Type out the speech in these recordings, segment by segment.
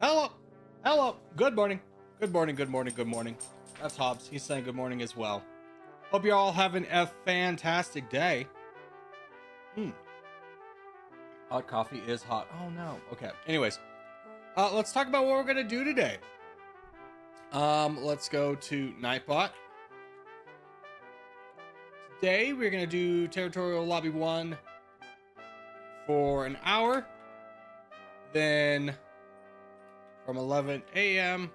Hello. Hello. Good morning. Good morning. Good morning. Good morning. That's Hobbs. He's saying good morning as well. Hope you're all having a fantastic day. Hot coffee is hot. Oh no. Okay. Anyways, let's talk about what we're gonna do today. Let's go to Nightbot. Today we're gonna do Territorial Lobby 1 for an hour. Then from 11 a.m.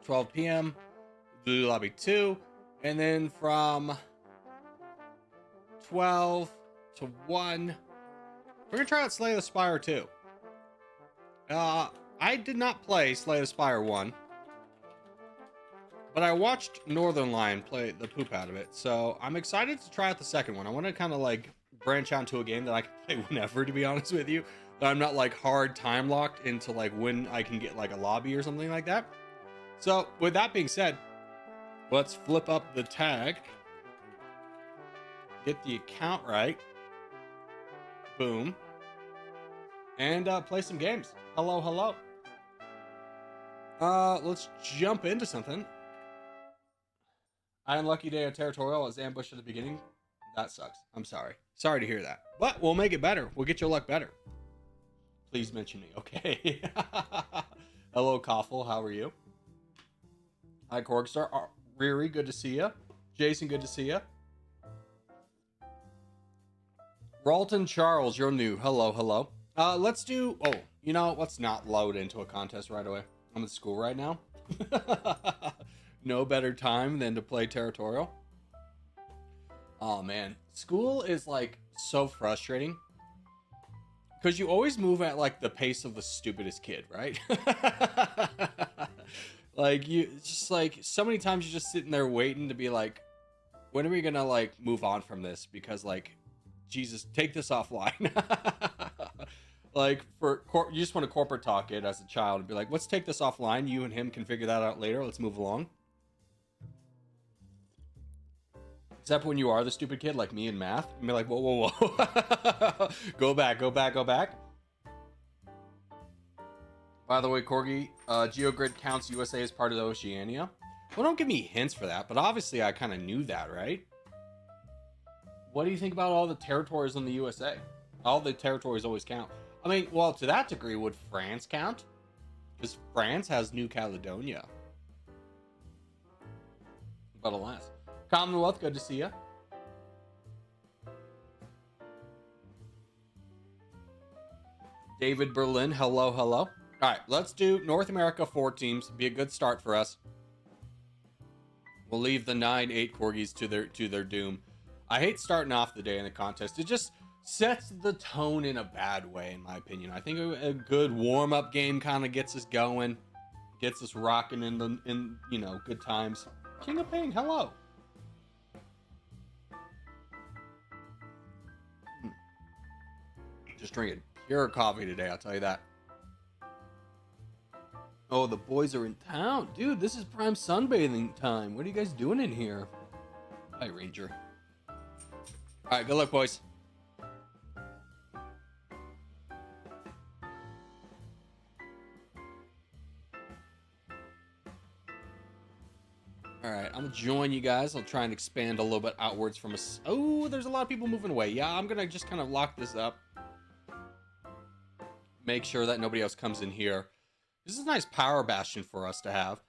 12 p.m. do Lobby 2. And then from 12 to 1, we're gonna try out Slay the Spire 2. I did not play Slay the Spire 1, but I watched Northern Lion play the poop out of it, so I'm excited to try out the second one. I want to kind of like branch out into a game that I can play whenever, to be honest with you. That I'm not like hard time locked into like when I can get like a lobby or something like that. So with that being said, let's flip up the tag, get the account right, boom, and play some games. Hello, hello. Let's jump into something. I unlucky day of Territorial was ambushed at the beginning. That sucks. I'm sorry. Sorry to hear that. But we'll make it better. We'll get your luck better. Please mention me. Okay. Hello, Koffel. How are you? Hi, Corgstar. Riri, good to see you. Jason, good to see you. Ralton Charles, you're new. Hello, hello. Let's do... Oh, you know, let's not load into a contest right away. I'm at school right now. No better time than to play Territorial. Oh, man. School is, like, so frustrating. Because you always move at, like, the pace of the stupidest kid, right? Like, it's just, like, so many times you're just sitting there waiting to be like, when are we gonna, like, move on from this? Because, like, Jesus, take this offline. Like, you just want to corporate talk it as a child and be like, let's take this offline. You and him can figure that out later. Let's move along. Except when you are the stupid kid like me in math. And be like, whoa, whoa, whoa. Go back, go back, go back. By the way, Corgi, Geogrid counts USA as part of the Oceania. Well, don't give me hints for that, but obviously I kind of knew that, right? What do you think about all the territories in the USA? All the territories always count. I mean, well, to that degree, would France count? Because France has New Caledonia. But alas. Commonwealth, good to see you. David Berlin, hello, hello. All right, let's do North America 4 teams. Be a good start for us. We'll leave the 9-8 corgis to their doom. I hate starting off the day in the contest. It just sets the tone in a bad way, in my opinion. I think a good warm-up game kind of gets us going, gets us rocking in you know, good times. King of Ping, hello. Just drinking pure coffee today, I'll tell you that. Oh, the boys are in town. Dude, this is prime sunbathing time. What are you guys doing in here? Hi, Ranger. All right, good luck, boys. All right, I'm gonna join you guys. I'll try and expand a little bit outwards from us. Oh, there's a lot of people moving away. Yeah, I'm gonna just kind of lock this up. Make sure that nobody else comes in here. This is a nice power bastion for us to have.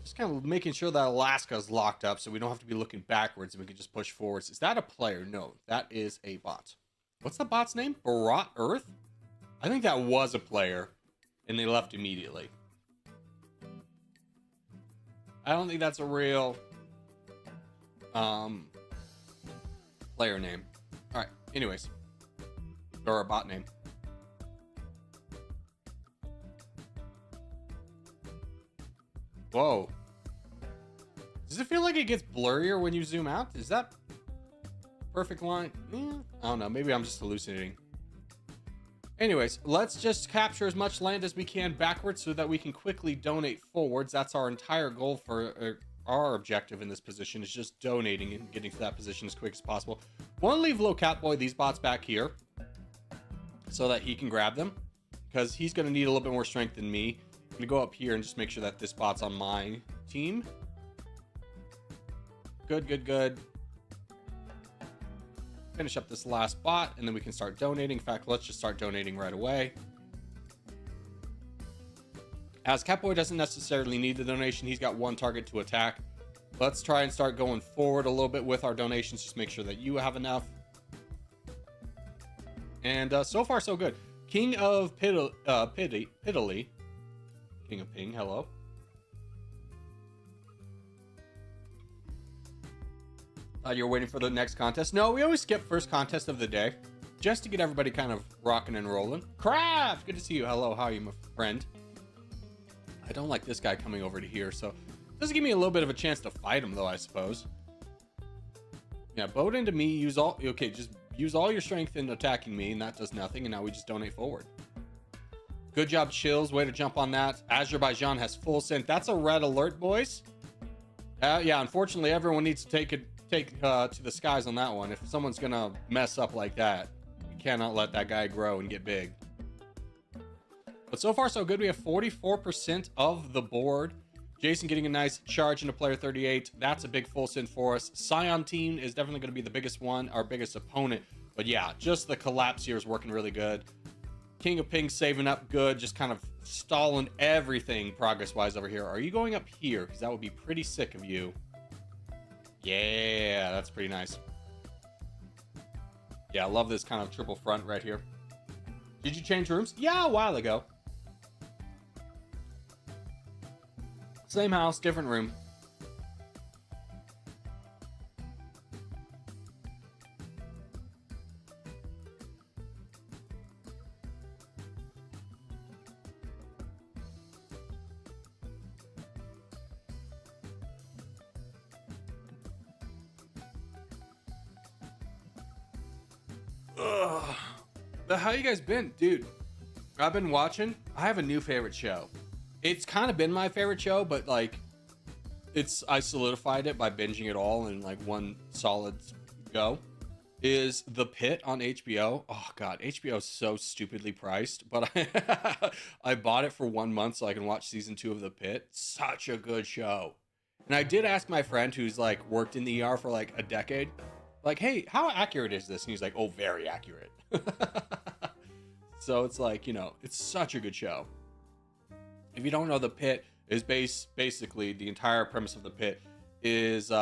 Just kind of making sure that Alaska's locked up so we don't have to be looking backwards and we can just push forwards. Is that a player? No, that is a bot. What's the bot's name? Barat Earth? I think that was a player and they left immediately. I don't think that's a real player name. All right, anyways. Or a bot name. Whoa. Does it feel like it gets blurrier when you zoom out? Is that perfect line? I don't know. Maybe I'm just hallucinating. Anyways, let's just capture as much land as we can backwards so that we can quickly donate forwards. That's our entire goal for our objective in this position, is just donating and getting to that position as quick as possible. Want to leave low Catboy these bots back here so that he can grab them. because he's going to need a little bit more strength than me. I'm going to go up here and just make sure that this bot's on my team. Good. Finish up this last bot, and then we can start donating. In fact, let's just start donating right away. As Catboy doesn't necessarily need the donation, he's got one target to attack. Let's try and start going forward a little bit with our donations. Just make sure that you have enough. And so far, so good. King of Piddly. King of Ping, hello. Thought you were waiting for the next contest. No, we always skip first contest of the day, just to get everybody kind of rocking and rolling. Craft, good to see you. Hello, how are you, my friend? I don't like this guy coming over to here, so this will give me a little bit of a chance to fight him, though, I suppose. Yeah, boat into me, just use all your strength in attacking me, and that does nothing, and now we just donate forward. Good job, Chills. Way to jump on that. Azerbaijan has full synth. That's a red alert, boys. Yeah, unfortunately, everyone needs to take to the skies on that one. If someone's gonna mess up like that, you cannot let that guy grow and get big. But so far, so good. We have 44% of the board. Jason getting a nice charge into player 38. That's a big full synth for us. Scion team is definitely going to be the biggest one, our biggest opponent. But yeah, just the collapse here is working really good. King of Ping saving up good, just kind of stalling everything progress-wise over here. Are you going up here? Because that would be pretty sick of you. Yeah, that's pretty nice. Yeah, I love this kind of triple front right here. Did you change rooms? Yeah, a while ago. Same house, different room. Ugh. How you guys been? Dude, I've been watching. I have a new favorite show. It's kind of been my favorite show, but like I solidified it by binging it all in like one solid go. Is The Pit on HBO. Oh god, HBO is so stupidly priced, but I bought it for 1 month so I can watch season 2 of The Pit. Such a good show. And I did ask my friend who's like worked in the ER for like a decade, like, hey, how accurate is this? And he's like, oh, very accurate. So it's like, you know, it's such a good show. If you don't know, The Pit is basically the entire premise of The Pit is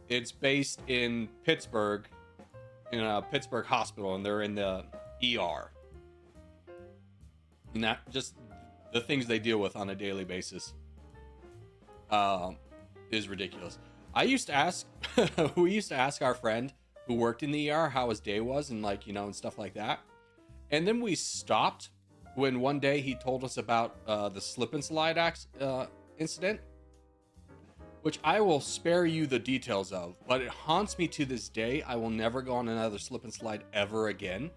it's based in Pittsburgh, in a Pittsburgh hospital, and they're in the ER. And that just the things they deal with on a daily basis is ridiculous. I used to ask, we used to ask our friend who worked in the ER how his day was and like, you know, and stuff like that. And then we stopped when one day he told us about the slip and slide incident, which I will spare you the details of, but it haunts me to this day. I will never go on another slip and slide ever again.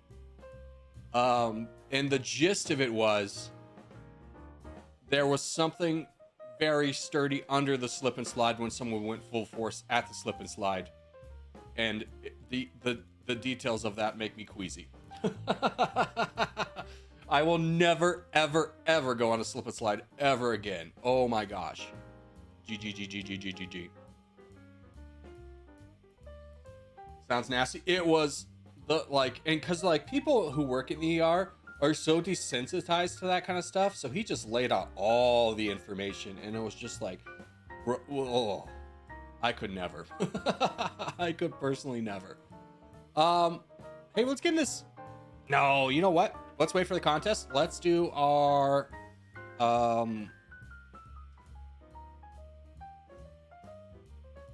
And the gist of it was there was something very sturdy under the slip and slide when someone went full force at the slip and slide, and the details of that make me queasy. I will never ever go on a slip and slide ever again. Oh my gosh. GG. Sounds nasty. It was the like, and because like people who work in the ER are so desensitized to that kind of stuff, so he just laid out all the information, and it was just like, oh, I could never. I could personally never. Hey, let's get in this. No, you know what? Let's wait for the contest. Let's do our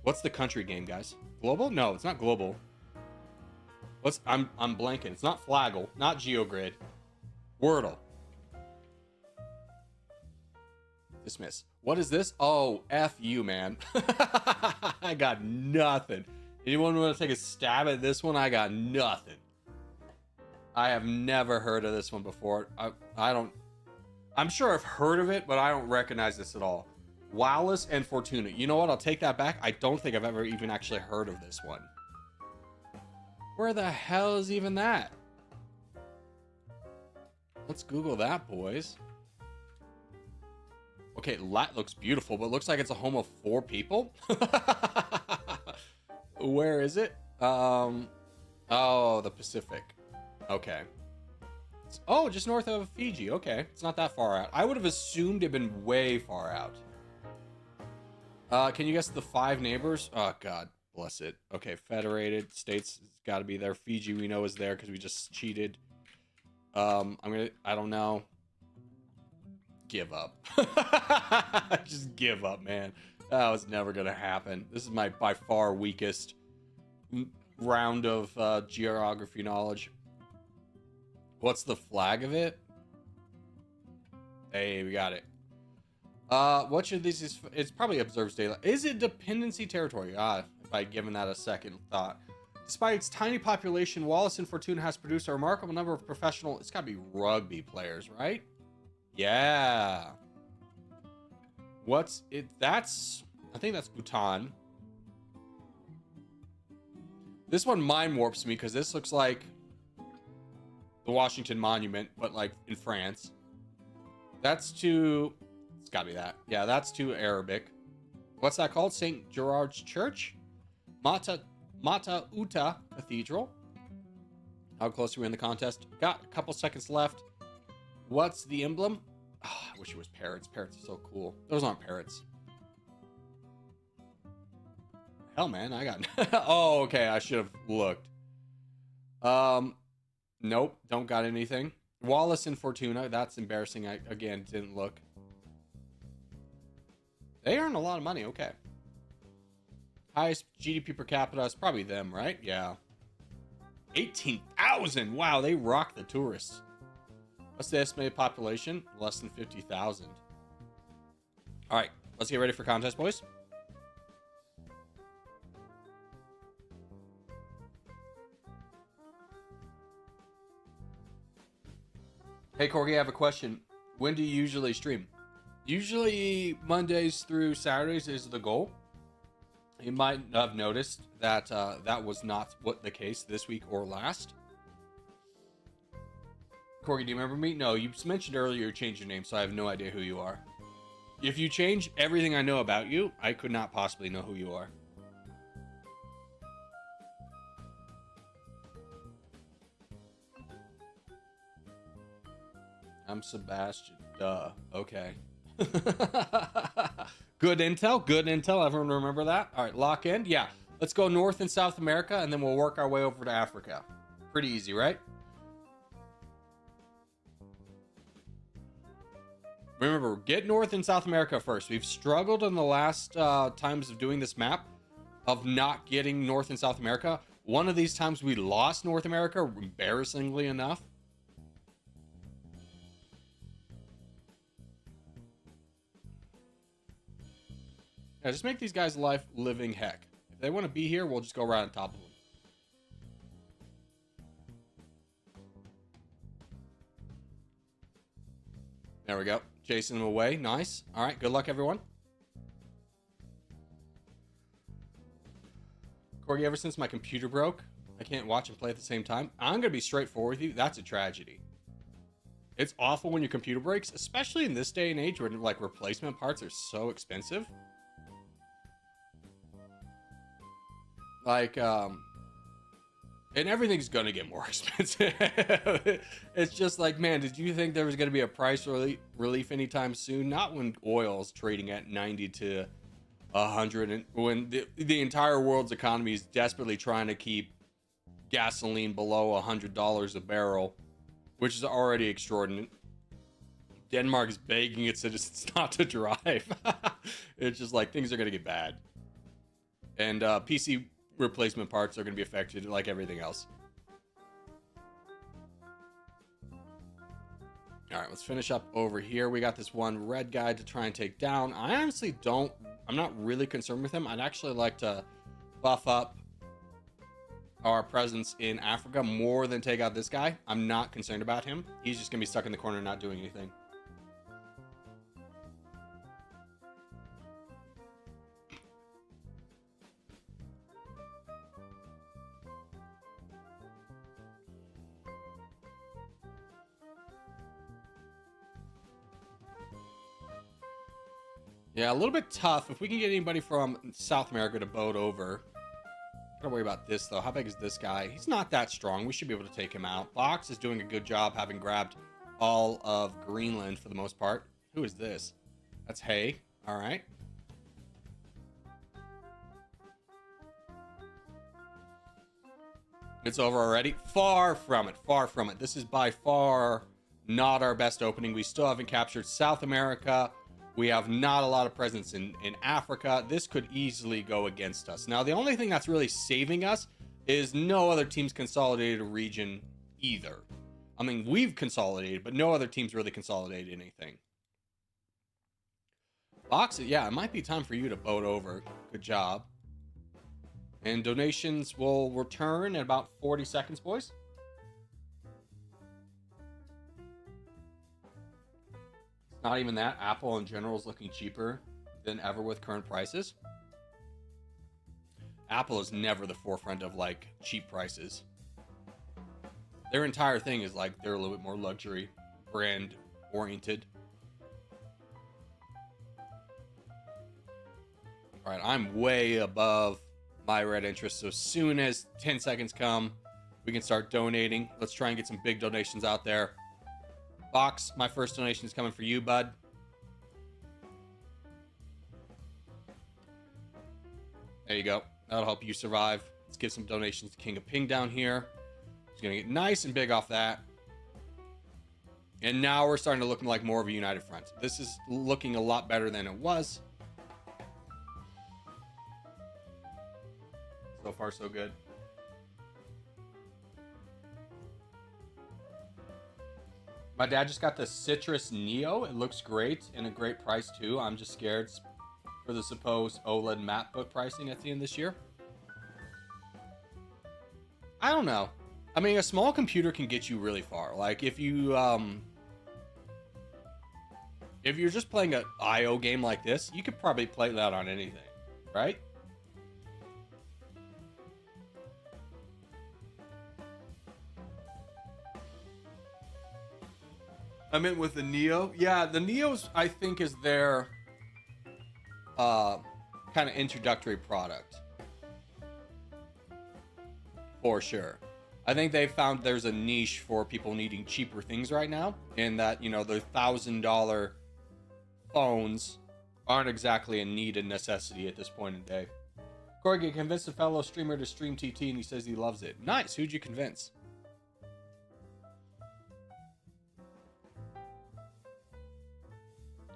what's the country game, guys? Global? No, it's not global. I'm blanking. It's not Flaggle, not Geogrid. Worldle. Dismiss. What is this? Oh, F you, man. I got nothing. Anyone want to take a stab at this one? I got nothing. I have never heard of this one before. I'm sure I've heard of it, but I don't recognize this at all. Wowless and Fortuna. You know what? I'll take that back. I don't think I've ever even actually heard of this one. Where the hell is even that? Let's Google that, boys. Okay, Lat looks beautiful, but looks like it's a home of 4 people. Where is it? Oh, the Pacific. Okay. Oh, just north of Fiji. Okay, it's not that far out. I would have assumed it'd been way far out. Can you guess the 5 neighbors? Oh, God bless it. Okay, Federated States has got to be there. Fiji we know is there because we just cheated. I don't know. Give up. Just give up, man. That was never gonna happen. This is my by far weakest round of geography knowledge. What's the flag of it? Hey, we got it. What should these is? It's probably observes daylight. Is it dependency territory? If I'd given that a second thought. Despite its tiny population, Wallace and Fortuna has produced a remarkable number of professional. It's gotta be rugby players, right? Yeah. What's it? That's, I think that's Bhutan. This one mind warps me because this looks like the Washington Monument, but like in France. That's to, it's gotta be that. Yeah, that's to Arabic. What's that called? St. Gerard's Church? Mata Uta Cathedral. How close are we in the contest? Got a couple seconds left. What's the emblem? Oh, I wish it was parrots. Parrots are so cool. Those aren't parrots. Hell, man, I got... Oh, okay, I should have looked. Nope, don't got anything. Wallace and Fortuna, that's embarrassing. I, again, didn't look. They earn a lot of money, okay. Highest GDP per capita is probably them, right? Yeah. 18,000! Wow, they rock the tourists. What's the estimated population? Less than 50,000. All right, let's get ready for contest, boys. Hey, Corgi, I have a question. When do you usually stream? Usually Mondays through Saturdays is the goal. You might have noticed that that was not what the case this week or last. Corgi, do you remember me? No, you mentioned earlier you changed your name, so I have no idea who you are. If you change everything I know about you, I could not possibly know who you are. I'm Sebastian. Duh. Okay. Good intel. Good intel. Everyone remember that? All right, lock in. Yeah. Let's go North and South America, and then we'll work our way over to Africa. Pretty easy, right? Remember, get North and South America first. We've struggled in the last times of doing this map of not getting North and South America. One of these times we lost North America, embarrassingly enough. Yeah, just make these guys life living heck. If they want to be here, we'll just go right on top of them. There we go. Chasing them away. Nice. All right. Good luck, everyone. Corgi, ever since my computer broke, I can't watch and play at the same time. I'm going to be straightforward with you. That's a tragedy. It's awful when your computer breaks, especially in this day and age where like replacement parts are so expensive. Like, and everything's gonna get more expensive. It's just like, man, did you think there was gonna be a price relief anytime soon? Not when oil's trading at 90 to 100, and when the entire world's economy is desperately trying to keep gasoline below $100 a barrel, which is already extraordinary. Denmark is begging its citizens not to drive. It's just like things are gonna get bad, and PC replacement parts are going to be affected like everything else. All right, let's finish up over here. We got this one red guy to try and take down. I honestly I'm not really concerned with him. I'd actually like to buff up our presence in Africa more than take out this guy. I'm not concerned about him. He's just going to be stuck in the corner not doing anything. Yeah, a little bit tough. If we can get anybody from South America to boat over. Gotta worry about this, though. How big is this guy? He's not that strong. We should be able to take him out. Box is doing a good job having grabbed all of Greenland for the most part. Who is this? That's Hay. All right. It's over already. Far from it. Far from it. This is by far not our best opening. We still haven't captured South America. We have not a lot of presence in Africa. This could easily go against us. Now, the only thing that's really saving us is no other teams consolidated a region either. I mean, we've consolidated, but no other teams really consolidated anything. Box, yeah, it might be time for you to boat over. Good job. And donations will return in about 40 seconds, boys. Not even that. Apple in general is looking cheaper than ever with current prices. Apple is never the forefront of like cheap prices. Their entire thing is like they're a little bit more luxury brand oriented. All right, I'm way above my red interest. So as soon as 10 seconds come, we can start donating. Let's try and get some big donations out there. Box, my first donation is coming for you, bud. There you go. That'll help you survive. Let's give some donations to King of Ping down here. He's going to get nice and big off that. And now we're starting to look like more of a united front. This is looking a lot better than it was. So far, so good. My dad just got the Citrus Neo. It looks great and a great price too. I'm just scared for the supposed OLED MacBook pricing at the end of this year. I don't know. I mean, a small computer can get you really far. Like if you're just playing an IO game like this, you could probably play that on anything, right? I meant with the Neo. Yeah, the Neos, I think, is their kind of introductory product. For sure. I think they found there's a niche for people needing cheaper things right now. In that, you know, the $1,000 phones aren't exactly a need and necessity at this point in the day. Corgi convinced a fellow streamer to stream TT and he says he loves it. Nice. Who'd you convince?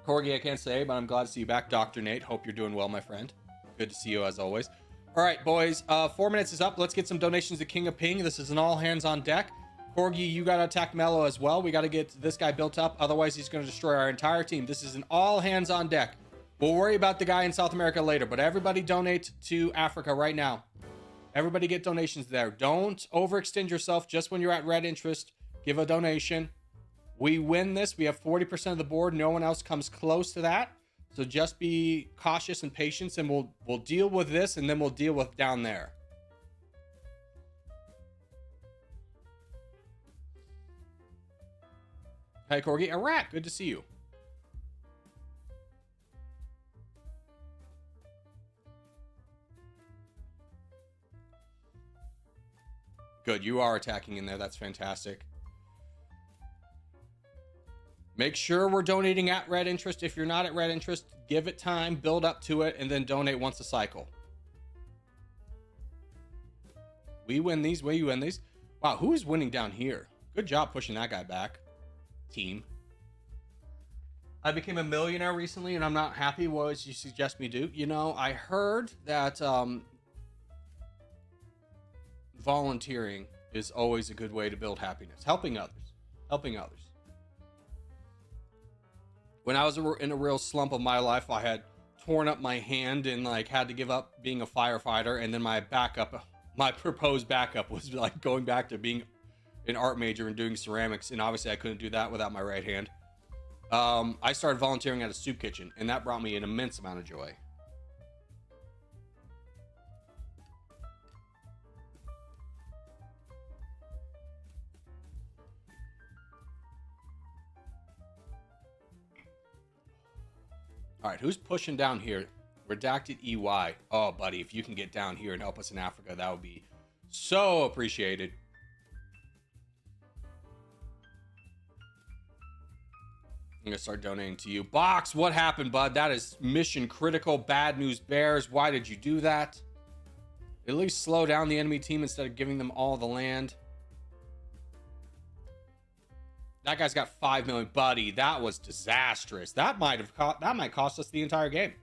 Corgi, I can't say, but I'm glad to see you back. Dr. Nate, hope you're doing well, my friend. Good to see you as always. All right, boys, 4 minutes is up. Let's get some donations to King of Ping. This is an all hands on deck. Corgi, you got to attack Mello as well. We got to get this guy built up. Otherwise, he's going to destroy our entire team. This is an all hands on deck. We'll worry about the guy in South America later, but everybody donate to Africa right now. Everybody get donations there. Don't overextend yourself just when you're at red interest. Give a donation. We win this. We have 40% of the board. No one else comes close to that. So just be cautious and patient, and we'll deal with this, and then we'll deal with down there. Hi, Corgi. Iraq, good to see you. Good, you are attacking in there. That's fantastic. Make sure we're donating at red interest. If you're not at red interest, give it time, build up to it, and then donate once a cycle. We win these. We win these. Wow, who is winning down here? Good job pushing that guy back. Team. I became a millionaire recently, and I'm not happy. What would you suggest me do? You know, I heard that volunteering is always a good way to build happiness. Helping others. Helping others. When I was in a real slump of my life, I had torn up my hand and like had to give up being a firefighter. And then my proposed backup was like going back to being an art major and doing ceramics. And obviously I couldn't do that without my right hand. I started volunteering at a soup kitchen, and that brought me an immense amount of joy. All right, who's pushing down here? Redacted EY. Oh, buddy, if you can get down here and help us in Africa, that would be so appreciated. I'm gonna start donating to you. Box, what happened, bud? That is mission critical. Bad news bears. Why did you do that? At least slow down the enemy team instead of giving them all the land. That guy's got 5 million, buddy. That was disastrous. That might cost us the entire game.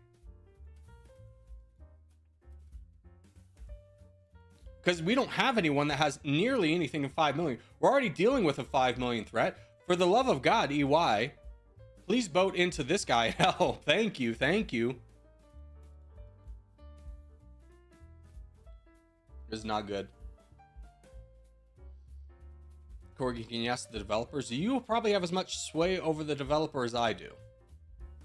Because we don't have anyone that has nearly anything in 5 million. We're already dealing with a 5 million threat. For the love of God, EY, please boat into this guy. Oh, thank you, thank you. This is not good. Corgi, can you ask the developers? You probably have as much sway over the developer as I do.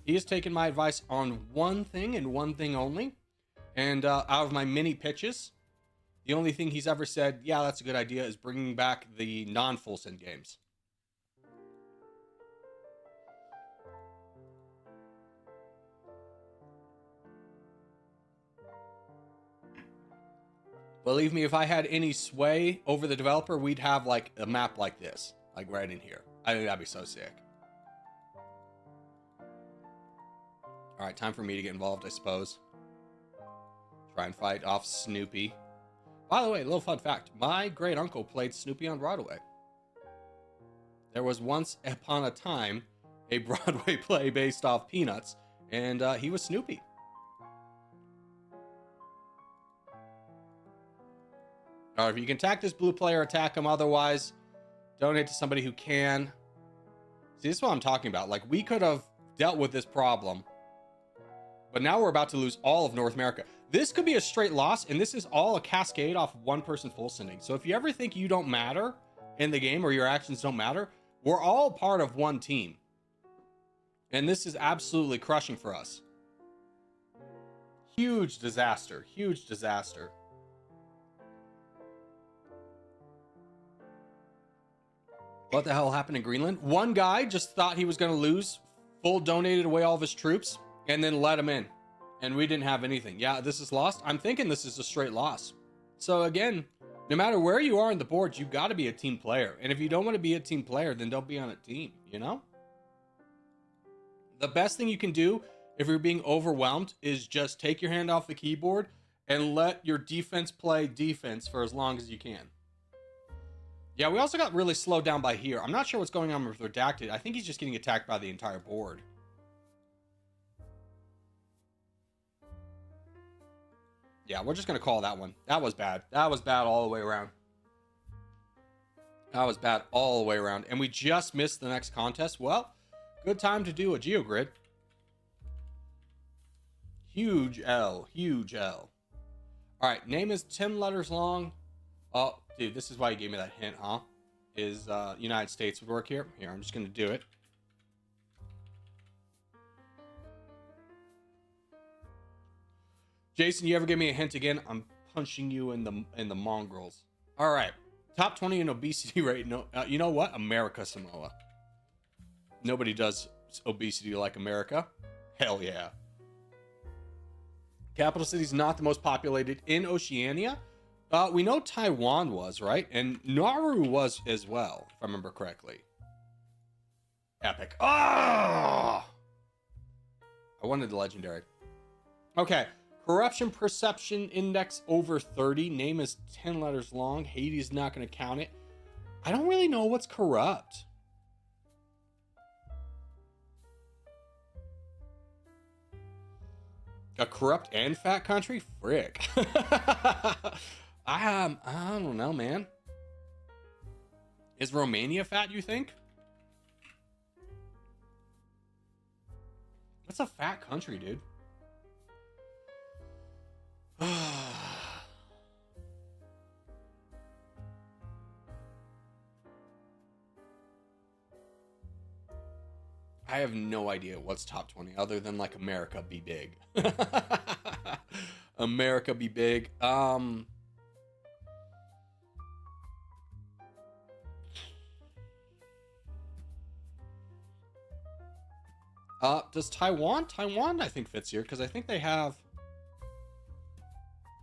He has taken my advice on one thing and one thing only. And out of my many pitches, the only thing he's ever said, yeah, that's a good idea, is bringing back the non-full send games. Believe me, if I had any sway over the developer, we'd have like a map like this, like right in here. I think that'd be so sick. All right, time for me to get involved, I suppose. Try and fight off Snoopy. By the way, a little fun fact. My great uncle played Snoopy on Broadway. There was once upon a time a Broadway play based off Peanuts, and he was Snoopy. If you can attack this blue player, attack him. Otherwise, donate to somebody who can. See, this is what I'm talking about. Like, we could have dealt with this problem, but now we're about to lose all of North America. This could be a straight loss, and this is all a cascade off one person full sending. So if you ever think you don't matter in the game or your actions don't matter, we're all part of one team. And this is absolutely crushing for us. Huge disaster. Huge disaster. What the hell happened in Greenland? One guy just thought he was going to lose, full donated away all of his troops, and then let him in. And we didn't have anything. Yeah, this is lost. I'm thinking this is a straight loss. So again, no matter where you are on the board, you got to be a team player. And if you don't want to be a team player, then don't be on a team, you know? The best thing you can do if you're being overwhelmed is just take your hand off the keyboard and let your defense play defense for as long as you can. Yeah, we also got really slowed down by here. I'm not sure what's going on with Redacted. I think he's just getting attacked by the entire board. Yeah, we're just going to call that one. That was bad. That was bad all the way around. That was bad all the way around. And we just missed the next contest. Well, good time to do a Geogrid. Huge L. Huge L. All right, name is 10 letters long. Oh, dude, this is why you gave me that hint, huh? Is United States would work here. Here, I'm just going to do it. Jason, you ever give me a hint again? I'm punching you in the mongrels. All right, top 20 in obesity rate. No, you know what? America Samoa. Nobody does obesity like America. Hell yeah. Capital city's not the most populated in Oceania. We know Taiwan was, right? And Nauru was as well, if I remember correctly. Epic. Ah! I wanted the legendary. Okay. Corruption perception index over 30. Name is 10 letters long. Hades not going to count it. I don't really know what's corrupt. A corrupt and fat country? Frick. I don't know, man. Is Romania fat, you think? That's a fat country, dude. I have no idea what's top 20 other than like America be big. America be big. Does Taiwan? Taiwan, I think, fits here, because I think they have...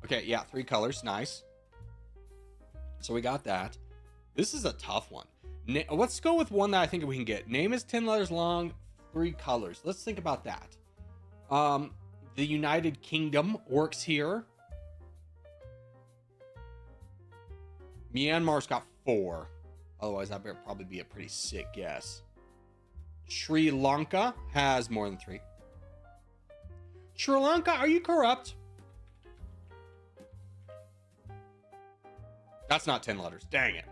Okay, yeah, 3 colors. Nice. So we got that. This is a tough one. Let's go with one that I think we can get. Name is 10 letters long, 3 colors. Let's think about that. The United Kingdom works here. Myanmar's got 4. Otherwise, that would probably be a pretty sick guess. Sri Lanka has more than 3. Sri Lanka, are you corrupt? That's not 10 letters. Dang it.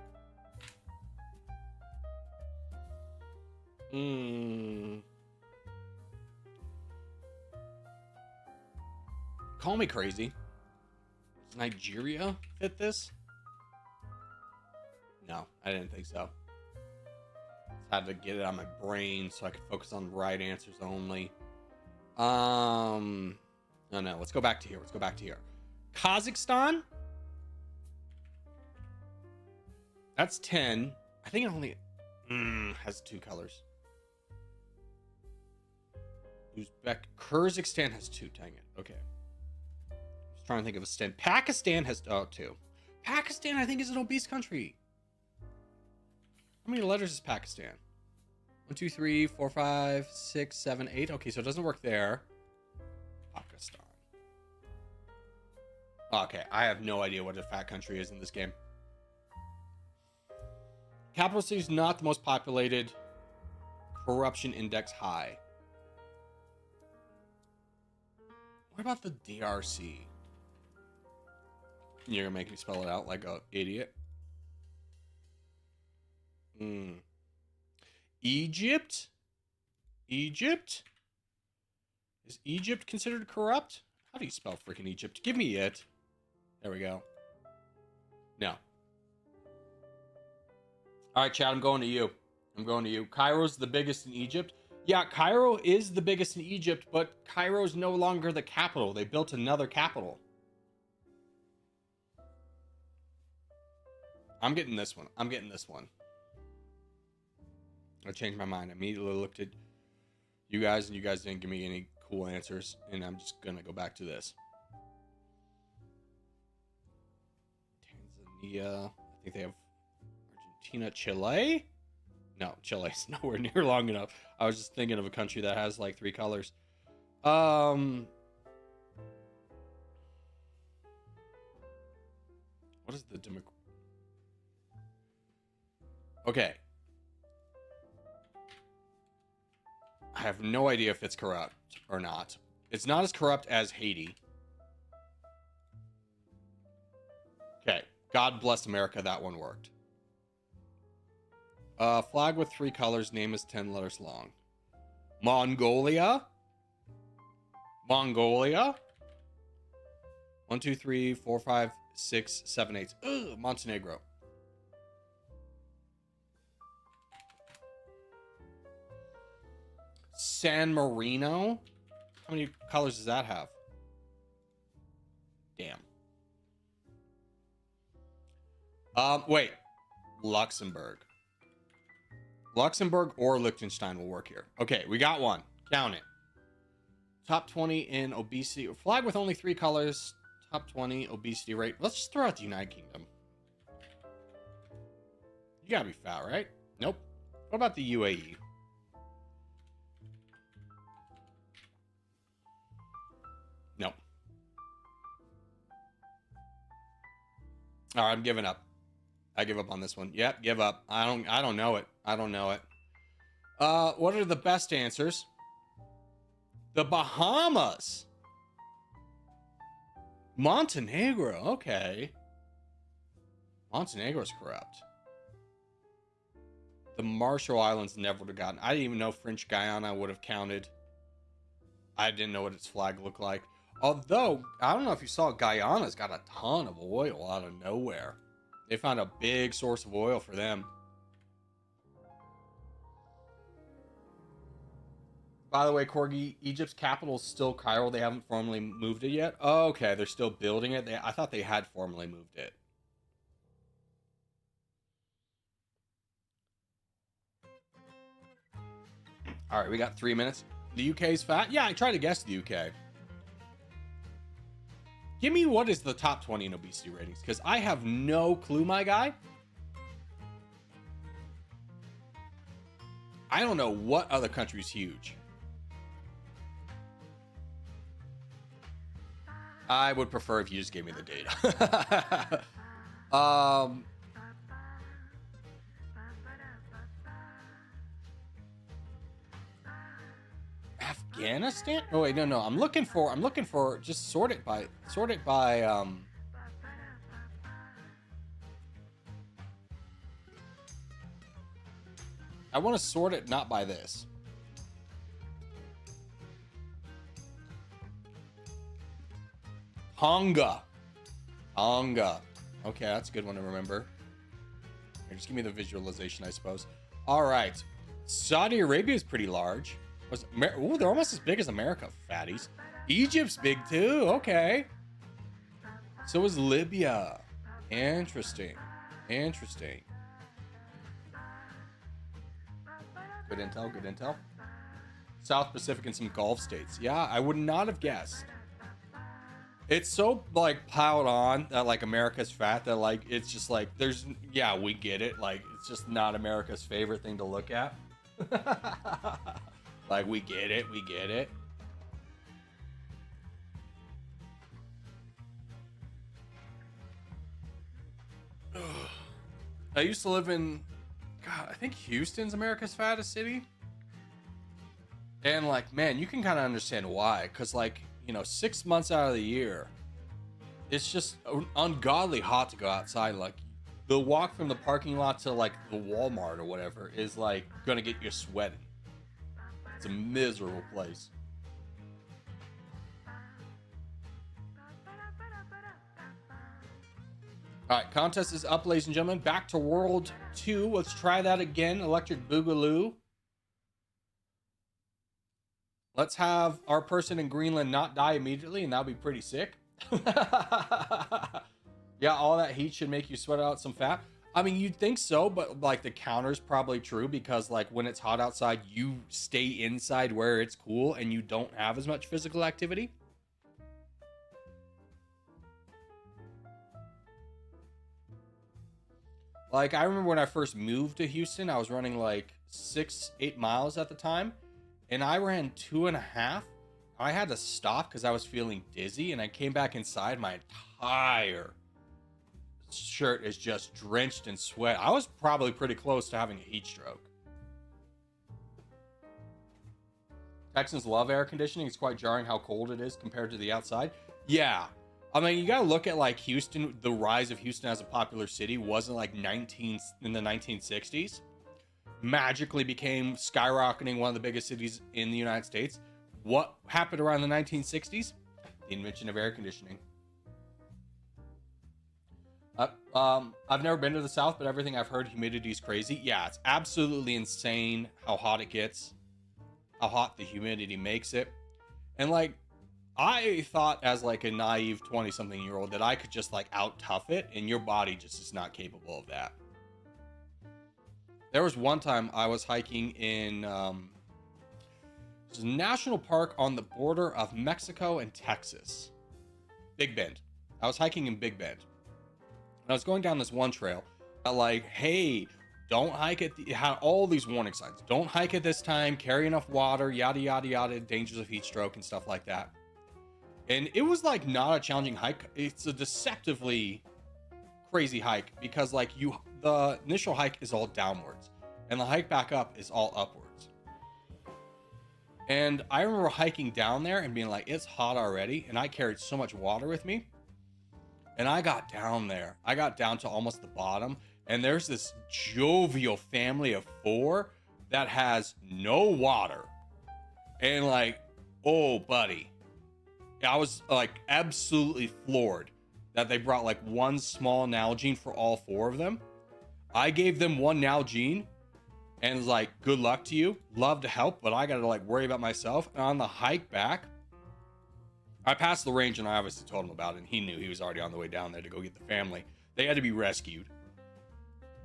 Call me crazy. Does Nigeria fit this? No, I didn't think so. Just had to get it out of my brain so I could focus on the right answers only. No, let's go back to here. Kazakhstan? That's 10. I think it only has 2 colors. Kyrgyzstan has 2. Dang it. Okay. Just trying to think of a stand. Pakistan has 2. Pakistan, I think, is an obese country. How many letters is Pakistan? 1, 2, 3, 4, 5, 6, 7, 8. Okay, so it doesn't work there. Pakistan. Okay, I have no idea what a fat country is in this game. Capital city is not the most populated. Corruption index high. What about the DRC? You're gonna make me spell it out like an idiot. Egypt? Egypt? Is Egypt considered corrupt? How do you spell freaking Egypt? Give me it. There we go. No. All right, Chad, I'm going to you. Cairo's the biggest in Egypt. Yeah, Cairo is the biggest in Egypt, but Cairo's no longer the capital. They built another capital. I'm getting this one. I changed my mind. I immediately looked at you guys, and you guys didn't give me any cool answers, and I'm just going to go back to this. Tanzania. I think they have Argentina, Chile? No, Chile's nowhere near long enough. I was just thinking of a country that has like 3 colors. What is the Okay. I have no idea if it's corrupt or not. It's not as corrupt as Haiti. Okay. God bless America. That one worked. Flag with 3 colors. Name is 10 letters long. Mongolia. 1, 2, 3, 4, 5, 6, 7, 8. Ugh, Montenegro. San Marino. How many colors does that have? Damn. Wait. Luxembourg. Luxembourg or Liechtenstein will work here. Okay, we got one. Count it. Top 20 in obesity. Flag with only 3 colors. Top 20 obesity rate. Let's just throw out the United Kingdom. You gotta be fat, right? Nope. What about the UAE? Nope. All right, I'm giving up. I give up on this one. Yep, give up. I don't know it. What are the best answers? The Bahamas. Montenegro. Okay. Montenegro's corrupt. The Marshall Islands never would have gotten. I didn't even know French Guiana would have counted. I didn't know what its flag looked like. Although, I don't know if you saw, Guyana's got a ton of oil out of nowhere. They found a big source of oil for them. By the way, Corgi, Egypt's capital is still Cairo. They haven't formally moved it yet. Oh, okay, they're still building it. I thought they had formally moved it. All right, we got 3 minutes. The UK's fat? Yeah, I try to guess the UK. Give me what is the top 20 in obesity ratings, because I have no clue, my guy. I don't know what other country's huge. I would prefer if you just gave me the data. Afghanistan? Oh wait, no. I'm looking for just sort it by I want to sort it not by this. Tonga. Okay, that's a good one to remember. Here, just give me the visualization, I suppose. All right. Saudi Arabia is pretty large. Ooh, they're almost as big as America, fatties. Egypt's big too. Okay. So is Libya. Interesting. Good intel. South Pacific and some Gulf states. Yeah, I would not have guessed. It's so like piled on that like America's fat that like it's just like there's we get it. Like it's just not America's favorite thing to look at. Like we get it. I used to live in I think Houston's America's fattest city. And like, man, you can kind of understand why. Because like, 6 months out of the year, it's just ungodly hot to go outside. Like the walk from the parking lot to like the Walmart or whatever is like going to get you sweating. It's a miserable place. All right, contest is up, ladies and gentlemen. Back to World 2. Let's try that again. Electric Boogaloo. Let's have our person in Greenland not die immediately, and that'll be pretty sick. Yeah, all that heat should make you sweat out some fat. I mean, you'd think so, but like the counter's probably true because like when it's hot outside, you stay inside where it's cool and you don't have as much physical activity. Like, I remember when I first moved to Houston, I was running like 6-8 miles at the time, and I ran 2.5. I had to stop because I was feeling dizzy, and I came back inside. My entire shirt is just drenched in sweat. I was probably pretty close to having a heat stroke. Texans love air conditioning. It's quite jarring how cold it is compared to the outside. Yeah. I mean, you gotta look at like Houston. The rise of Houston as a popular city wasn't like in the 1960s. Magically became skyrocketing one of the biggest cities in the United States. What happened around the 1960s? The invention of air conditioning. I've never been to the South, but everything I've heard, humidity is crazy. Yeah, it's absolutely insane how hot it gets, how hot the humidity makes it, and like. I thought as like a naive 20-something-year-old that I could just like out-tough it, and your body just is not capable of that. There was one time I was hiking in a national park on the border of Mexico and Texas. Big Bend. I was hiking in Big Bend. And I was going down this one trail that like, hey, don't hike it. It had all these warning signs. Don't hike at this time, carry enough water, yada, yada, yada, dangers of heat stroke and stuff like that. And it was like not a challenging hike. It's a deceptively crazy hike because like the initial hike is all downwards and the hike back up is all upwards. And I remember hiking down there and being like, it's hot already. And I carried so much water with me. And I got down there. I got down to almost the bottom. And there's this jovial family of 4 that has no water. And like, oh, buddy. I was like absolutely floored that they brought like one small Nalgene for all 4 of them. I gave them one Nalgene and was like, good luck to you. Love to help, but I got to like worry about myself. And on the hike back, I passed the range and I obviously told him about it. And he knew he was already on the way down there to go get the family. They had to be rescued.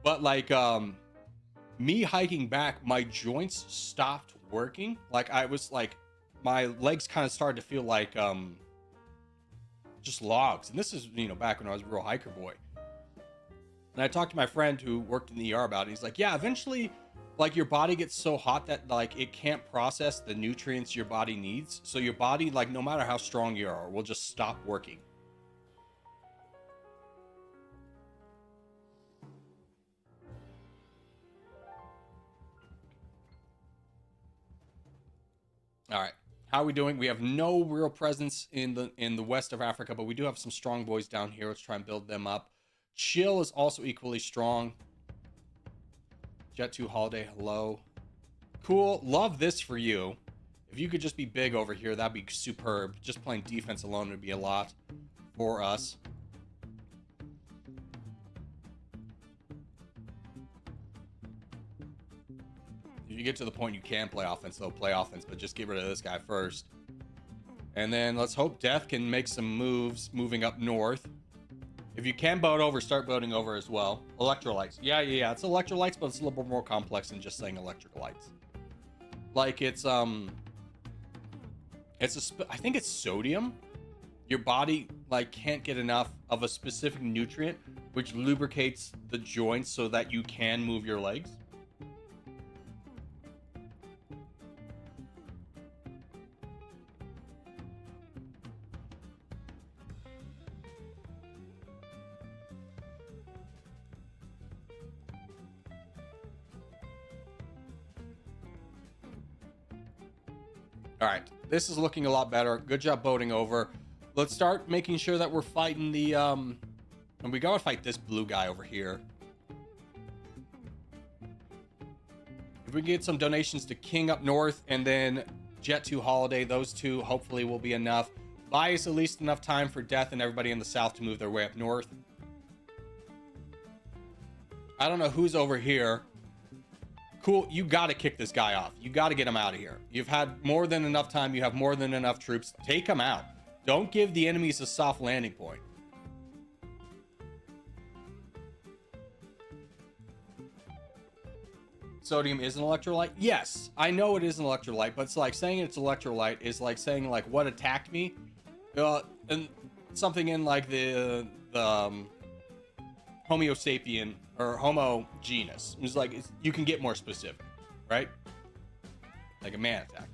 But like me hiking back, my joints stopped working. Like I was like, my legs kind of started to feel like just logs. And this is, you know, back when I was a real hiker boy. And I talked to my friend who worked in the ER about it. He's like, yeah, eventually, like your body gets so hot that like it can't process the nutrients your body needs. So your body, like no matter how strong you are, will just stop working. All right. How are we doing? We have no real presence in the west of Africa, but we do have some strong boys down here. Let's try and build them up. Chill is also equally strong. Jet 2 Holiday, hello. Cool. Love this for you. If you could just be big over here, that'd be superb. Just playing defense alone would be a lot for us. If you get to the point you can play offense, though, play offense, but just get rid of this guy first. And then let's hope Death can make some moves moving up north. If you can boat over, start boating over as well. Electrolytes. Yeah. It's electrolytes, but it's a little bit more complex than just saying electrolytes. Like I think it's sodium. Your body like can't get enough of a specific nutrient which lubricates the joints so that you can move your legs. All right, this is looking a lot better. Good job boating over. Let's start making sure that we're fighting the and we gotta fight this blue guy over here. If we get some donations to King up north and then Jet 2 Holiday, those two hopefully will be enough. Buy us at least enough time for Death and everybody in the south to move their way up north. I don't know who's over here. Cool, you got to kick this guy off. You got to get him out of here. You've had more than enough time. You have more than enough troops. Take him out. Don't give the enemies a soft landing point. Sodium is an electrolyte? Yes, I know it is an electrolyte, but it's like saying it's electrolyte is like saying like what attacked me. And something in like the Homo sapien or Homo genus. It's like you can get more specific, right? Like a man attack.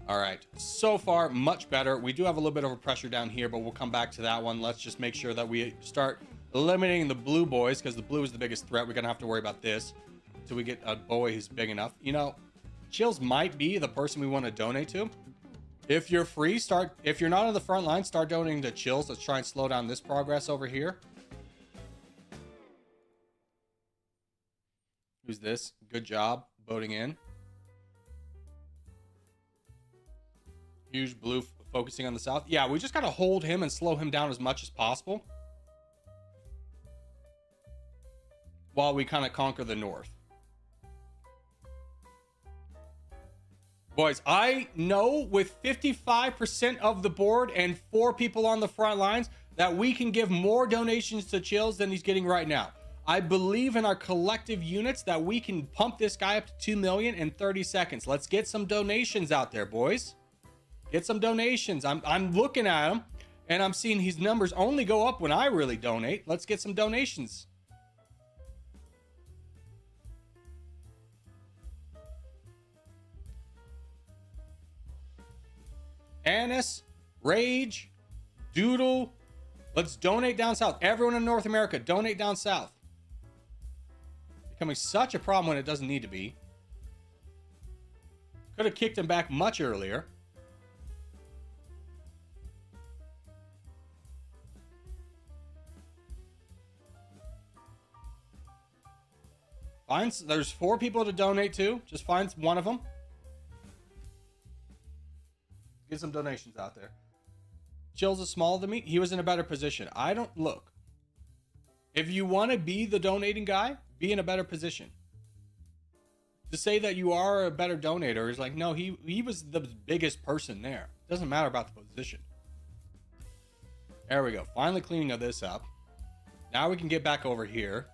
All right, so far much better. We do have a little bit of a pressure down here, but we'll come back to that one. Let's just make sure that we start eliminating the blue boys because the blue is the biggest threat. We're gonna have to worry about this until we get a boy who's big enough. You know, Chills might be the person we want to donate to. If you're free, if you're not on the front line, start donating to Chills. Let's try and slow down this progress over here. Who's this? Good job boating in. Huge blue focusing on the south. Yeah, we just got to hold him and slow him down as much as possible while we kind of conquer the north. Boys, I know with 55% of the board and 4 people on the front lines that we can give more donations to Chills than he's getting right now. I believe in our collective units that we can pump this guy up to 2 million in 30 seconds. Let's get some donations out there, boys. Get some donations. I'm looking at him and I'm seeing his numbers only go up when I really donate. Let's get some donations. Annis, Rage, Doodle. Let's donate down south. Everyone in North America, donate down south. Becoming such a problem when it doesn't need to be. Could have kicked him back much earlier. There's 4 people to donate to. Just find one of them. Get some donations out there. Chills is smaller than me. He was in a better position. I don't look. If you want to be the donating guy, be in a better position. To say that you are a better donator is like, no, he was the biggest person there. Doesn't matter about the position. There we go. Finally cleaning this up. Now we can get back over here.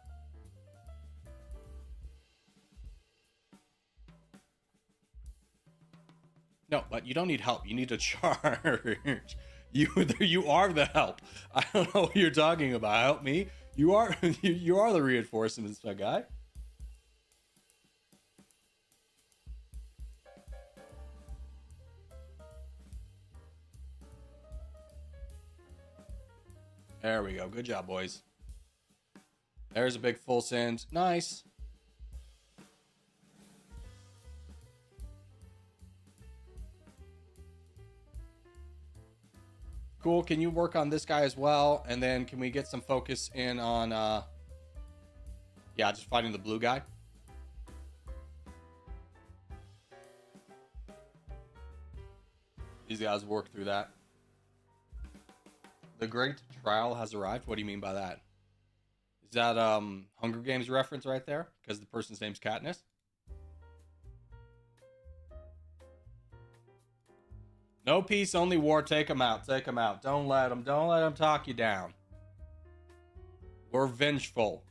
No, but you don't need help. You need to charge. You are the help. I don't know what you're talking about. Help me. You are you are the reinforcements, my guy. There we go. Good job, boys. There's a big full send. Nice. Cool. Can you work on this guy as well? And then can we get some focus in on, yeah, just fighting the blue guy? These guys work through that. The great trial has arrived. What do you mean by that? Is that Hunger Games reference right there? Because the person's name's Katniss? No peace, only war. Take him out. Take him out. Don't let him talk you down. We're vengeful.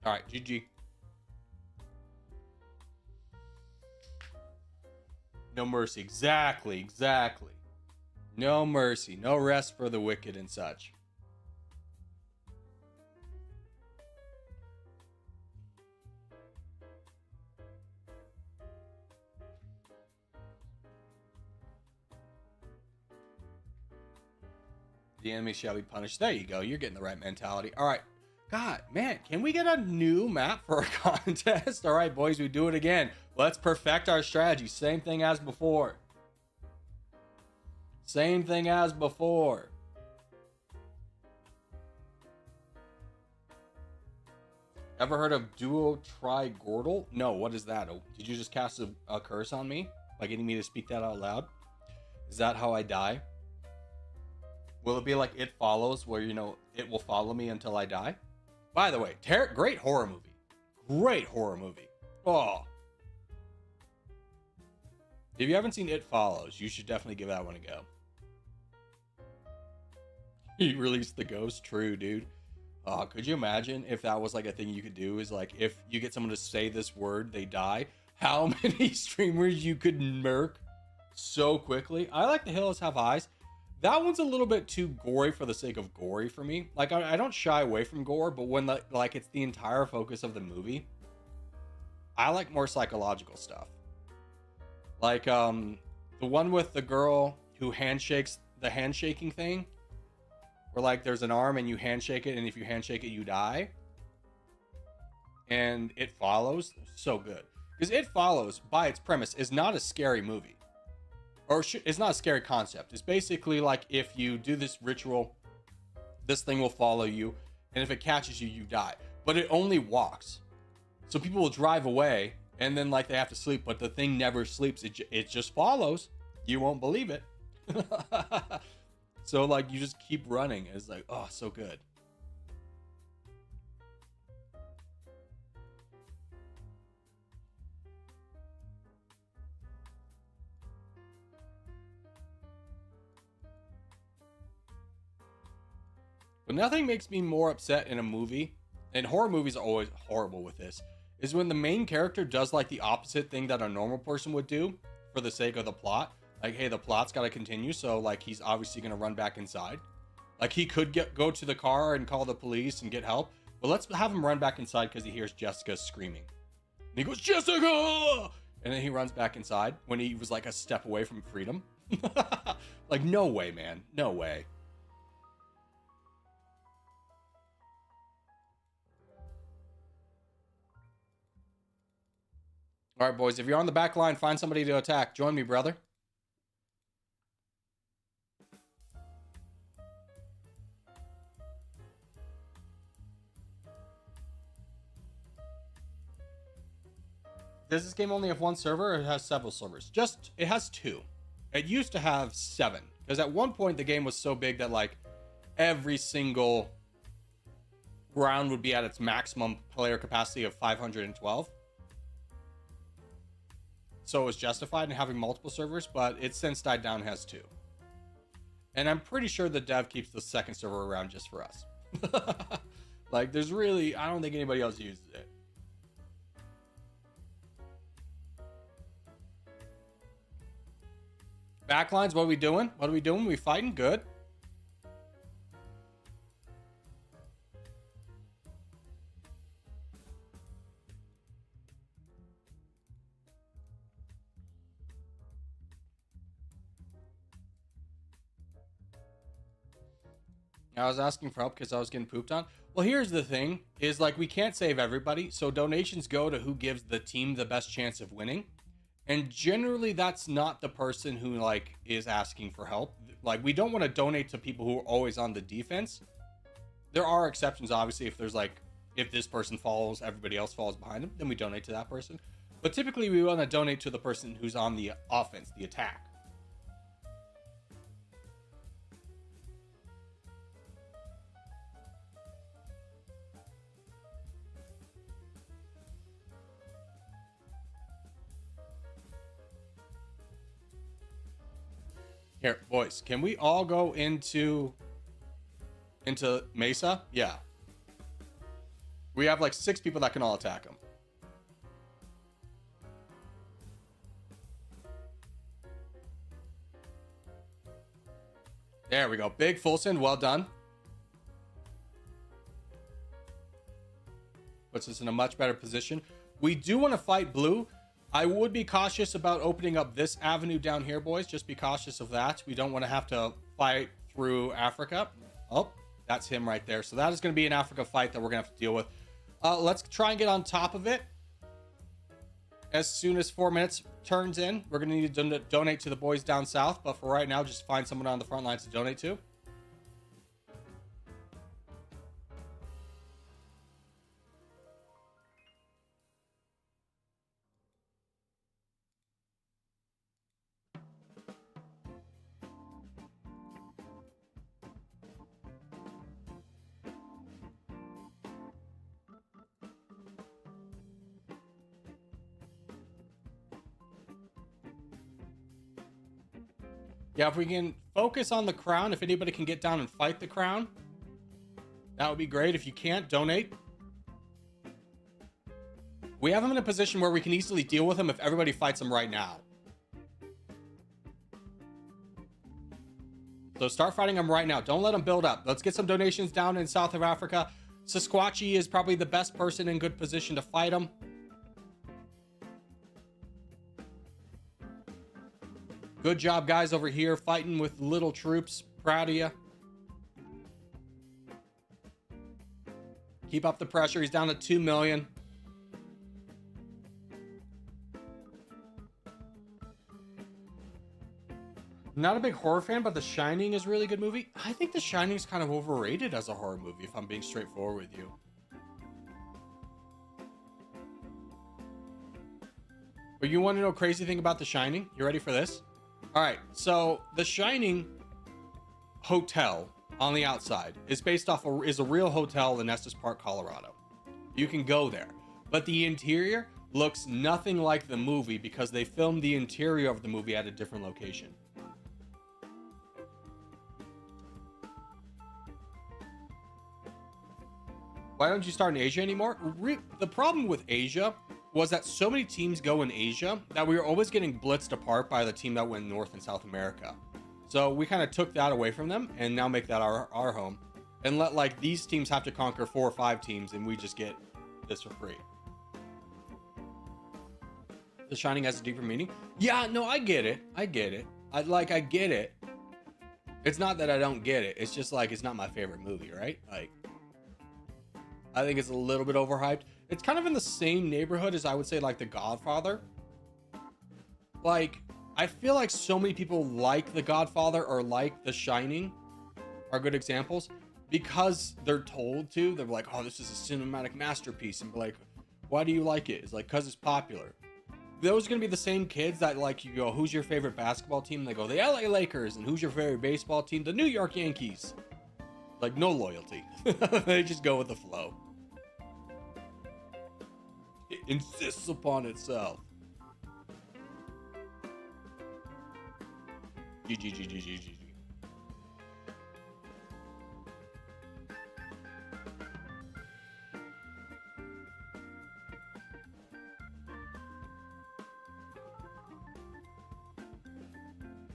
All right, GG. No mercy. Exactly. No mercy. No rest for the wicked and such. The enemy shall be punished. There you go. You're getting the right mentality. All right. God, man, can we get a new map for a contest? All right, boys, we do it again. Let's perfect our strategy. Same thing as before. Same thing as before. Ever heard of duo try Gordle? No, what is that? Oh, did you just cast a curse on me? Like getting me to speak that out loud? Is that how I die? Will it be like It Follows, where, you know, it will follow me until I die? By the way, great horror movie. Great horror movie. Oh. If you haven't seen It Follows, you should definitely give that one a go. He released the ghost. True, dude. Could you imagine if that was like a thing you could do? Is like, if you get someone to say this word, they die. How many streamers you could murk so quickly? I like The Hills Have Eyes. That one's a little bit too gory for the sake of gory for me. Like, I don't shy away from gore, but when like it's the entire focus of the movie, I like more psychological stuff. Like the one with the girl who handshakes, the handshaking thing, where like there's an arm and you handshake it, and if you handshake it, you die. And It Follows, so good. Because It Follows, by its premise, is not a scary movie. Or it's not a scary concept. It's basically like, if you do this ritual, this thing will follow you, and if it catches you, you die. But it only walks. So people will drive away, and then like they have to sleep, but the thing never sleeps. It just follows. You won't believe it. So like you just keep running. It's like, oh, so good. But nothing makes me more upset in a movie, and horror movies are always horrible with this, is when the main character does like the opposite thing that a normal person would do for the sake of the plot. Like, hey, the plot's got to continue, so like he's obviously going to run back inside. Like, he could go to the car and call the police and get help, but let's have him run back inside because he hears Jessica screaming. And he goes, Jessica! And then he runs back inside when he was like a step away from freedom. Like, no way, man. No way. All right, boys, if you're on the back line, find somebody to attack. Join me, brother. Does this game only have one server, or it has several servers? It has two. It used to have 7, because at one point the game was so big that like every single round would be at its maximum player capacity of 512. So it was justified in having multiple servers, but it's since died down, has 2. And I'm pretty sure the dev keeps the second server around just for us. Like, there's really, I don't think anybody else uses it. Backlines, what are we doing? What are we doing? We fighting? Good. I was asking for help because I was getting pooped on. Well, here's the thing, is like we can't save everybody, so donations go to who gives the team the best chance of winning. And generally that's not the person who like is asking for help. Like, we don't want to donate to people who are always on the defense. There are exceptions, obviously. If there's like, if this person falls, everybody else falls behind them, then we donate to that person. But typically we want to donate to the person who's on the offense, the attack. Here, boys, can we all go into Mesa? Yeah. We have like 6 people that can all attack him. There we go. Big full send. Well done. Puts us in a much better position. We do want to fight blue. I would be cautious about opening up this avenue down here, boys. Just be cautious of that. We don't want to have to fight through Africa. Oh, that's him right there. So that is going to be an Africa fight that we're going to have to deal with. Let's try and get on top of it. As soon as 4 minutes turns in, we're going to need to donate to the boys down south. But for right now, just find someone on the front lines to donate to. Yeah, if we can focus on the crown, if anybody can get down and fight the crown, that would be great. If you can't, donate. We have him in a position where we can easily deal with him if everybody fights him right now. So start fighting him right now. Don't let him build up. Let's get some donations down in South of Africa. Sasquatchy is probably the best person in good position to fight him. Good job, guys, over here fighting with little troops. Proud of you. Keep up the pressure. He's down to 2 million. Not a big horror fan, but The Shining is a really good movie. I think The Shining is kind of overrated as a horror movie, if I'm being straightforward with you. But you want to know a crazy thing about The Shining? You ready for this? All right, so The Shining hotel on the outside is based off is a real hotel in Estes Park, Colorado. You can go there, but the interior looks nothing like the movie because they filmed the interior of the movie at a different location. Why don't you start in Asia anymore? The problem with Asia was that so many teams go in Asia that we were always getting blitzed apart by the team that went North and South America. So we kind of took that away from them and now make that our home and let like these teams have to conquer 4 or 5 teams and we just get this for free. The Shining has a deeper meaning. Yeah, no, I get it. I get it. I get it. It's not that I don't get it. It's just like, it's not my favorite movie, right? Like, I think it's a little bit overhyped. It's kind of in the same neighborhood as I would say like The Godfather. Like, I feel like so many people like The Godfather or like The Shining are good examples because they're told to. They're like, oh, this is a cinematic masterpiece. And like, why do you like it? It's like, because it's popular. those are gonna be the same kids that like you go, who's your favorite basketball team? They go, the LA Lakers. And who's your favorite baseball team? The New York Yankees. Like, no loyalty. They just go with the flow. It insists upon itself. GG.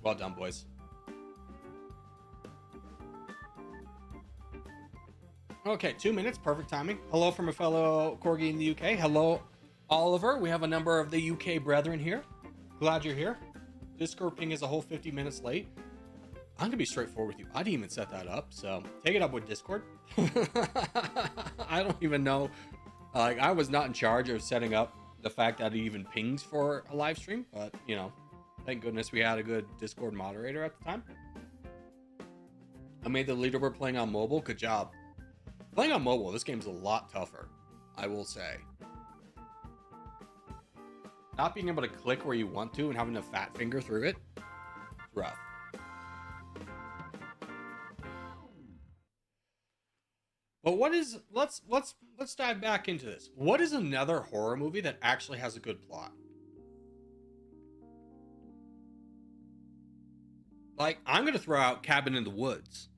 Well done, boys. Okay, 2 minutes, perfect timing. Hello from a fellow Corgi in the UK. Hello, Oliver. We have a number of the UK brethren here. Glad you're here. Discord ping is a whole 50 minutes late. I'm gonna be straightforward with you. I didn't even set that up, so take it up with Discord. I don't even know. Like, I was not in charge of setting up the fact that it even pings for a live stream, but you know, thank goodness we had a good Discord moderator at the time. I made the leaderboard playing on mobile. Good job. Playing on mobile, this game's a lot tougher, I will say. Not being able to click where you want to and having to fat finger through it, it's rough. But what is, let's dive back into this. What is another horror movie that actually has a good plot? Like, I'm gonna throw out Cabin in the Woods.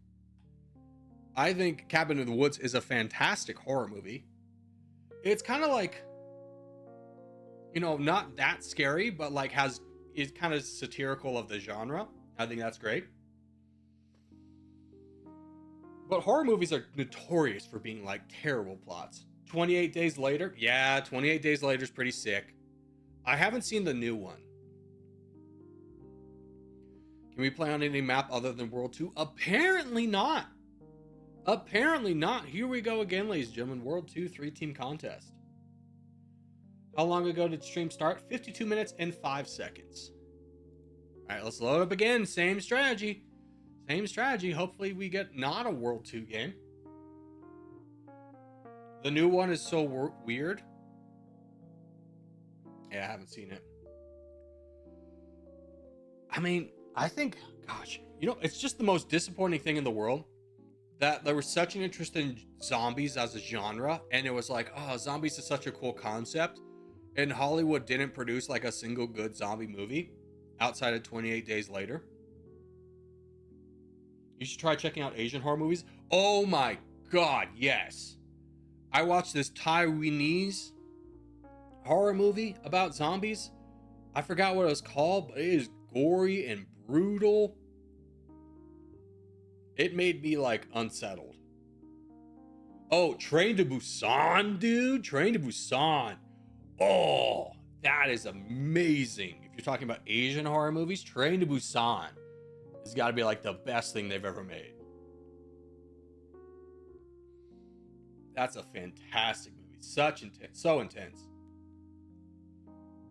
I think Cabin in the Woods is a fantastic horror movie. It's kind of like, you know, not that scary, but like is kind of satirical of the genre. I think that's great. But horror movies are notorious for being like terrible plots. 28 Days Later. Yeah, 28 Days Later is pretty sick. I haven't seen the new one. Can we play on any map other than World 2? Apparently not. Apparently not. Here we go again, ladies and gentlemen. World 2 3-team contest. How long ago did stream start? 52 minutes and 5 seconds. All right, let's load up again. Same strategy. Same strategy. Hopefully we get not a World 2 game. The new one is so weird. Yeah, I haven't seen it. I mean, I think, gosh, you know, it's just the most disappointing thing in the world that there was such an interest in zombies as a genre, and it was like, oh, zombies is such a cool concept, and Hollywood didn't produce like a single good zombie movie outside of 28 Days Later. You should try checking out Asian horror movies. Oh my god, yes. I watched this Taiwanese horror movie about zombies. I forgot what it was called, but it is gory and brutal. It made me like unsettled. Oh, Train to Busan, dude. Train to Busan. Oh, that is amazing. If you're talking about Asian horror movies, Train to Busan has got to be like the best thing they've ever made. That's a fantastic movie. Such intense, so intense.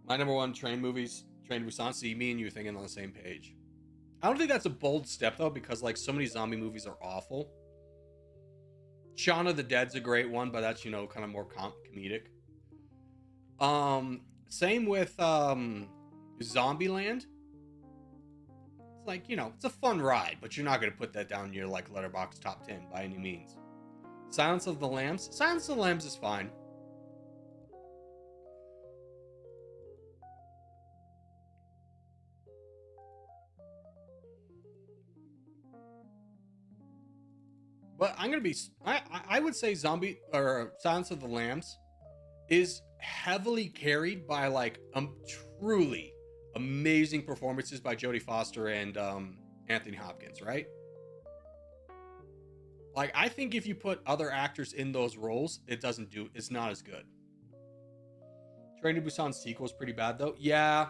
My number one Train movies, Train to Busan. See, me and you thinking on the same page. I don't think that's a bold step though, because like so many zombie movies are awful. Shaun of the Dead's a great one, but that's, you know, kind of more comedic. Same with Zombieland. It's like, you know, it's a fun ride, but you're not gonna put that down in your like Letterboxd top 10 by any means. Silence of the Lambs. Silence of the Lambs is fine. But I'm gonna be, I would say Zombie or Silence of the Lambs is heavily carried by like truly amazing performances by Jodie Foster and Anthony Hopkins, right? Like, I think if you put other actors in those roles, it's not as good. Train to Busan sequel is pretty bad though. Yeah.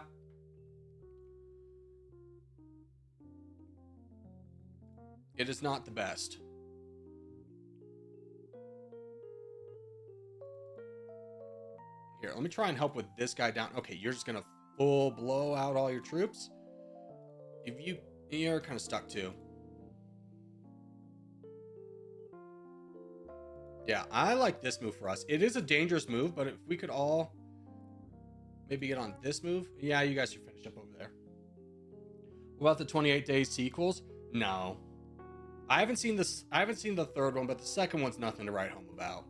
It is not the best. Here, let me try and help with this guy down. Okay, you're just gonna full blow out all your troops. If you're kind of stuck too. Yeah, I like this move for us. It is a dangerous move, but if we could all Maybe get on this move. Yeah, you guys are finished up over there. What about the 28 days sequels? No. I haven't seen this. I haven't seen the third one, but the second one's nothing to write home about.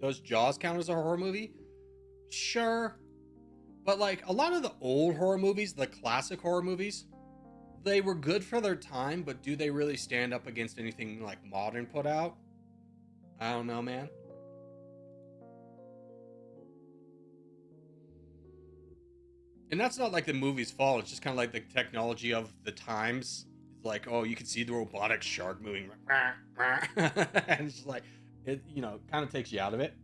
Does Jaws count as a horror movie? Sure. But like a lot of the old horror movies, the classic horror movies, they were good for their time, but do they really stand up against anything like modern put out? I don't know, man. And that's not like the movie's fault. It's just kind of like the technology of the times. It's like, oh, you can see the robotic shark moving. And it's just like, it, you know, kind of takes you out of it.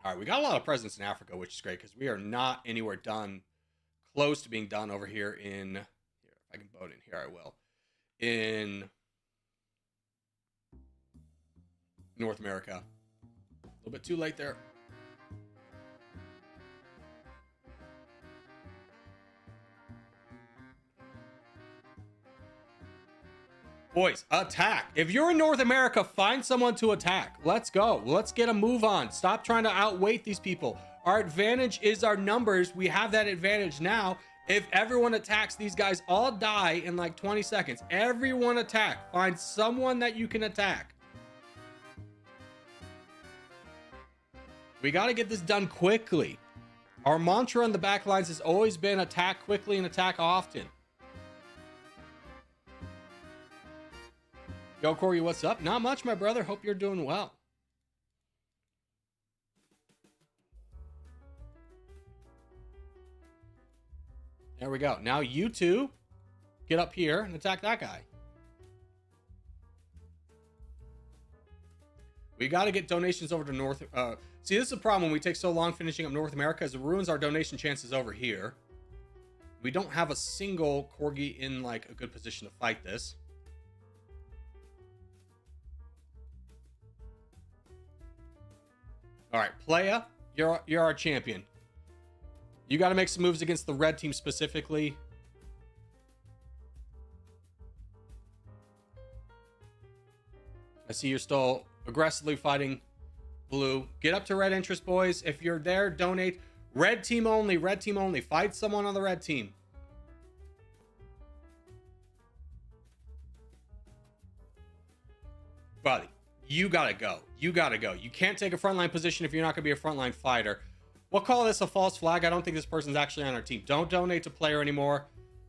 All right, we got a lot of presence in Africa, which is great because we are not anywhere done, close to being done over here in, here, if I can vote in here, I will, in North America. A little bit too late there. Boys, attack. If you're in North America, find someone to attack. Let's go. Let's get a move on. Stop trying to outweight these people. Our advantage is our numbers. We have that advantage now. If everyone attacks, these guys all die in like 20 seconds. Everyone attack. Find someone that you can attack. We got to get this done quickly. Our mantra on the back lines has always been attack quickly and attack often. Yo, Corey, what's up? Not much, my brother. Hope you're doing well. There we go. Now you two get up here and attack that guy. We got to get donations over to North. See, this is a problem when we take so long finishing up North America, as it ruins our donation chances over here. We don't have a single corgi in like a good position to fight this. All right, Playa, you're our champion. You got to make some moves against the red team specifically. I see you're still aggressively fighting blue. Get up to red interest, boys. If you're there, donate. Red team only, red team only. Fight someone on the red team. Buddy, you gotta go. You gotta go. You can't take a frontline position if you're not gonna be a frontline fighter. We'll call this a false flag. I don't think this person's actually on our team. Don't donate to player anymore.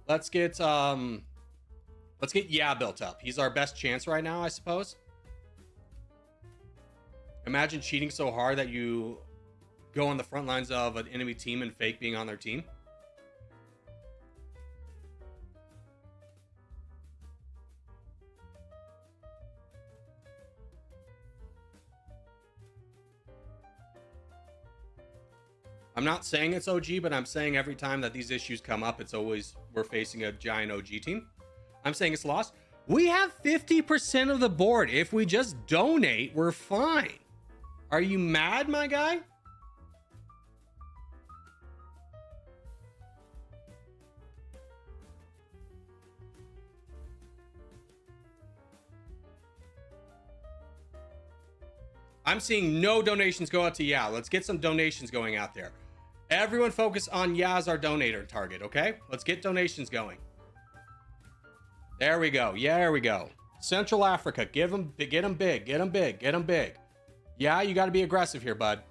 Let's get Yeah built up. He's our best chance right now, I suppose. Imagine cheating so hard that you go on the front lines of an enemy team and fake being on their team. I'm not saying it's OG, but I'm saying every time that these issues come up, it's always we're facing a giant OG team. I'm saying it's lost. We have 50% of the board. If we just donate, we're fine. Are you mad, my guy? I'm seeing no donations go out to Yeah. Let's get some donations going out there. Everyone focus on Yeah as our donator target, okay? Let's get donations going. There we go. Yeah, there we go. Central Africa, get them big, get them big, get them big. Yeah, you got to be aggressive here, bud.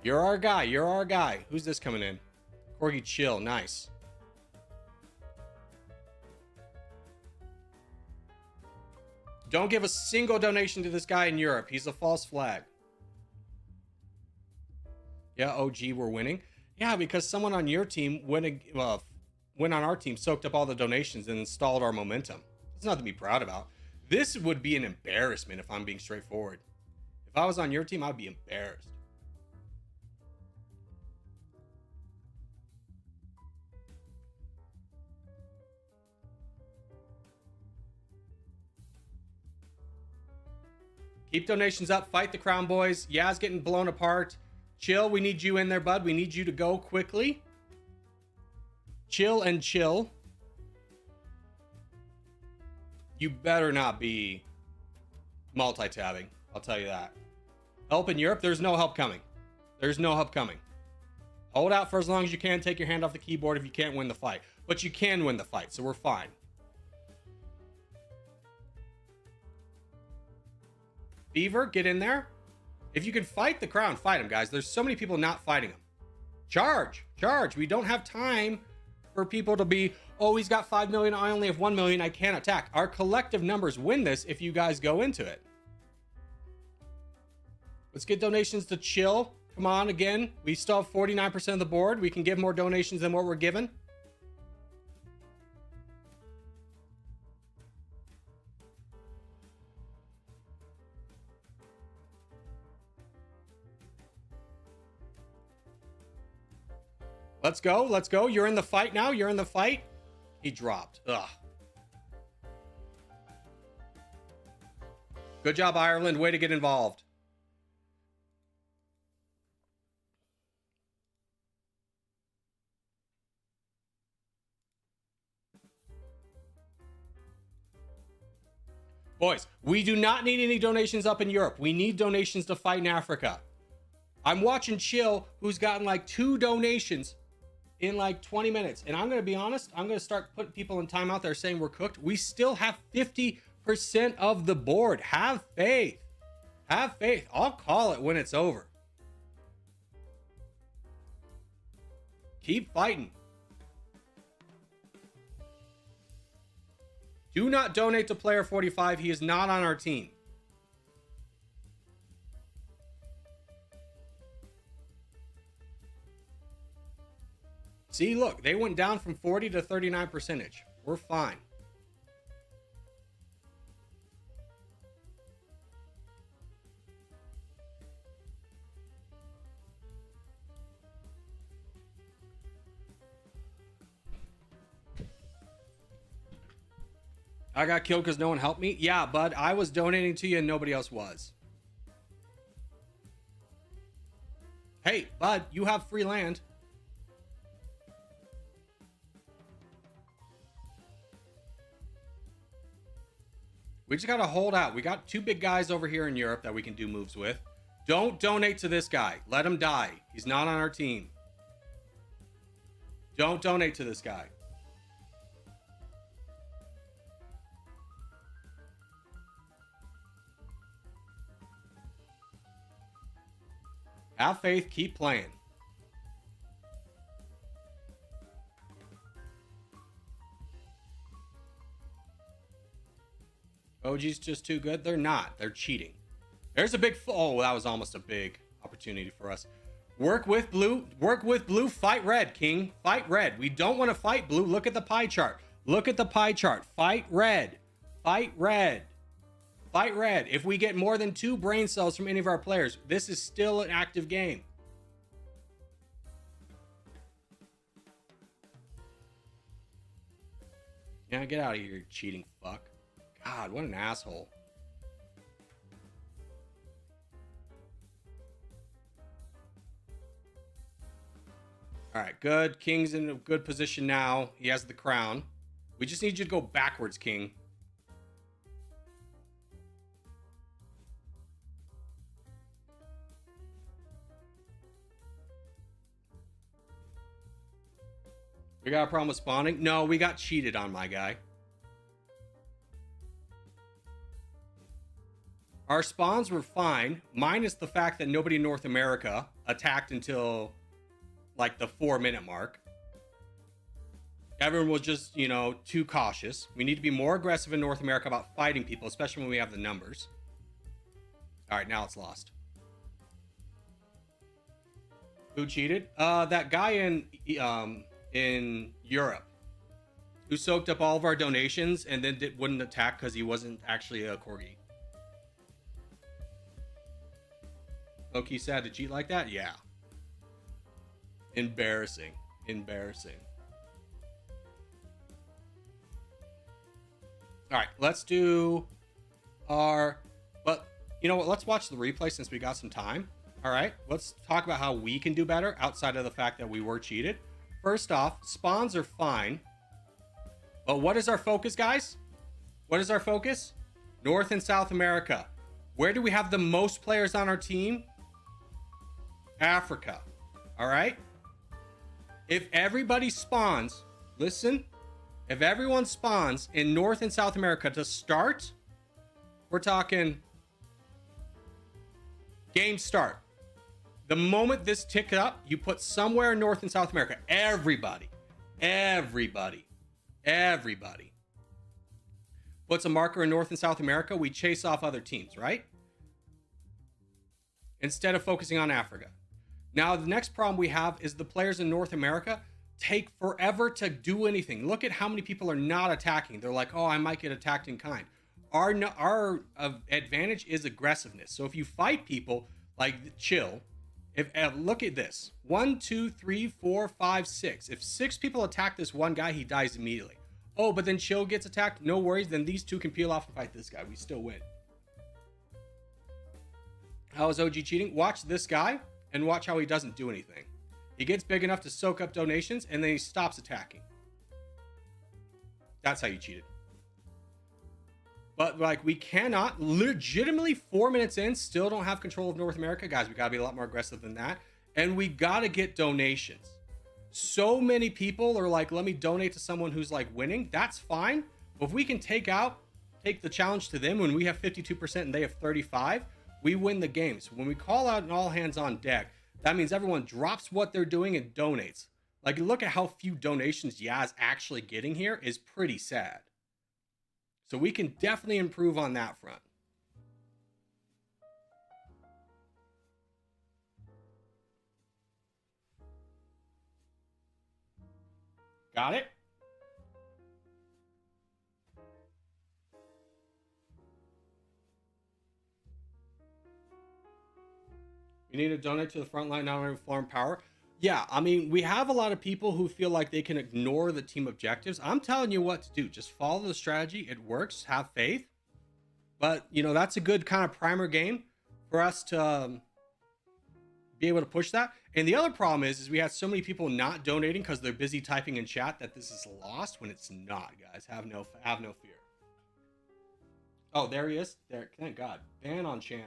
You're our guy. You're our guy. Who's this coming in? Corgi Chill. Nice. Don't give a single donation to this guy in Europe. He's a false flag. Yeah, OG, we're winning. Yeah, because someone on your team went on our team, soaked up all the donations and installed our momentum. It's nothing to be proud about. This would be an embarrassment if I'm being straightforward. If I was on your team, I'd be embarrassed. Keep donations up. Fight the Crown Boys. Yaz getting blown apart. Chill, we need you in there, bud. We need you to go quickly. Chill and chill. You better not be multi-tabbing. I'll tell you that. Help in Europe? There's no help coming. There's no help coming. Hold out for as long as you can. Take your hand off the keyboard if you can't win the fight. But you can win the fight, so we're fine. Beaver, get in there. If you can fight the crown, fight him, guys. There's so many people not fighting him. Charge. Charge. We don't have time for people to be, oh, he's got 5 million. I only have 1 million. I can't attack. Our collective numbers win this if you guys go into it. Let's get donations to chill. Come on, again. We still have 49% of the board. We can give more donations than what we're given. Let's go. Let's go. You're in the fight now. You're in the fight. He dropped. Ugh. Good job, Ireland. Way to get involved. Boys, we do not need any donations up in Europe. We need donations to fight in Africa. I'm watching Chill, who's gotten like 2 donations in like 20 minutes. And I'm going to be honest, I'm going to start putting people in timeout there saying we're cooked. We still have 50% of the board. Have faith. Have faith. I'll call it when it's over. Keep fighting. Do not donate to player 45. He is not on our team. See, look, they went down from 40 to 39%. We're fine. I got killed because no one helped me? Yeah, bud, I was donating to you and nobody else was. Hey, bud, you have free land. We just got to hold out. We got 2 big guys over here in Europe that we can do moves with. Don't donate to this guy. Let him die. He's not on our team. Don't donate to this guy. Have faith. Keep playing. OG's just too good. They're not. They're cheating. There's a big... Oh, that was almost a big opportunity for us. Work with blue. Work with blue. Fight red, King. Fight red. We don't want to fight blue. Look at the pie chart. Look at the pie chart. Fight red. Fight red. Fight red. If we get more than 2 brain cells from any of our players, this is still an active game. Yeah, get out of here, you cheating fuck. God, what an asshole. All right, good. King's in a good position now. He has the crown. We just need you to go backwards, King. We got a problem with spawning? No, we got cheated on, my guy. Our spawns were fine, minus the fact that nobody in North America attacked until like the 4-minute mark. Everyone was just, you know, too cautious. We need to be more aggressive in North America about fighting people, especially when we have the numbers. All right, now it's lost. Who cheated? That guy in Europe who soaked up all of our donations and then wouldn't attack because he wasn't actually a corgi. Low-key sad to cheat like that? Yeah. Embarrassing. Embarrassing. All right, let's do our... But, you know what? Let's watch the replay since we got some time. All right, let's talk about how we can do better outside of the fact that we were cheated. First off, spawns are fine. But what is our focus, guys? What is our focus? North and South America. Where do we have the most players on our team? Africa. All right? If everybody spawns, listen, if everyone spawns in North and South America to start, we're talking game start. The moment this tick up, you put somewhere in North and South America. Everybody puts a marker in North and South America. We chase off other teams, right? Instead of focusing on Africa. Now, the next problem we have is the players in North America take forever to do anything. Look at how many people are not attacking. They're like, oh, I might get attacked in kind. Our advantage is aggressiveness. So if you fight people, like chill. Look at this. 1, 2, 3, 4, 5, 6. If 6 people attack this one guy, he dies immediately. Oh, but then chill gets attacked. No worries. Then these 2 can peel off and fight this guy. We still win. How is OG cheating? Watch this guy and watch how he doesn't do anything. He gets big enough to soak up donations and then he stops attacking. That's how you cheated. But like, we cannot legitimately 4 minutes in still don't have control of North America. Guys, we gotta be a lot more aggressive than that. And we gotta get donations. So many people are like, let me donate to someone who's like winning. That's fine. But if we can take the challenge to them when we have 52% and they have 35, we win the game. So when we call out an all hands on deck, that means everyone drops what they're doing and donates. Like, look at how few donations Yaz actually getting here is pretty sad. So we can definitely improve on that front. Got it? You need to donate to the front line, not only farm power. Yeah, I mean, we have a lot of people who feel like they can ignore the team objectives. I'm telling you what to do. Just follow the strategy. It works. Have faith. But, you know, that's a good kind of primer game for us to be able to push that. And the other problem is we have so many people not donating because they're busy typing in chat that this is lost when it's not, guys. Have no fear. Oh, there he is. There. Thank God. Ban on channel.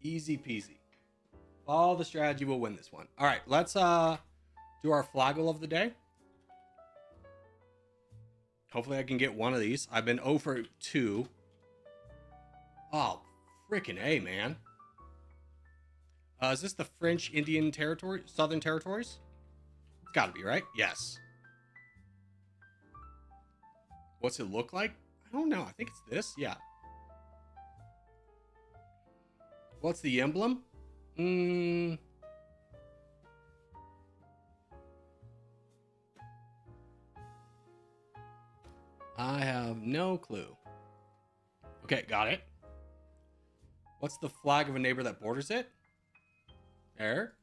Easy peasy. Follow the strategy, will win this one. All right, let's do our flaggle of the day. Hopefully I can get one of these. I've been 0 for 2. Oh, freaking A, man. Is this the French Indian Territory, Southern Territories? It's got to be, right? Yes. What's it look like? I don't know. I think it's this. Yeah. What's the emblem? I have no clue. Okay, got it. What's the flag of a neighbor that borders it? There.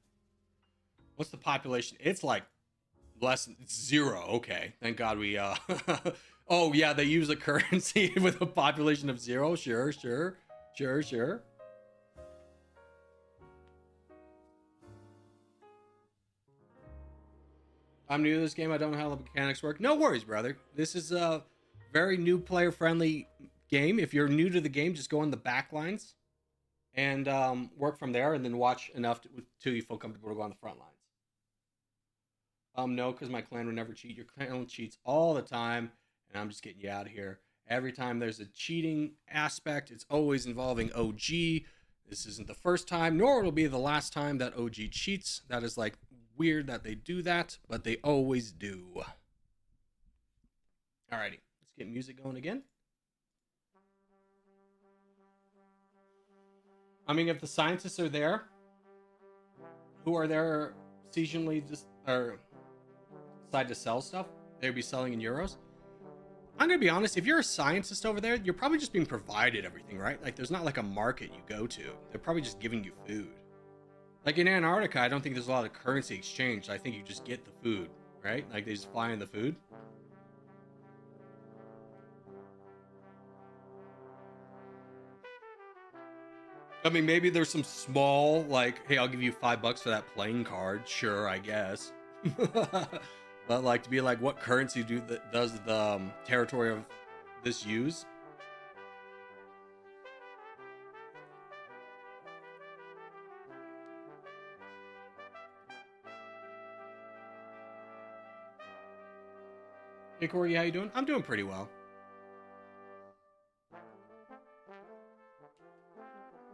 What's the population? It's like it's 0. Okay, thank God we oh yeah, they use a currency with a population of 0. Sure. I'm new to this game. I don't know how the mechanics work. No worries, brother. This is a very new player-friendly game. If you're new to the game, just go on the back lines and work from there, and then watch enough till you feel comfortable to go on the front lines. No, because my clan would never cheat. Your clan cheats all the time, and I'm just getting you out of here. Every time there's a cheating aspect, it's always involving OG. This isn't the first time, nor it'll be the last time that OG cheats. That is like weird that they do that, but they always do. Alrighty, let's get music going again. I mean, if the scientists are there, who are there seasonally just or decide to sell stuff, they'd be selling in euros. I'm gonna be honest, if you're a scientist over there, you're probably just being provided everything, right? Like, there's not like a market you go to. They're probably just giving you food. Like in Antarctica, I don't think there's a lot of currency exchange. I think you just get the food. right? Like they just fly in the food. I mean, maybe there's some small, like, hey, I'll give you $5 for that playing card. Sure, I guess. But like to be like, what currency does the territory of this use? Hey Corey, how you doing? I'm doing pretty well.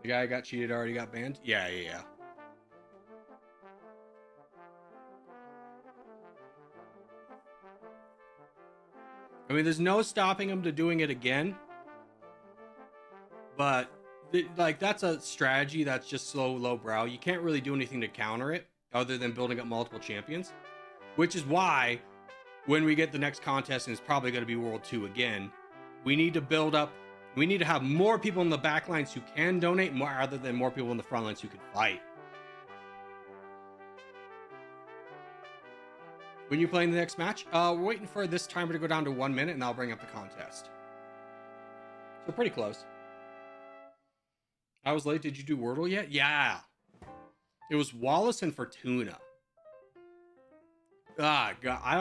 The guy who got cheated already got banned? Yeah. I mean, there's no stopping him to doing it again. But, like, that's a strategy that's just so lowbrow. You can't really do anything to counter it other than building up multiple champions. Which is why, when we get the next contest, and it's probably going to be World 2 again, we need to build up... We need to have more people in the back lines who can donate, more rather than more people in the front lines who can fight. When you playing the next match? We're waiting for this timer to go down to 1 minute, and I'll bring up the contest. So pretty close. I was late. Did you do Worldle yet? Yeah. It was Wallace and Fortuna. Ah, God, I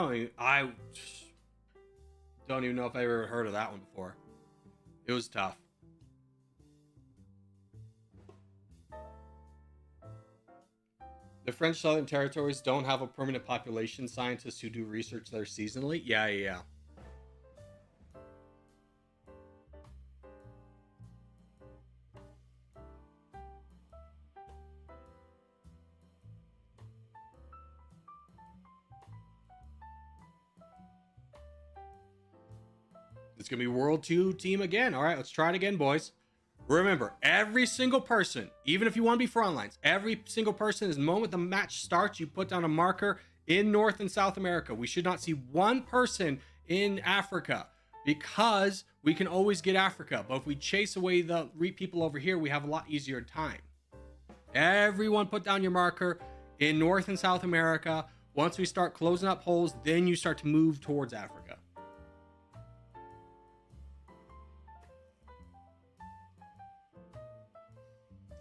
don't even know if I ever heard of that one before. It was tough. The French Southern Territories don't have a permanent population scientist who do research there seasonally. Yeah. It's going to be World 2 team again. All right, let's try it again, boys. Remember, every single person, even if you want to be front lines, every single person, is the moment the match starts, you put down a marker in North and South America. We should not see one person in Africa because we can always get Africa. But if we chase away the people over here, we have a lot easier time. Everyone put down your marker in North and South America. Once we start closing up holes, then you start to move towards Africa.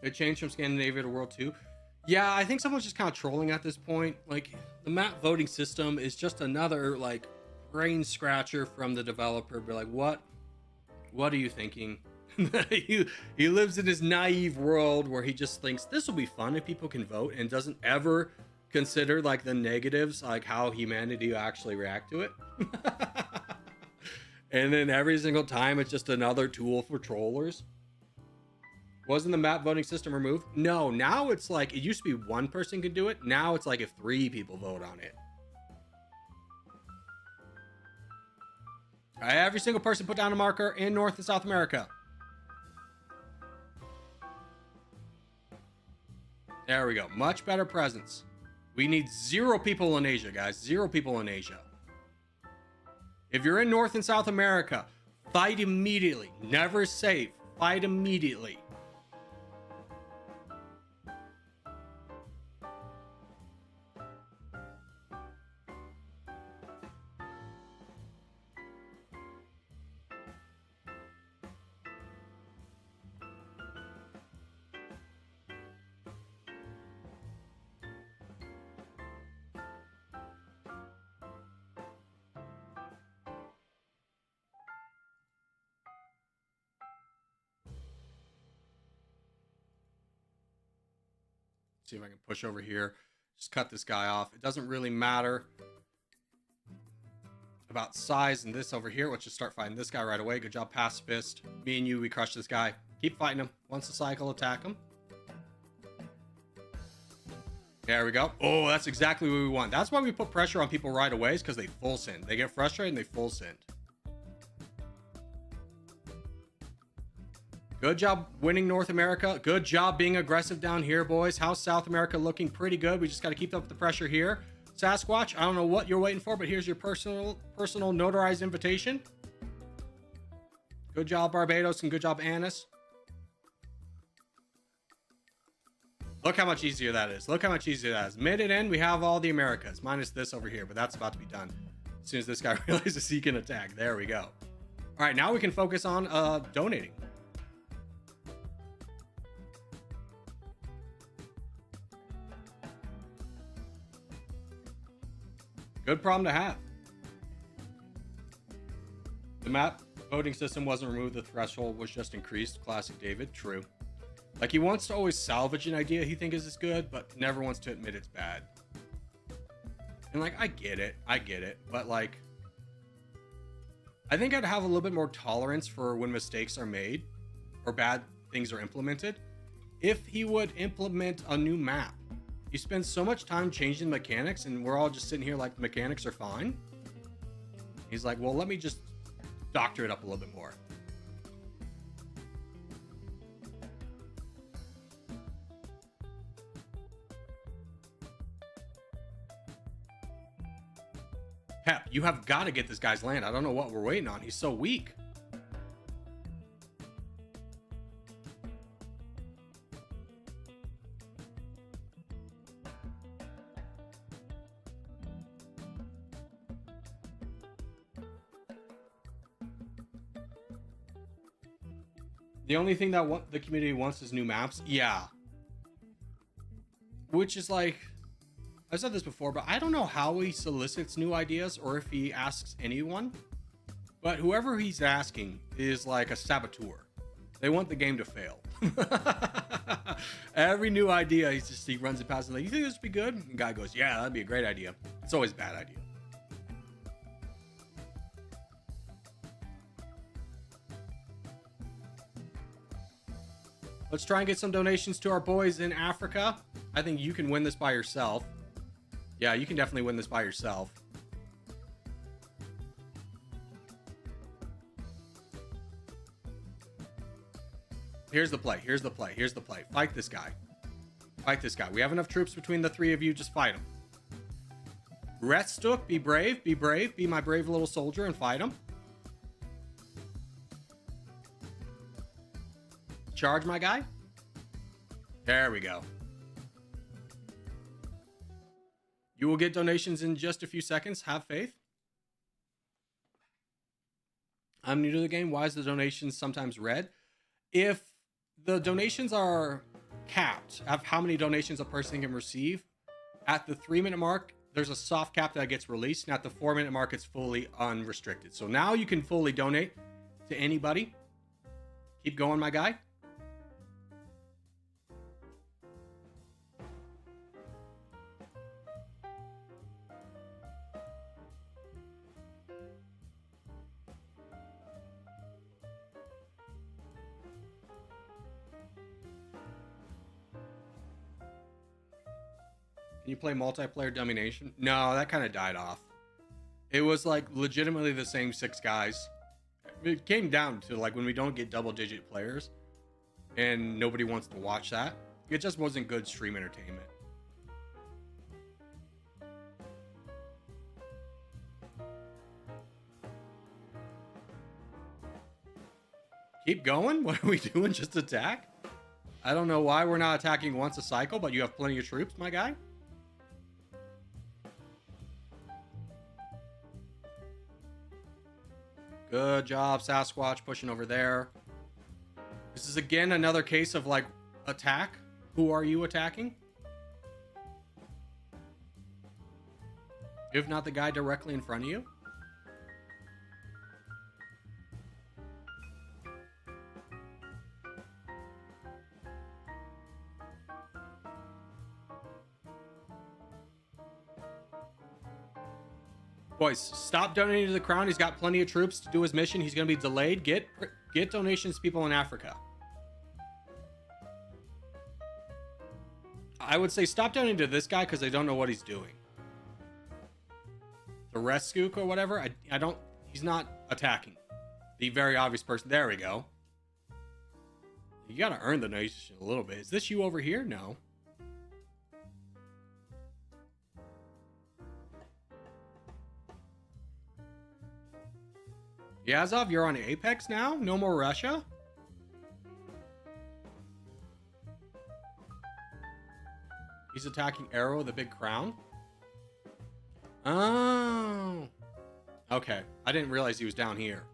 It changed from Scandinavia to World 2. Yeah, I think someone's just kind of trolling at this point. Like, the map voting system is just another, like, brain scratcher from the developer. Be like, what are you thinking? he lives in his naive world where he just thinks this will be fun if people can vote, and doesn't ever consider, like, the negatives, like how humanity will actually react to it. And then every single time it's just another tool for trollers. Wasn't the map voting system removed? No, now it's like, it used to be one person could do it. Now it's like if 3 people vote on it. All right, every single person put down a marker in North and South America. There we go. Much better presence. We need 0 people in Asia, guys. 0 people in Asia. If you're in North and South America, fight immediately. Never save. Fight immediately. See if I can push over here. Just cut this guy off. It doesn't really matter about size and this over here. Let's just start fighting this guy right away. Good job, pacifist. Me and you, we crush this guy. Keep fighting him. Once the cycle, attack him. There we go. Oh, that's exactly what we want. That's why we put pressure on people right away, is because they full send. They get frustrated and they full send. Good job winning North America. Good job being aggressive down here, boys. How's South America looking? Pretty good. We just got to keep up the pressure here. Sasquatch, I don't know what you're waiting for, but here's your personal notarized invitation. Good job, Barbados, and good job, Annis. Look how much easier that is. Look how much easier that is. Mid and end, we have all the Americas, minus this over here, but that's about to be done as soon as this guy realizes he can attack. There we go. All right, now we can focus on donating. Good problem to have. The map voting system wasn't removed. The threshold was just increased. Classic David. True. Like, he wants to always salvage an idea he thinks is good, but never wants to admit it's bad. And, like, I get it. But, like, I think I'd have a little bit more tolerance for when mistakes are made or bad things are implemented if he would implement a new map. He spends so much time changing mechanics, and we're all just sitting here like the mechanics are fine. He's like, well, let me just doctor it up a little bit more. Pep, you have got to get this guy's land. I don't know what we're waiting on. He's so weak. The only thing that the community wants is new maps. Yeah. Which is like, I've said this before, but I don't know how he solicits new ideas or if he asks anyone. But whoever he's asking is like a saboteur. They want the game to fail. Every new idea, he runs it past and like, you think this would be good? And the guy goes, yeah, that'd be a great idea. It's always a bad idea. Let's try and get some donations to our boys in Africa. I think you can win this by yourself. Yeah, you can definitely win this by yourself. Here's the play. Fight this guy. We have enough troops between the three of you. Just fight him. Restuk, be brave. Be my brave little soldier and fight him. Charge, my guy. There we go. You will get donations in just a few seconds. Have faith. I'm new to the game. Why is the donations sometimes red? If the donations are capped of how many donations a person can receive, at the 3-minute mark, there's a soft cap that gets released. And at the 4-minute mark, it's fully unrestricted. So now you can fully donate to anybody. Keep going, my guy. Can you play multiplayer domination? No, that kind of died off. It was like legitimately the same 6 guys. It came down to like when we don't get double-digit players and nobody wants to watch that. It just wasn't good stream entertainment. Keep going? What are we doing? Just attack? I don't know why we're not attacking once a cycle, but you have plenty of troops, my guy. Good job, Sasquatch, pushing over there. This is again another case of like attack. Who are you attacking? If not the guy directly in front of you. Boys, stop donating to the crown. He's got plenty of troops to do his mission. He's going to be delayed. Get donations to people in Africa. I would say stop donating to this guy because I don't know what he's doing. The Rescook or whatever, I don't... He's not attacking. The very obvious person. There we go. You got to earn the donation a little bit. Is this you over here? No. Yazov, you're on Apex now? No more Russia? He's attacking Arrow, the big crown. Oh. Okay. I didn't realize he was down here.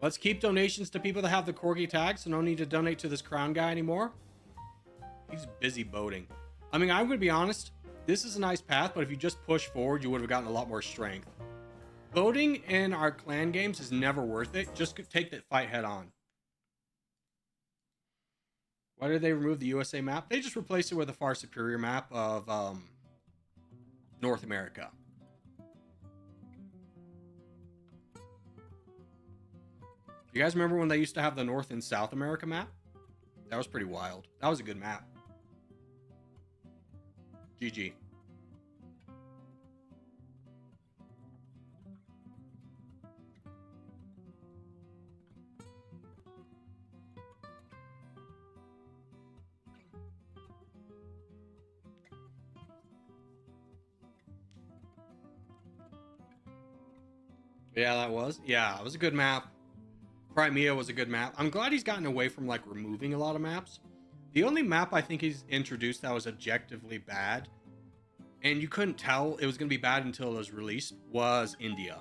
Let's keep donations to people that have the corgi tag, so no need to donate to this crown guy anymore. He's busy boating. I mean, I'm going to be honest. This is a nice path, but if you just push forward, you would have gotten a lot more strength. Boating in our clan games is never worth it. Just take that fight head on. Why did they remove the USA map? They just replaced it with a far superior map of North America. You guys remember when they used to have the North and South America map? That was pretty wild. That was a good map. GG. Yeah, that was. Yeah, it was a good map. Crimea was a good map. I'm glad he's gotten away from like removing a lot of maps. The only map I think he's introduced that was objectively bad, and you couldn't tell it was going to be bad until it was released, was India.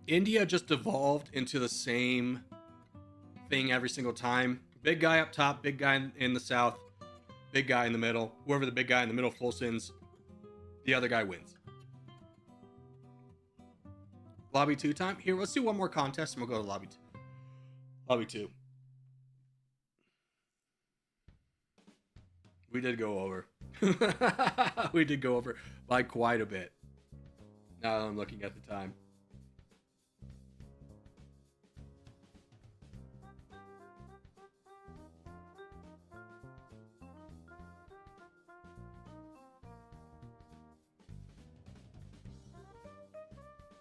India just evolved into the same thing every single time. Big guy up top, big guy in the south, big guy in the middle. Whoever the big guy in the middle full sends, the other guy wins. Lobby 2 time. Here, let's do one more contest and we'll go to lobby 2. Lobby 2. We did go over. We did go over by quite a bit. Now I'm looking at the time.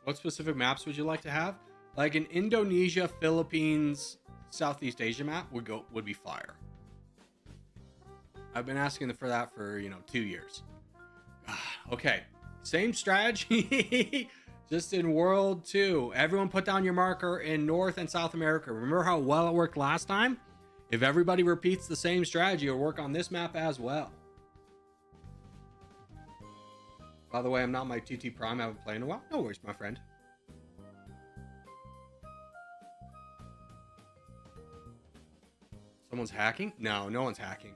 What specific maps would you like to have? Like an Indonesia, Philippines, Southeast Asia map would be fire. I've been asking for that for, 2 years. Okay, same strategy, just in World 2. Everyone put down your marker in North and South America. Remember how well it worked last time? If everybody repeats the same strategy, it'll work on this map as well. By the way, I'm not my TT Prime. I haven't played in a while. No worries, my friend. Someone's hacking? No, no one's hacking.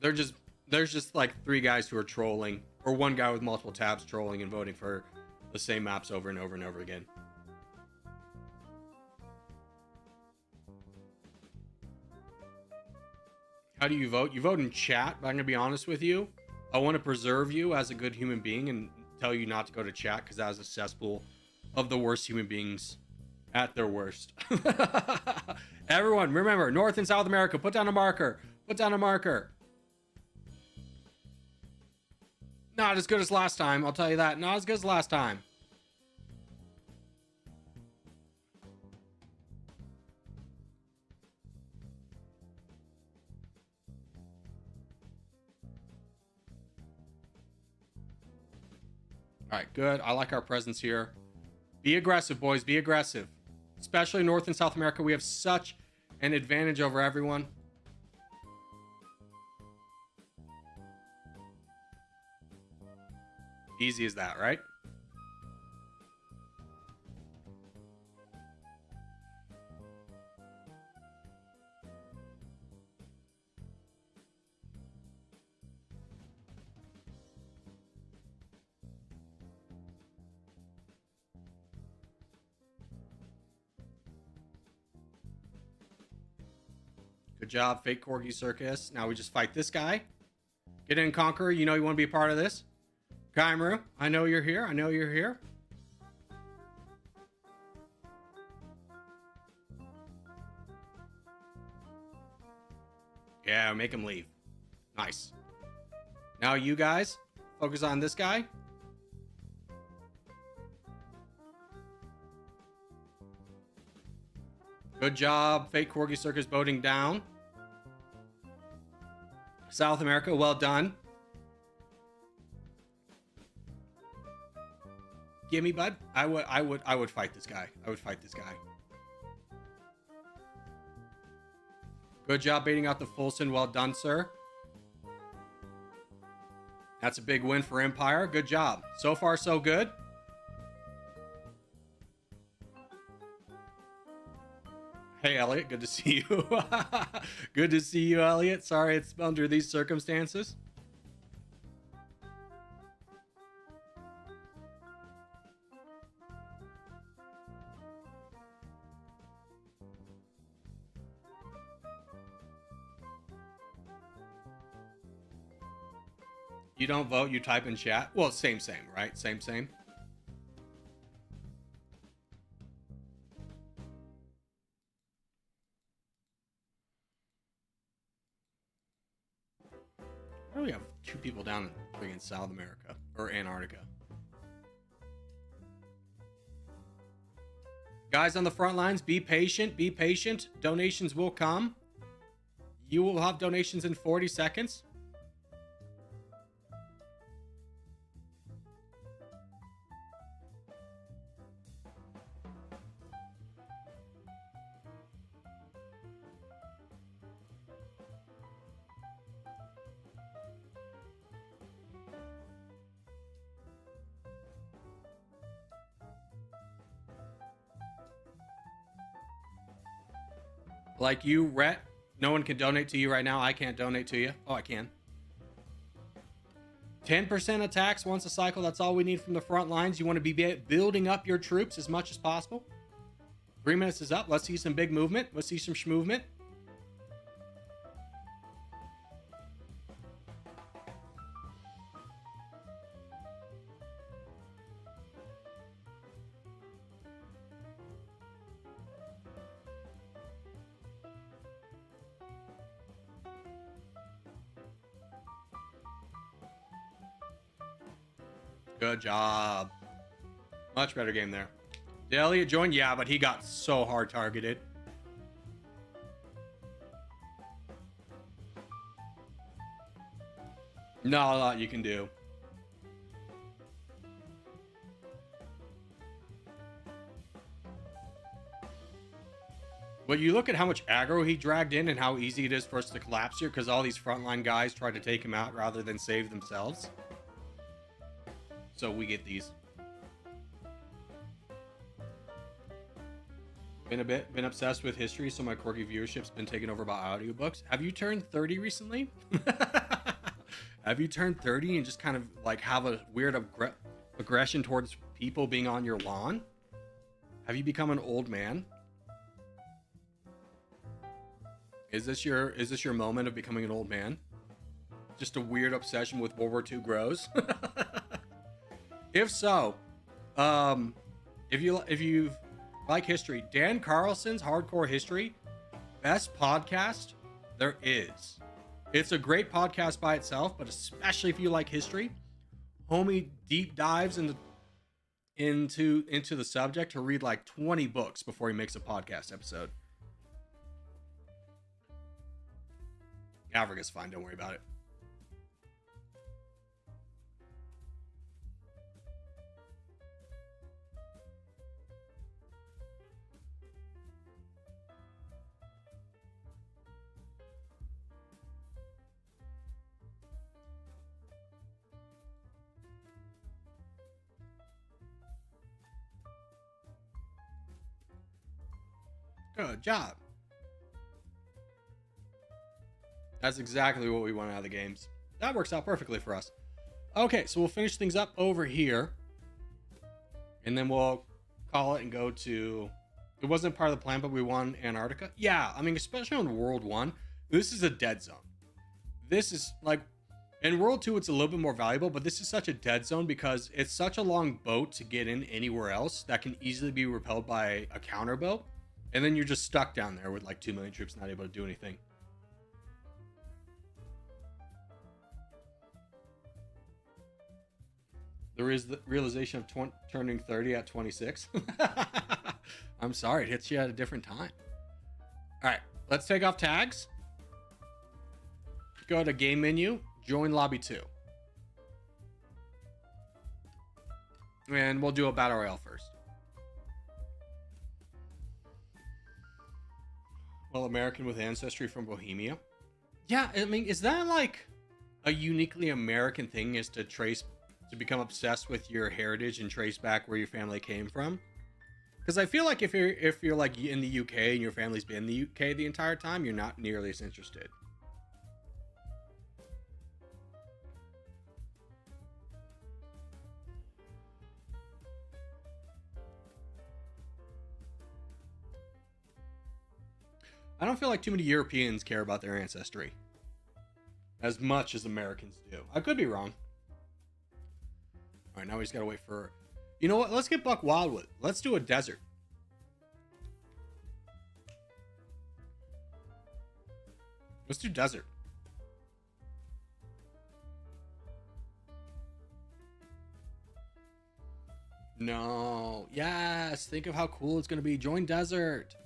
There's just like 3 guys who are trolling, or 1 guy with multiple tabs trolling and voting for the same maps over and over and over again. How do you vote? You vote in chat, but I'm gonna be honest with you. I want to preserve you as a good human being and tell you not to go to chat, because that is a cesspool of the worst human beings at their worst. Everyone, remember, North and South America, put down a marker. Put down a marker. Not as good as last time, I'll tell you that. Not as good as last time. All right, good. I like our presence here. Be aggressive, boys. Be aggressive. Especially North and South America. We have such an advantage over everyone. Easy as that, right? Good job, fake Corgi Circus. Now we just fight this guy. Get in, Conqueror. You know you want to be a part of this. Kaimaru, I know you're here. I know you're here. Yeah, make him leave. Nice. Now you guys, focus on this guy. Good job, fake Corgi Circus boating down. South America, well done. Gimme, bud. I would fight this guy. I would fight this guy. Good job baiting out the Fulson. Well done, sir. That's a big win for Empire. Good job. So far, so good. Hey, Elliot. Good to see you. Good to see you, Elliot. Sorry it's under these circumstances. You don't vote, you type in chat. Well, same, right? Same. Oh, we have 2 people down in South America or Antarctica. Guys on the front lines, be patient. Be patient. Donations will come. You will have donations in 40 seconds. Like you, Rhett, no one can donate to you right now. I can't donate to you. Oh, I can. 10% attacks once a cycle. That's all we need from the front lines. You want to be building up your troops as much as possible. 3 minutes is up. Let's see some big movement. Let's see some schmovement. Good job. Much better game there. Did Elliot join? Yeah, but he got so hard targeted. Not a lot you can do. But you look at how much aggro he dragged in and how easy it is for us to collapse here because all these frontline guys try to take him out rather than save themselves. So we get these. Been obsessed with history, so my Corgi viewership's been taken over by audiobooks. Have you turned 30 recently? Have you turned 30 and just kind of like have a weird aggression towards people being on your lawn? Have you become an old man? Is this your moment of becoming an old man? Just a weird obsession with World War II grows? If so, if you like history, Dan Carlson's Hardcore History, best podcast there is. It's a great podcast by itself, but especially if you like history, homie deep dives into the subject to read like 20 books before he makes a podcast episode. Africa's fine, don't worry about it. Good job. That's exactly what we want out of the games. That works out perfectly for us. Okay, so we'll finish things up over here. And then we'll call it and go to... It wasn't part of the plan, but we won Antarctica. Yeah, I mean, especially on World 1, this is a dead zone. This is like... In World 2, it's a little bit more valuable, but this is such a dead zone because it's such a long boat to get in anywhere else that can easily be repelled by a counterboat. And then you're just stuck down there with like 2 million troops not able to do anything. There is the realization of turning 30 at 26. I'm sorry, it hits you at a different time. All right, let's take off tags. Go to game menu, join lobby 2. And we'll do a battle royale first. Well, American with ancestry from Bohemia. Yeah, I mean, is that like a uniquely American thing, is to become obsessed with your heritage and trace back where your family came from? Because I feel like if you're like in the UK and your family's been in the UK the entire time, you're not nearly as interested. I don't feel like too many Europeans care about their ancestry as much as Americans do. I could be wrong. All right, now we just gotta wait for... You know what? Let's get Buck Wild with. Let's do a desert. Let's do desert. No. Yes. Think of how cool it's gonna be. Join desert.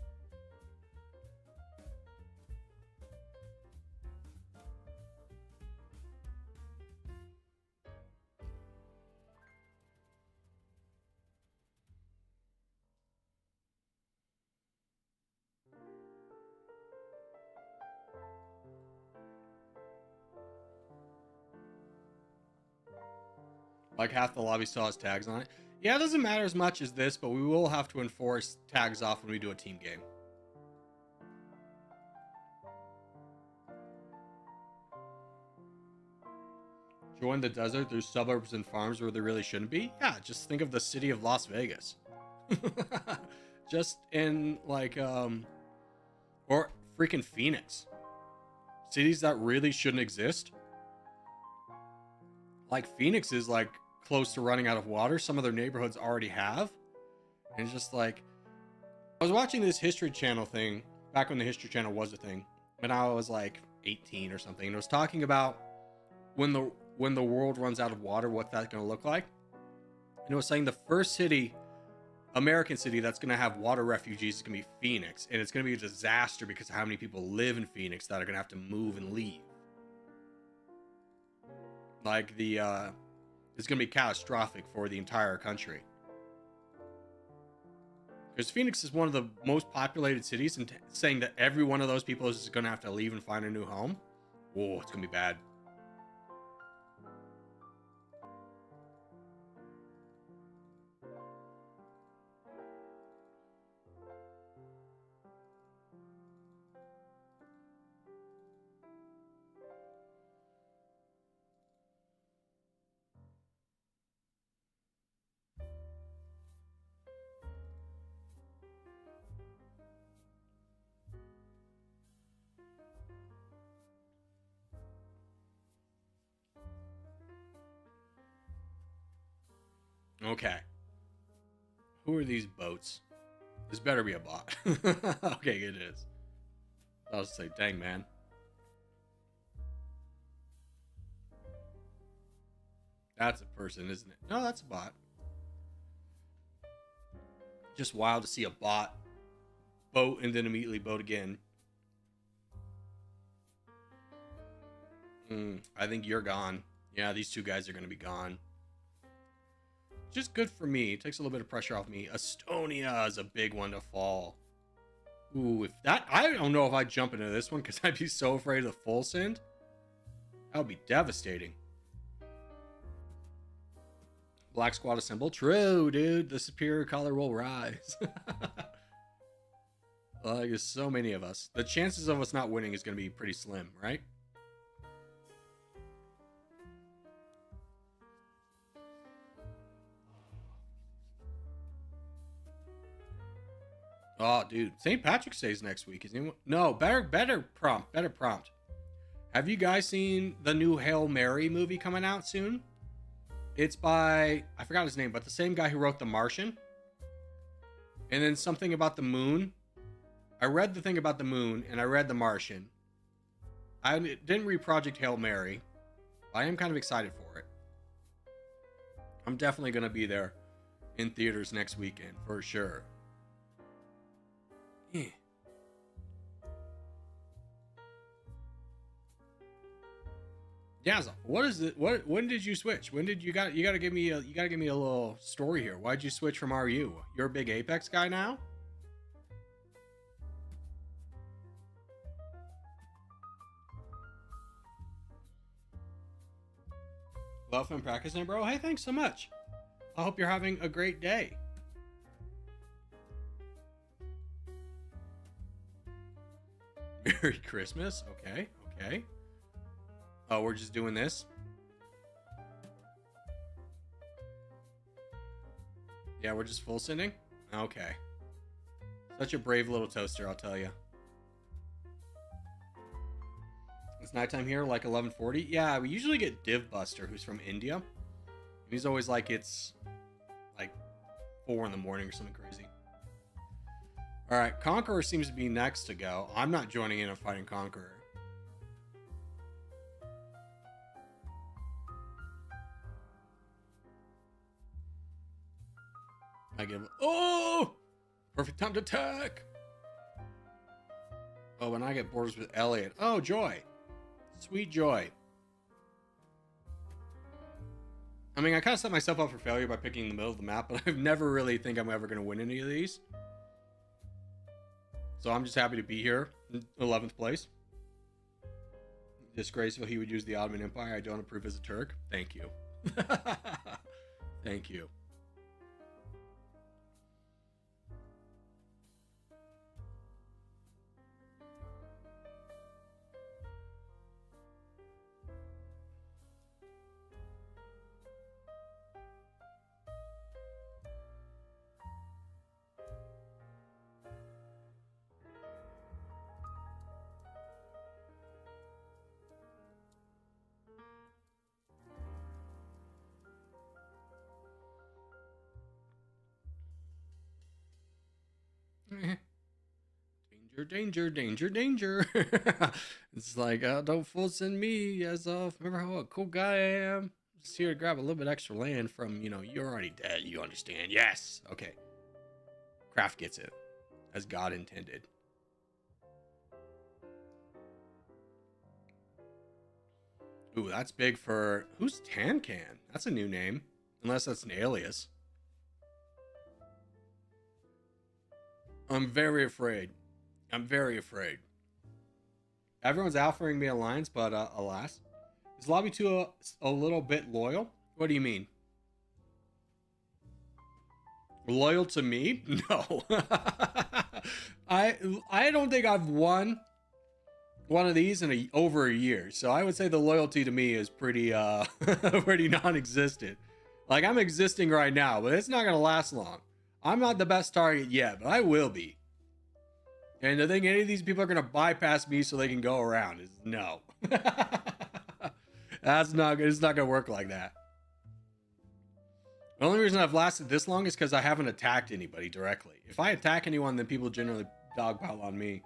Like half the lobby still has tags on it. Yeah, it doesn't matter as much as this, but we will have to enforce tags off when we do a team game. Join the desert. There's suburbs and farms where there really shouldn't be. Yeah, just think of the city of Las Vegas. Just in like or freaking Phoenix. Cities that really shouldn't exist. Like Phoenix is like close to running out of water. Some of their neighborhoods already have. And it's just like, I was watching this History Channel thing back when the History Channel was a thing, when I was like 18 or something, and it was talking about when the world runs out of water, what that's going to look like. And it was saying the first city, American city, that's going to have water refugees is going to be Phoenix, and it's going to be a disaster because of how many people live in Phoenix that are going to have to move and leave. Like it's going to be catastrophic for the entire country. Because Phoenix is one of the most populated cities, and saying that every one of those people is going to have to leave and find a new home, whoa, it's going to be bad. Okay. Who are these boats? This better be a bot. Okay, it is. I was like, dang, man. That's a person, isn't it? No, that's a bot. Just wild to see a bot boat and then immediately boat again. I think you're gone. Yeah, these two guys are going to be gone. Just good for me. It takes a little bit of pressure off me. Estonia is a big one to fall. Ooh, if that... I don't know if I'd jump into this one because I'd be so afraid of the full send. That would be devastating. Black squad assemble. True, dude. The superior color will rise. Like, there's so many of us. The chances of us not winning is going to be pretty slim, right? Oh, dude. St. Patrick's Day is next week. Is anyone... No, better prompt. Have you guys seen the new Hail Mary movie coming out soon? It's by... I forgot his name, but the same guy who wrote The Martian. And then something about the moon. I read the thing about the moon, and I read The Martian. I didn't read Project Hail Mary. But I am kind of excited for it. I'm definitely going to be there in theaters next weekend, for sure. Yeah. Yeah, so what is it? When did you switch? When did you gotta give me a little story here. Why'd you switch from RU? You're a big Apex guy now? Love and practicing, bro. Hey, thanks so much. I hope you're having a great day. Merry Christmas. Okay, okay. Oh, we're just doing this? Yeah, we're just full sending? Okay. Such a brave little toaster, I'll tell you. It's nighttime here, like 11:40. Yeah, we usually get Div Buster, who's from India. He's always like, it's like 4 in the morning or something crazy. All right, Conqueror seems to be next to go. I'm not joining in and fighting Conqueror. I give. Oh! Perfect time to attack! Oh, when I get borders with Elliot. Oh, joy. Sweet joy. I mean, I kind of set myself up for failure by picking the middle of the map, but I never really think I'm ever going to win any of these. So I'm just happy to be here in 11th place. Disgraceful he would use the Ottoman Empire. I don't approve as a Turk. Thank you. Thank you. Danger, danger, danger. It's like, don't fool send me as remember how a cool guy I am. Just here to grab a little bit extra land from, you're already dead, you understand. Yes. Okay. Kraft gets it. As God intended. Ooh, that's big for... Who's Tancan? That's a new name. Unless that's an alias. I'm very afraid. I'm very afraid. Everyone's offering me alliance, but alas. Is Lobby 2 a little bit loyal? What do you mean? Loyal to me? No. I don't think I've won one of these in over a year. So I would say the loyalty to me is pretty pretty non-existent. Like, I'm existing right now, but it's not going to last long. I'm not the best target yet, but I will be. And to think any of these people are going to bypass me so they can go around is no. It's not going to work like that. The only reason I've lasted this long is because I haven't attacked anybody directly. If I attack anyone, then people generally dogpile on me.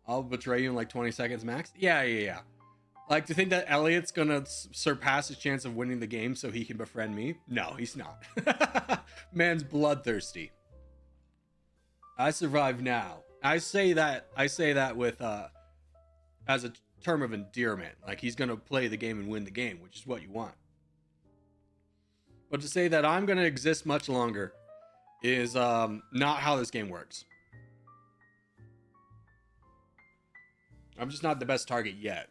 I'll betray you in like 20 seconds max. Yeah. Like, to think that Elliot's going to surpass his chance of winning the game so he can befriend me? No, he's not. Man's bloodthirsty. I survive now. I say that with as a term of endearment. Like, he's gonna play the game and win the game, which is what you want. But to say that I'm gonna exist much longer is not how this game works. I'm just not the best target yet.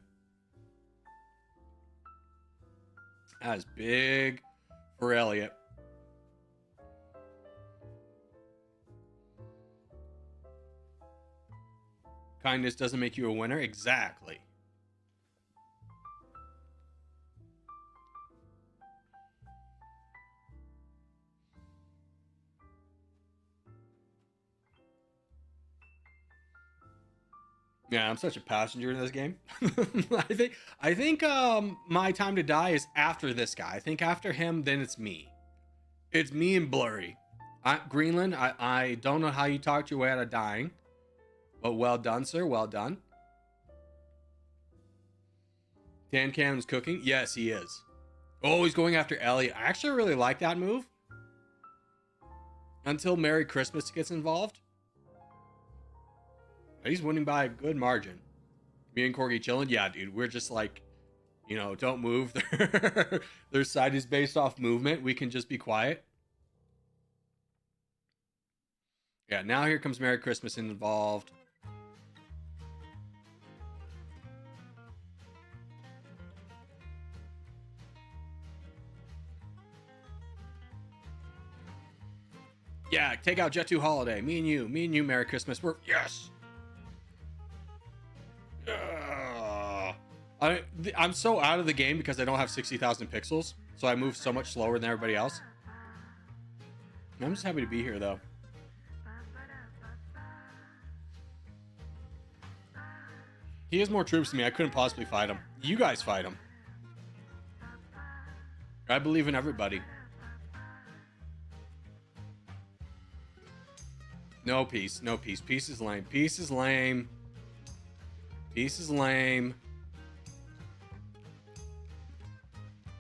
That is big for Elliot. Kindness doesn't make you a winner? Exactly. Yeah, I'm such a passenger in this game. I think my time to die is after this guy. I think after him, then it's me. It's me and Blurry. Greenland, I don't know how you talked your way out of dying. But well done, sir. Well done. Dan Cam's cooking. Yes, he is. Oh, he's going after Elliot. I actually really like that move. Until Merry Christmas gets involved. He's winning by a good margin. Me and Corgi chilling. Yeah, dude. We're just like You know, don't move. Their side is based off movement. We can just be quiet. Yeah, now here comes Merry Christmas involved. Yeah, take out Jet 2 Holiday. Me and you, Merry Christmas. We're yes. I'm so out of the game because I don't have 60,000 pixels, so I move so much slower than everybody else. I'm just happy to be here, though. He has more troops than me. I couldn't possibly fight him. You guys fight him. I believe in everybody. No peace. No peace. Peace is lame. Peace is lame. Peace is lame.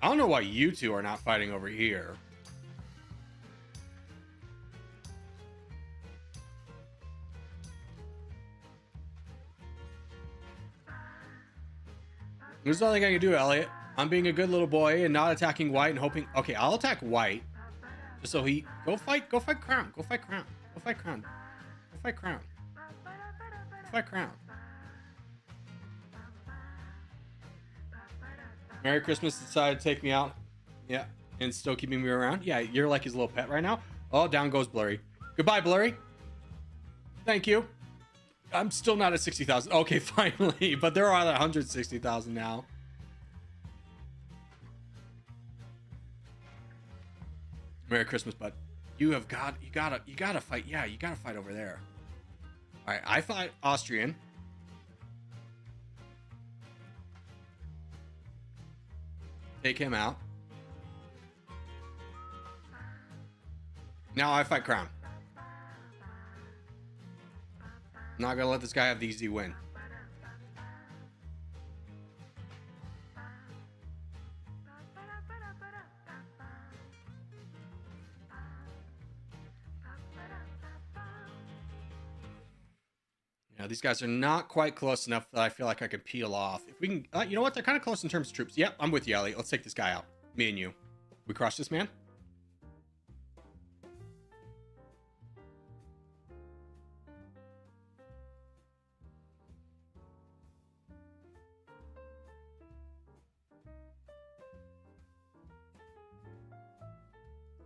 I don't know why you two are not fighting over here. There's nothing I can do, Elliot. I'm being a good little boy and not attacking white and hoping... Okay, I'll attack white. Just so he... Go fight crown. Go fight crown. Go fight crown. Go fight crown. Go fight crown. Merry Christmas decided to take me out. Yeah. And still keeping me around. Yeah, you're like his little pet right now. Oh, down goes Blurry. Goodbye, Blurry. Thank you. I'm still not at 60,000. Okay, finally. But there are 160,000 now. Merry Christmas, bud. You gotta fight. Yeah, you gotta fight over there. All right, I fight Austrian. Take him out. Now I fight Crown. I'm not gonna let this guy have the easy win. Yeah, these guys are not quite close enough that I feel like I can peel off. If we can, you know what? They're kind of close in terms of troops. Yep, I'm with you, Ellie. Let's take this guy out. Me and you. We crush this man.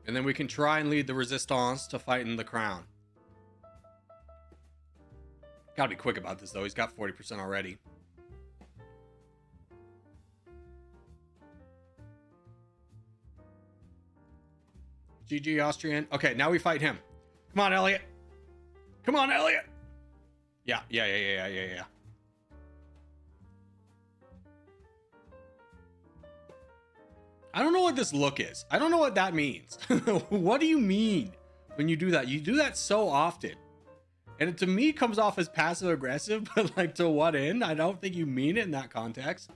And then we can try and lead the resistance to fight in the crown. Gotta be quick about this, though. He's got 40% already. GG, Austrian. Okay, now we fight him. Come on, Elliot. Come on, Elliot. Yeah. I don't know what this look is. I don't know what that means. What do you mean when you do that? You do that so often. And it, to me, comes off as passive aggressive, but like to what end? I don't think you mean it in that context.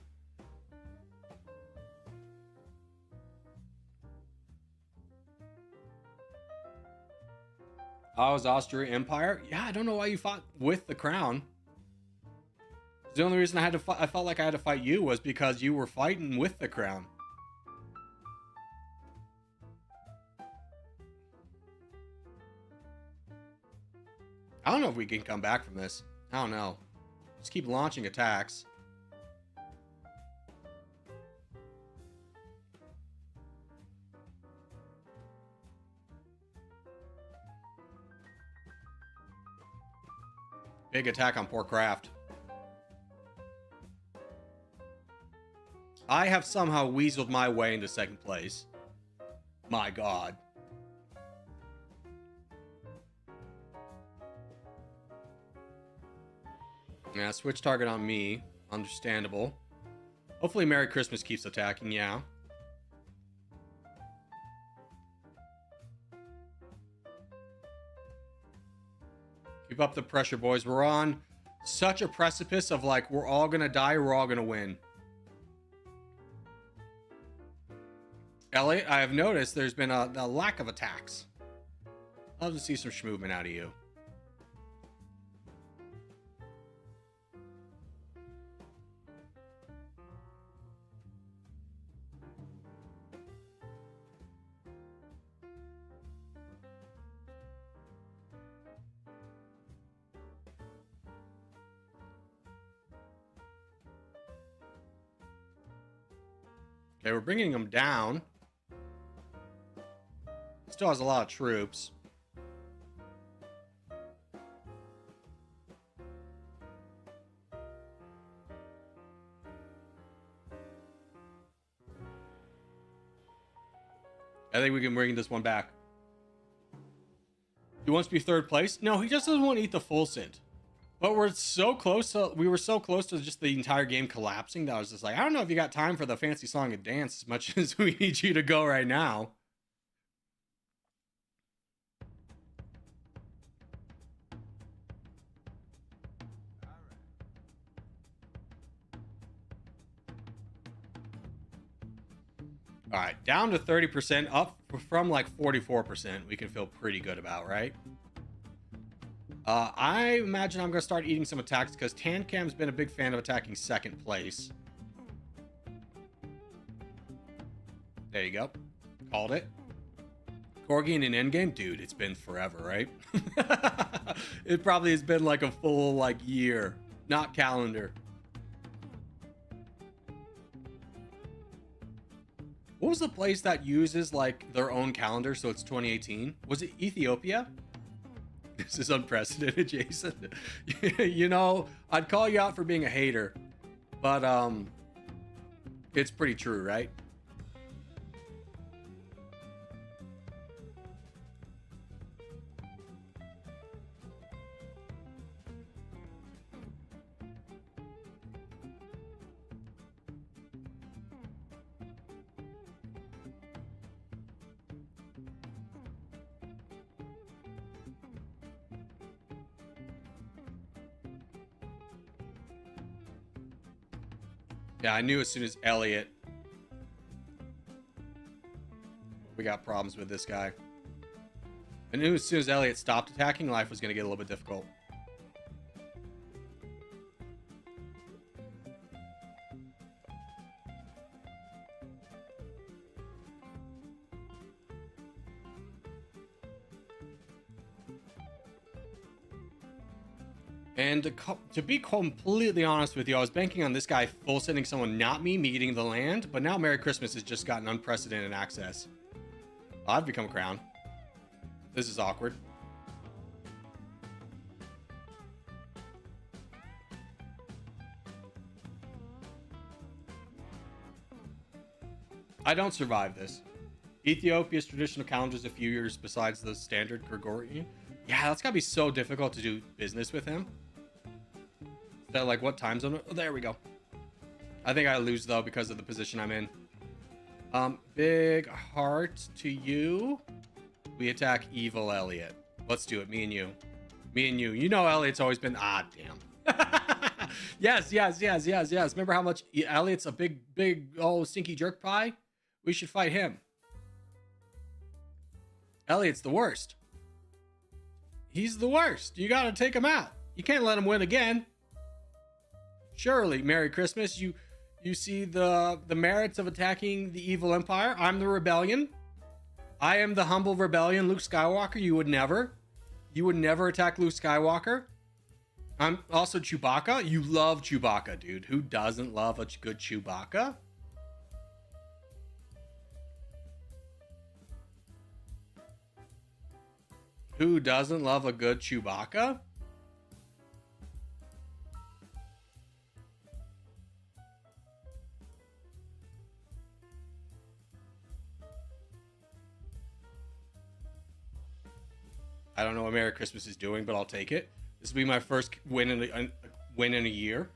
Oh, was Austria Empire? Yeah, I don't know why you fought with the crown. The only reason I had to I felt like I had to fight you was because you were fighting with the crown. I don't know if we can come back from this. I don't know. Just keep launching attacks. Big attack on poor craft. I have somehow weaseled my way into second place. My God. Yeah, switch target on me. Understandable. Hopefully Merry Christmas keeps attacking, yeah. Keep up the pressure, boys. We're on such a precipice of like, we're all gonna die, we're all gonna win. Elliot, I have noticed there's been a lack of attacks. I'll love to see some schmovement out of you. Okay, we're bringing him down. Still has a lot of troops. I think we can bring this one back. He wants to be third place? No, he just doesn't want to eat the full cent. But we're so close to, we were so close to just the entire game collapsing that I was just like, I don't know if you got time for the fancy song and dance as much as we need you to go right now. All right, down to 30%, up from like 44%. We can feel pretty good about, right? I imagine I'm going to start eating some attacks because Tancam's been a big fan of attacking second place. There you go. Called it. Corgi in an endgame? Dude, it's been forever, right? It probably has been like a full like year, not calendar. What was the place that uses like their own calendar so it's 2018? Was it Ethiopia? This is unprecedented, Jason. You know, I'd call you out for being a hater, but it's pretty true, right? Yeah, I knew as soon as Elliot... We got problems with this guy. I knew as soon as Elliot stopped attacking, life was going to get a little bit difficult. And to be completely honest with you, I was banking on this guy full sending someone, not me eating the land, but now Merry Christmas has just gotten unprecedented access. I've become crown. This is awkward. I don't survive this. Ethiopia's traditional calendar is a few years besides the standard Gregorian. Yeah, that's gotta be so difficult to do business with him. Is that like what time zone? Oh, there we go. I think I lose though because of the position I'm in. Big heart to you. We attack evil Elliot. Let's do it. Me and you. Me and you. You know Elliot's always been... Ah, damn. Yes. Remember how much Elliot's a big, oh, stinky jerk pie? We should fight him. Elliot's the worst. He's the worst. You gotta take him out. You can't let him win again. Surely, Merry Christmas. You see the merits of attacking the evil empire. I'm the rebellion. I am the humble rebellion. Luke Skywalker, you would never attack Luke Skywalker. I'm also Chewbacca. You love Chewbacca, dude. Who doesn't love a good Chewbacca? Who doesn't love a good Chewbacca? I don't know what Merry Christmas is doing, but I'll take it. This will be my first win in a year.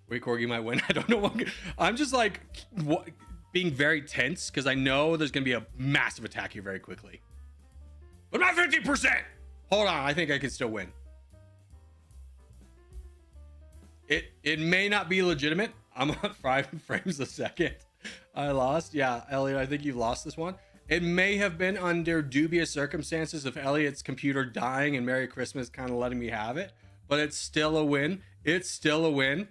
Wait, Corgi might win. I don't know what. I'm just like being very tense because I know there's going to be a massive attack here very quickly. But not 50%. Hold on, I think I can still win. It may not be legitimate. I'm on 5 frames a second. I lost. Yeah, Elliot, I think you've lost this one. It may have been under dubious circumstances of Elliot's computer dying and Merry Christmas kind of letting me have it, but it's still a win. It's still a win.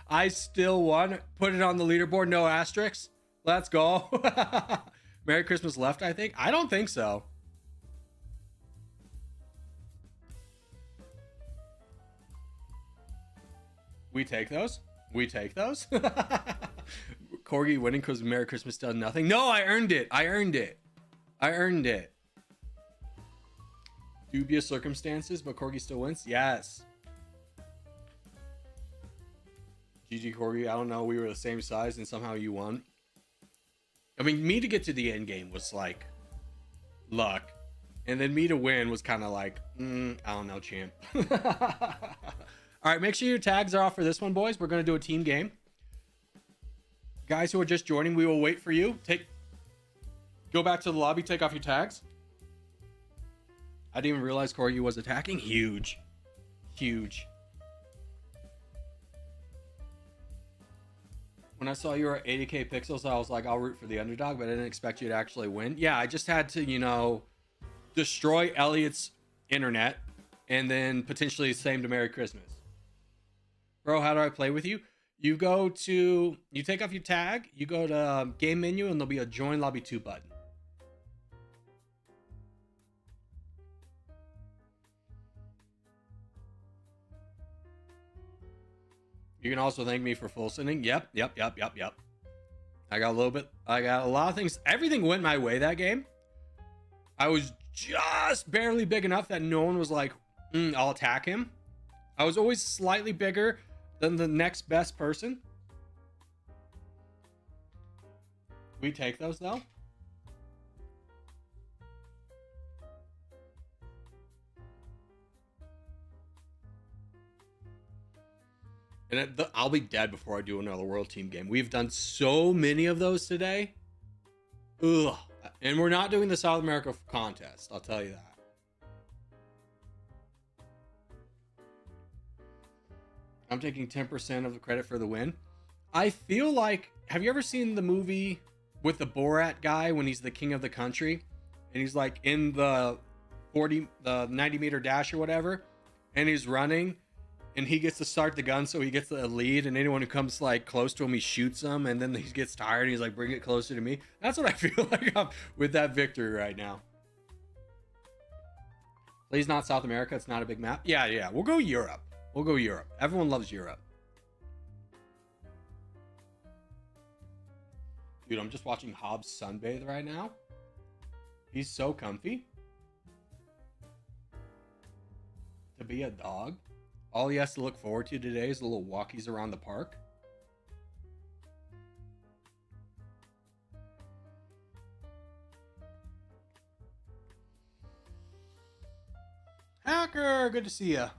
I still won. Put it on the leaderboard. No asterisks. Let's go. Merry Christmas left, I think. I don't think so. We take those. We take those. Corgi winning because Merry Christmas does nothing. No, I earned it. I earned it. Dubious circumstances, but Corgi still wins. Yes. GG Corgi. I don't know. We were the same size and somehow you won. I mean, me to get to the end game was like luck. And then me to win was kind of like, I don't know, champ. All right, make sure your tags are off for this one, boys. We're going to do a team game. Guys who are just joining, we will wait for you. Go back to the lobby, take off your tags. I didn't even realize Corgi was attacking. Huge. When I saw you were at 80k pixels, I was like, I'll root for the underdog, but I didn't expect you to actually win. Yeah, I just had to, destroy Elliot's internet and then potentially same to Merry Christmas. Bro, how do I play with you? You take off your tag, you go to game menu, and there'll be a join lobby 2 button. You can also thank me for full sending. Yep. I got a lot of things. Everything went my way that game. I was just barely big enough that no one was like, I'll attack him. I was always slightly bigger than the next best person. We take those though. And I'll be dead before I do another world team game. We've done so many of those today. Ugh. And we're not doing the South America contest, I'll tell you that. I'm taking 10% of the credit for the win. I feel like, have you ever seen the movie with the Borat guy when he's the king of the country? And he's like in the 90 meter dash or whatever. And he's running. And he gets to start the gun, so he gets the lead, and anyone who comes like close to him, he shoots them, and then he gets tired, and he's like, bring it closer to me. That's what I feel like I'm with that victory right now. Please not South America. It's not a big map. Yeah. We'll go Europe. Everyone loves Europe. Dude, I'm just watching Hobbs sunbathe right now. He's so comfy. To be a dog. All he has to look forward to today is the little walkies around the park. Hacker, good to see ya.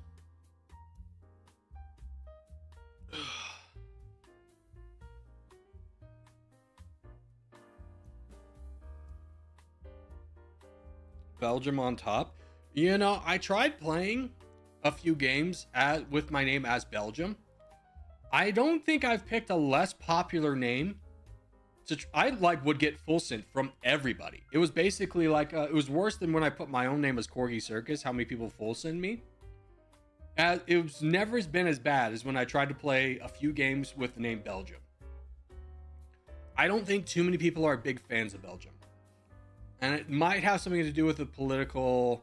Belgium on top. I tried playing a few games with my name as Belgium. I don't think I've picked a less popular name. I would get full sent from everybody. It was basically like it was worse than when I put my own name as Corgi Circus. How many people full send me? It was never been as bad as when I tried to play a few games with the name Belgium. I don't think too many people are big fans of Belgium, and it might have something to do with the political,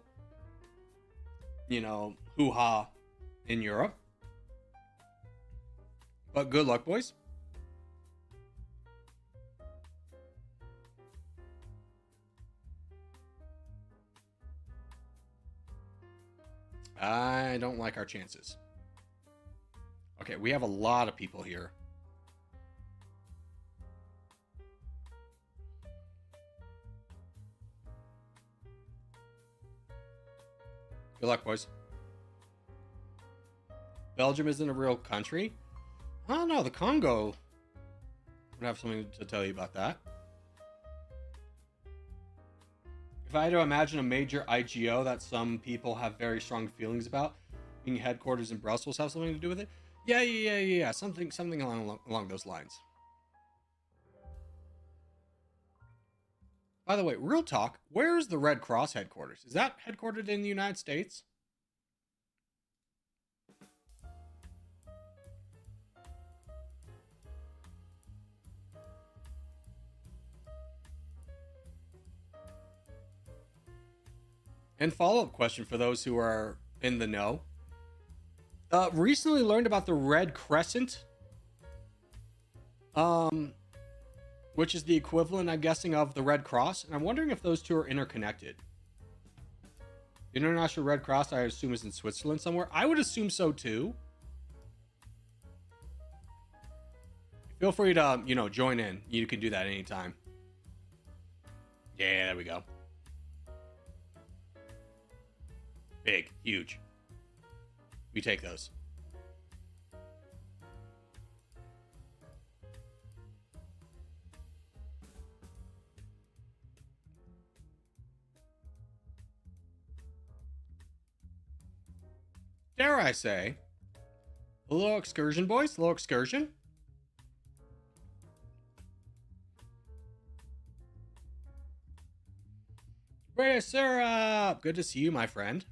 hoo-ha in Europe. But good luck, boys. I don't like our chances. Okay, we have a lot of people here. Good luck, boys. Belgium isn't a real country? I don't know. The Congo would have something to tell you about that. If I had to imagine a major IGO that some people have very strong feelings about, being headquarters in Brussels have something to do with it? Yeah. Something along those lines. By the way, real talk, where is the Red Cross headquarters? Is that headquartered in the United States? And follow-up question for those who are in the know. Recently learned about the Red Crescent. which is the equivalent, I'm guessing, of the Red Cross. And I'm wondering if those two are interconnected. The International Red Cross, I assume, is in Switzerland somewhere. I would assume so too. Feel free to, you know, join in. You can do that anytime. Yeah, there we go. Big, huge. We take those. Dare I say, a little excursion, boys? A little excursion? British syrup! Good to see you, my friend.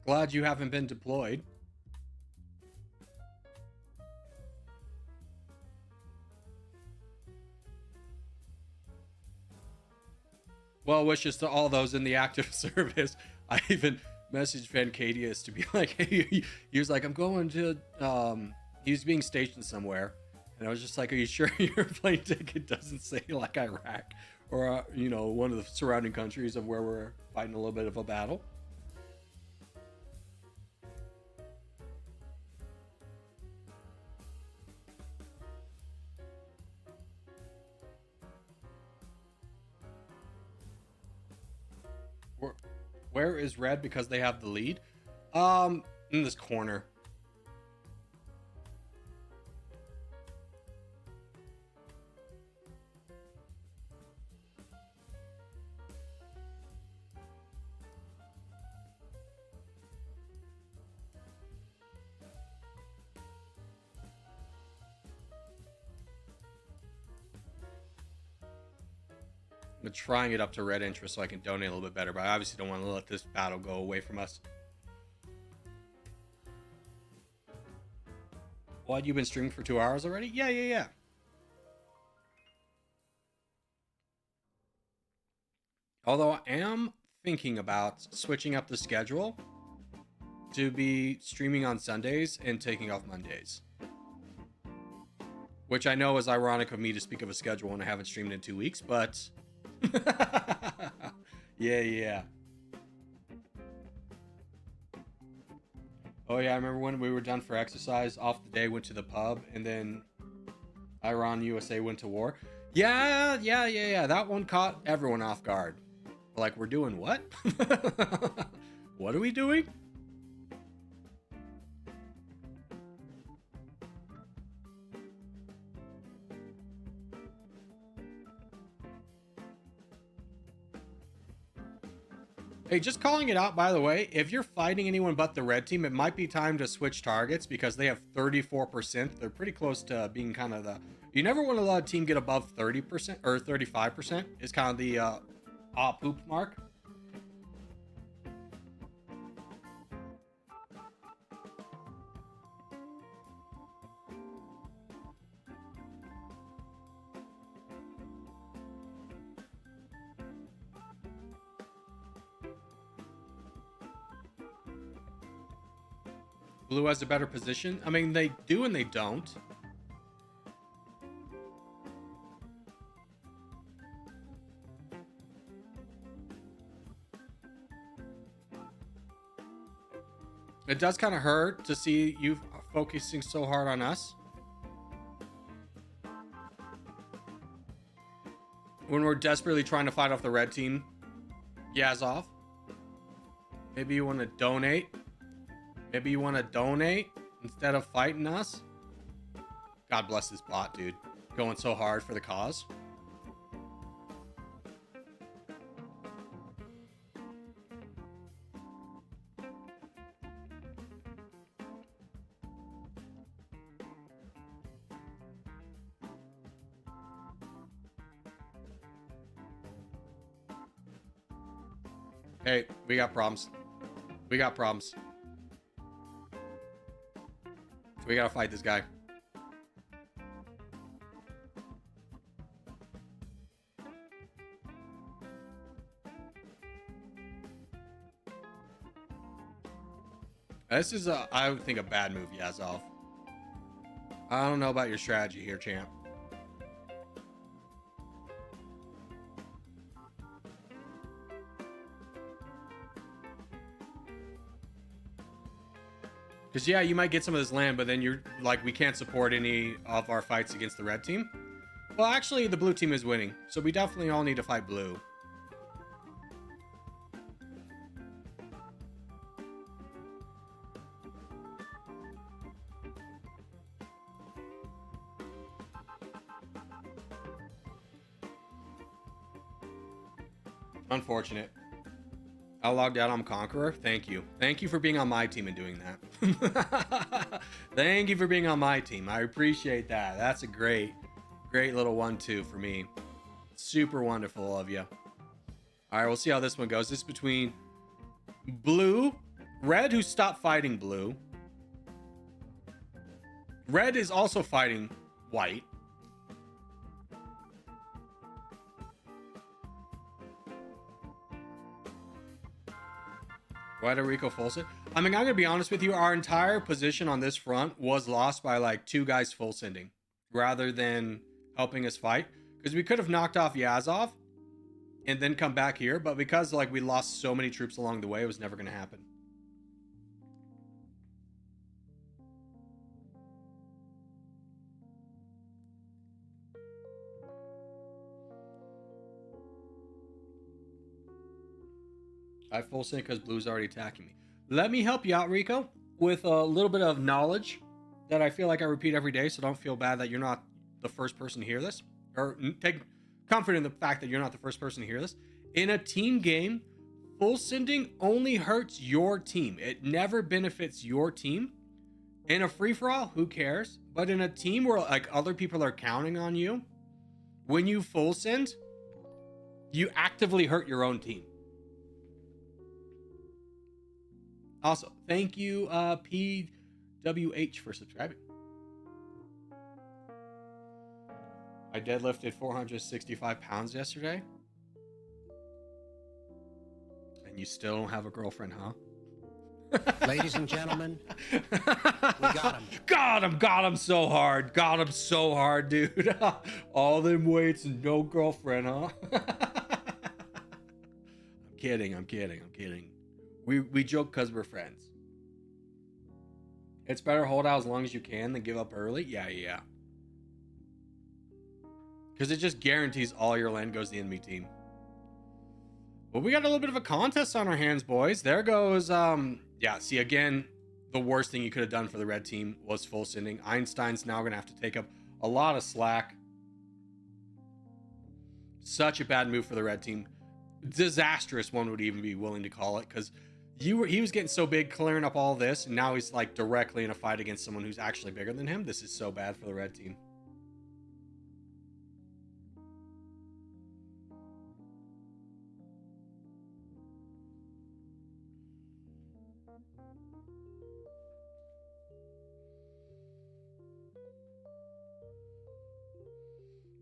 Glad you haven't been deployed. Well wishes to all those in the active service. I even messaged Vancadius to be like, hey, he was like, I'm going to, he was being stationed somewhere. And I was just like, are you sure your plane ticket doesn't say like Iraq or, you know, one of the surrounding countries of where we're fighting a little bit of a battle? Where is red because they have the lead? In this corner. I'm trying it up to red interest so I can donate a little bit better, but I obviously don't want to let this battle go away from us. What, you've been streaming for 2 hours already? Yeah. Although I am thinking about switching up the schedule to be streaming on Sundays and taking off Mondays. Which I know is ironic of me to speak of a schedule when I haven't streamed in 2 weeks, but... yeah. Oh yeah, I remember when we were done for exercise, off the day, went to the pub, and then Iran USA went to war. Yeah. That one caught everyone off guard. Like, we're doing what? What are we doing? Hey, just calling it out, by the way, if you're fighting anyone but the red team, it might be time to switch targets because they have 34%. They're pretty close to being kind of the... You never want to let a team get above 30% or 35% is kind of the poop mark. Blue has a better position. I mean, they do and they don't. It does kind of hurt to see you focusing so hard on us. When we're desperately trying to fight off the red team. Yazov. Maybe you want to donate. Maybe you want to donate instead of fighting us. God bless this bot, dude. Going so hard for the cause. Hey, we got problems. We got problems. We gotta fight this guy. This is I would think a bad move, Yazov. I don't know about your strategy here, champ. Because, yeah, you might get some of this land, but then you're like, we can't support any of our fights against the red team. Well, actually, the blue team is winning, so we definitely all need to fight blue. Unfortunate. I logged out. I'm Conqueror. Thank you. Thank you for being on my team and doing that. Thank you for being on my team. I appreciate that. That's a great little 1-2 for me. Super wonderful of you. All right, we'll see how this one goes. This is between blue, red, who stopped fighting blue. Red is also fighting white. Puerto Rico full send. I mean, I'm gonna be honest with you. Our entire position on this front was lost by like 2 guys full sending, rather than helping us fight. Because we could have knocked off Yazov, and then come back here. But because like we lost so many troops along the way, it was never gonna happen. I full send because blue's already attacking me. Let me help you out, Rico, with a little bit of knowledge that I feel like I repeat every day, so don't feel bad that you're not the first person to hear this. Or take comfort in the fact that you're not the first person to hear this. In a team game, full sending only hurts your team. It never benefits your team. In a free-for-all, who cares? But in a team where like other people are counting on you, when you full send, you actively hurt your own team. Also, thank you, PWH, for subscribing. I deadlifted 465 pounds yesterday. And you still don't have a girlfriend, huh? Ladies and gentlemen, we got him. Got him so hard. Got him so hard, dude. All them weights and no girlfriend, huh? I'm kidding. We joke because we're friends. It's better hold out as long as you can than give up early. Yeah. Because it just guarantees all your land goes to the enemy team. Well, we got a little bit of a contest on our hands, boys. There goes, yeah, see, again, the worst thing you could have done for the red team was full sending. Einstein's now going to have to take up a lot of slack. Such a bad move for the red team. Disastrous, one would even be willing to call it, because he was getting so big, clearing up all this, and now he's like directly in a fight against someone who's actually bigger than him. This is so bad for the red team.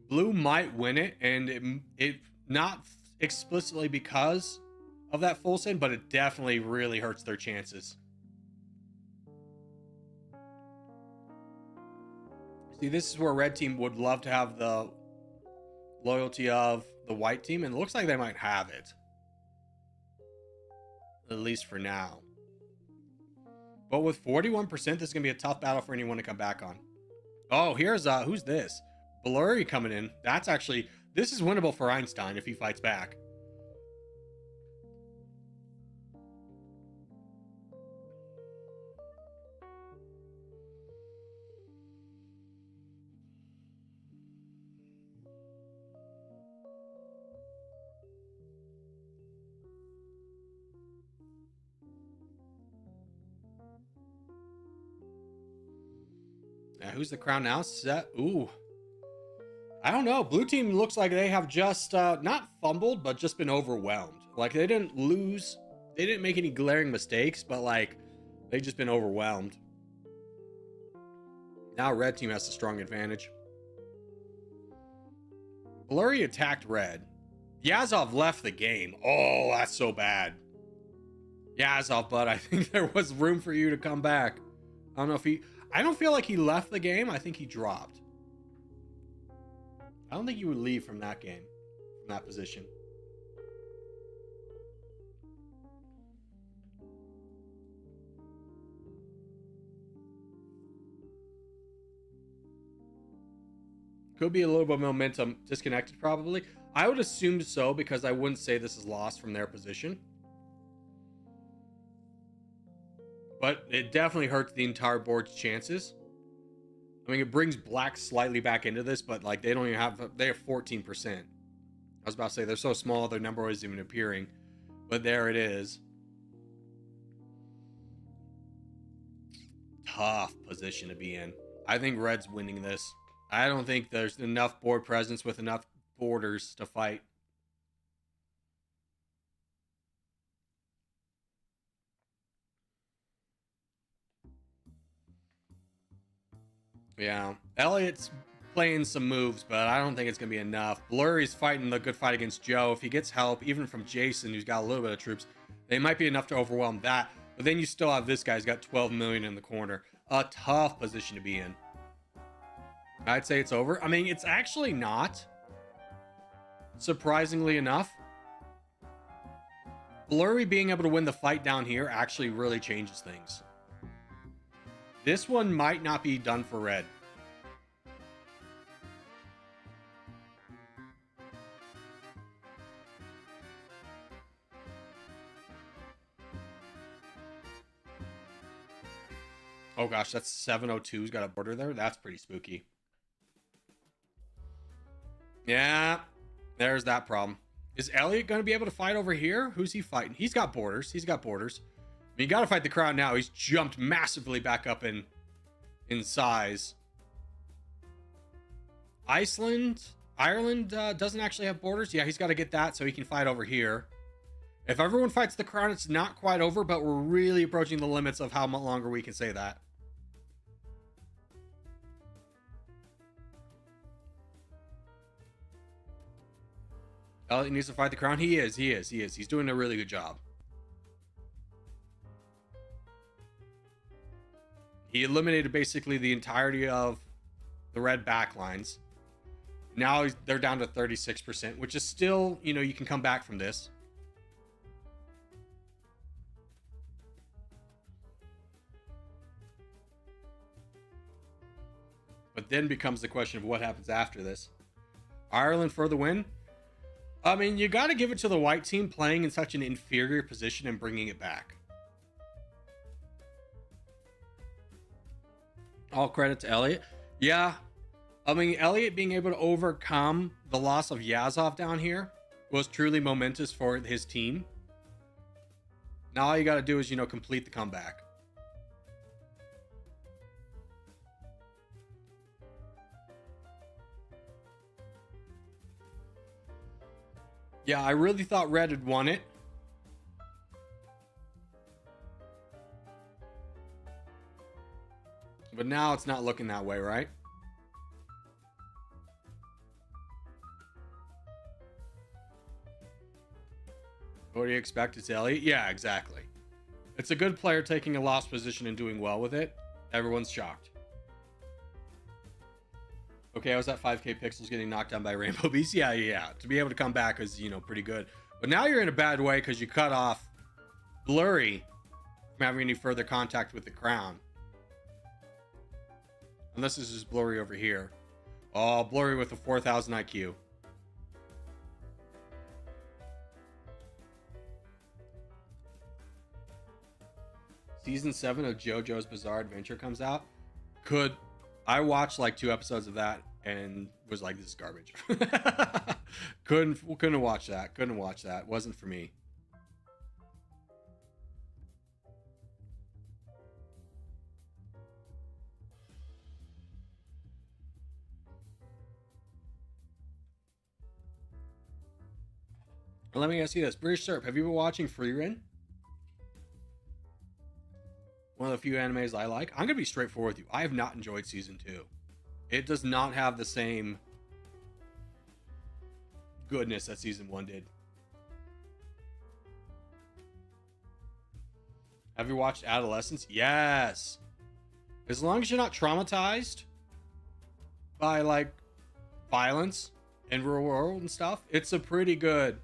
Blue might win it, and it not explicitly because of that full send, but it definitely really hurts their chances. See, this is where red team would love to have the loyalty of the white team, and it looks like they might have it. At least for now. But with 41%, this is going to be a tough battle for anyone to come back on. Oh, here's, who's this? Blurry coming in. That's actually, this is winnable for Einstein if he fights back. Who's the crown now? Set. Ooh. I don't know. Blue team looks like they have just not fumbled, but just been overwhelmed. Like they didn't lose. They didn't make any glaring mistakes, but like they've just been overwhelmed. Now red team has a strong advantage. Blurry attacked red. Yazov left the game. Oh, that's so bad. Yazov, but I think there was room for you to come back. I don't know if I don't feel like he left the game. I think he dropped. I don't think you would leave from that game, from that position. Could be a little bit of momentum disconnected, probably. I would assume so, because I wouldn't say this is lost from their position. But it definitely hurts the entire board's chances. I mean, it brings black slightly back into this, but like they don't even have, they have 14%. I was about to say they're so small, their number isn't even appearing, but there it is. Tough position to be in. I think red's winning this. I don't think there's enough board presence with enough borders to fight. Yeah, Elliot's playing some moves, but I don't think it's gonna be enough. Blurry's fighting the good fight against Joe. If he gets help, even from Jason, who's got a little bit of troops, they might be enough to overwhelm that. But then you still have this guy who's got 12 million in the corner. A tough position to be in. I'd say it's over. I mean, it's actually not. Surprisingly enough. Blurry being able to win the fight down here actually really changes things. This one might not be done for red. Oh gosh, that's 702's got a border there. That's pretty spooky. Yeah, there's that problem. Is Elliot going to be able to fight over here? Who's he fighting? He's got borders. He's got borders. I mean, you got to fight the crowd now. He's jumped massively back up in size. Ireland doesn't actually have borders. Yeah, he's got to get that so he can fight over here. If everyone fights the crown, it's not quite over, but we're really approaching the limits of how much longer we can say that. Elliot needs to fight the crown. He is. He's doing a really good job. He eliminated basically the entirety of the red backlines. Now they're down to 36%, which is still, you know, you can come back from this. But then becomes the question of what happens after this. Ireland for the win. I mean, you got to give it to the white team playing in such an inferior position and bringing it back. All credit to Elliot. Yeah. I mean, Elliot being able to overcome the loss of Yazov down here was truly momentous for his team. Now all you got to do is, you know, complete the comeback. Yeah, I really thought red had won it. But now it's not looking that way, right? What do you expect? It's Elliot? Yeah, exactly. It's a good player taking a lost position and doing well with it. Everyone's shocked. Okay, I was at 5k pixels getting knocked down by Rainbow Beast. Yeah. To be able to come back is, you know, pretty good. But now you're in a bad way because you cut off Blurry from having any further contact with the crown. Unless this is Blurry over here. Oh, Blurry with a 4,000 IQ. Season 7 of JoJo's Bizarre Adventure comes out. I watched like 2 episodes of that and was like, this is garbage. couldn't watch that. Wasn't for me. Well, let me ask you this. British Serp, have you been watching Freerin? One of the few animes I like. I'm going to be straightforward with you. I have not enjoyed season 2. It does not have the same goodness that season 1 did. Have you watched Adolescence? Yes. As long as you're not traumatized by like violence and real world and stuff, it's a pretty good.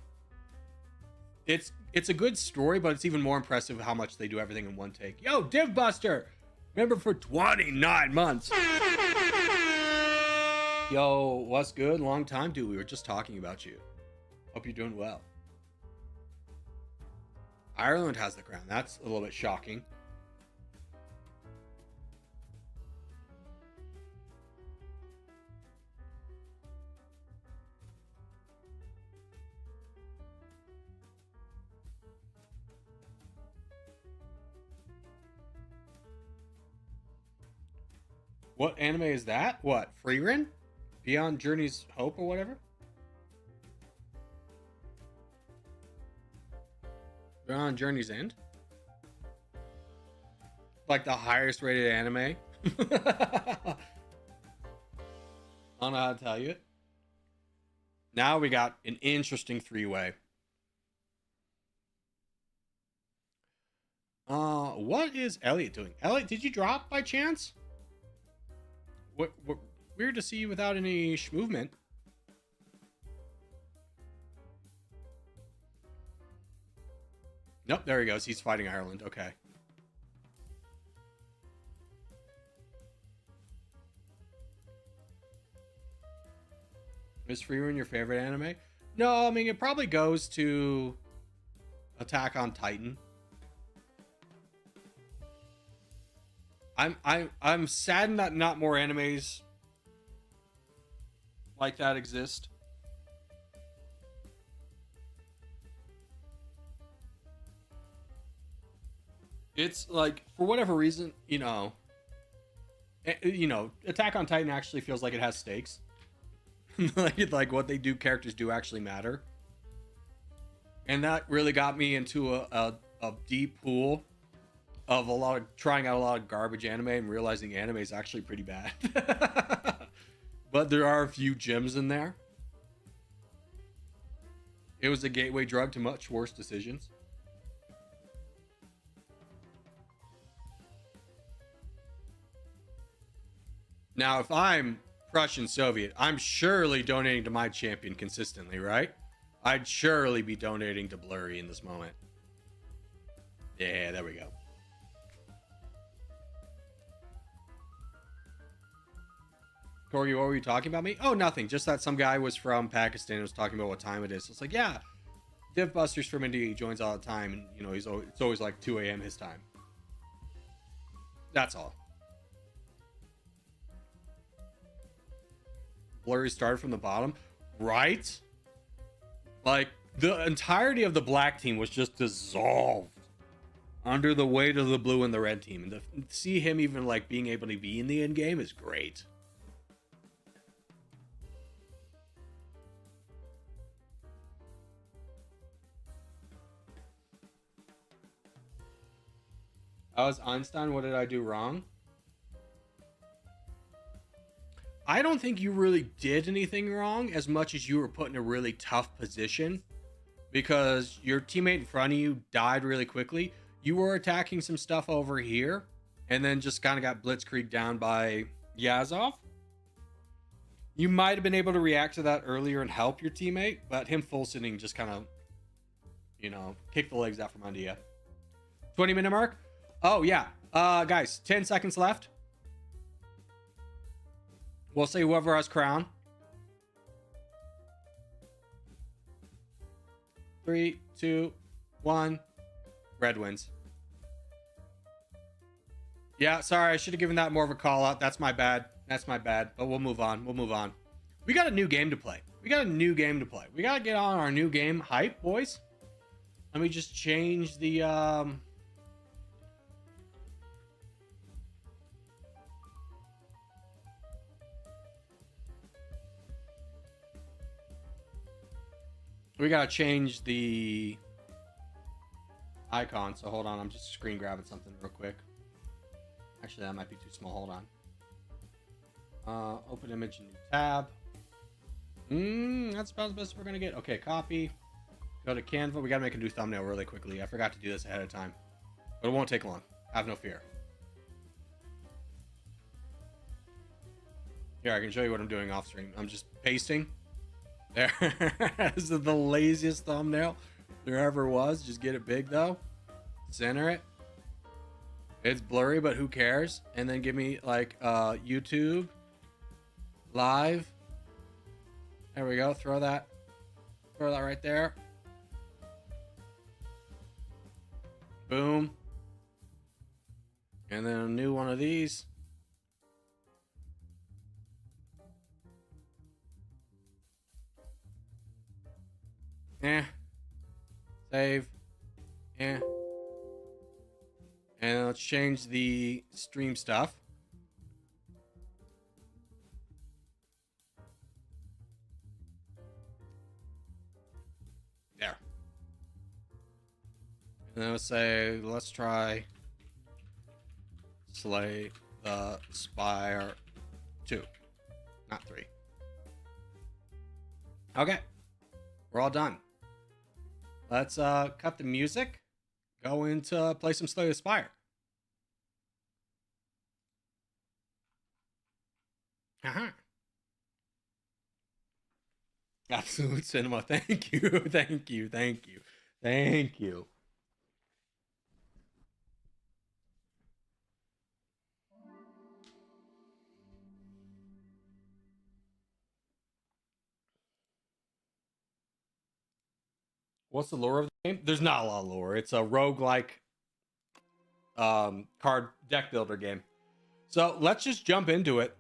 It's a good story, but it's even more impressive how much they do everything in one take. Yo, Divbuster! Remember for 29 months. Yo, what's good? Long time, dude. We were just talking about you. Hope you're doing well. Ireland has the crown. That's a little bit shocking. What anime is that? What? Freerin? Beyond Journey's Hope or whatever? Beyond Journey's End? Like the highest rated anime? I don't know how to tell you it. Now we got an interesting three-way. What is Elliot doing? Elliot, did you drop by chance? What weird to see you without any movement. Nope, there he goes. He's fighting Ireland. Okay. Is Freerun your favorite anime? No, I mean it probably goes to Attack on Titan. I'm saddened that not more animes like that exist. It's like, for whatever reason, Attack on Titan actually feels like it has stakes. like what they do, characters do actually matter. And that really got me into a deep pool of trying out a lot of garbage anime and realizing anime is actually pretty bad. But there are a few gems in there. It was a gateway drug to much worse decisions. Now, if I'm Prussian Soviet, I'm surely donating to my champion consistently, right? I'd surely be donating to Blurry in this moment. Yeah, there we go. Corey, what were you talking about me? Oh, nothing. Just that some guy was from Pakistan and was talking about what time it is. So it's like, yeah, Div Busters from India, he joins all the time, and it's always like 2 a.m. his time. That's all. Blurry started from the bottom, right? Like the entirety of the black team was just dissolved under the weight of the blue and the red team, and to see him even like being able to be in the end game is great. I was Einstein. What did I do wrong? I don't think you really did anything wrong as much as you were put in a really tough position because your teammate in front of you died really quickly. You were attacking some stuff over here and then just kind of got blitzkrieg down by Yazov. You might have been able to react to that earlier and help your teammate, but him full sitting just kind of, kick the legs out from under you. 20-minute mark? Oh, yeah. Guys, 10 seconds left. We'll say whoever has crown. 3, 2, 1. Red wins. Yeah, sorry. I should have given that more of a call out. That's my bad. But we'll move on. We got a new game to play. We got to get on our new game hype, boys. Let me just change the... We gotta change the icon, so hold on, I'm just screen grabbing something real quick. Actually, that might be too small, hold on. Open image, new tab. That's about the best we're gonna get. Okay, copy. Go to Canva, we gotta make a new thumbnail really quickly. I forgot to do this ahead of time. But it won't take long, have no fear. Here, I can show you what I'm doing off stream. I'm just pasting. There. This is the laziest thumbnail there ever was. Just get it big though. Center it. It's blurry, but who cares? And then give me like YouTube live There we go. Throw that right there. Boom. And then a new one of these. Save. And let's change the stream stuff. There. And then let's try Slay the Spire 2, not 3. Okay. We're all done. Let's cut the music. Go into play some Slay the Spire. Absolute cinema. Thank you. Thank you. Thank you. Thank you. What's the lore of the game? There's not a lot of lore. It's a roguelike card deck builder game. So let's just jump into it.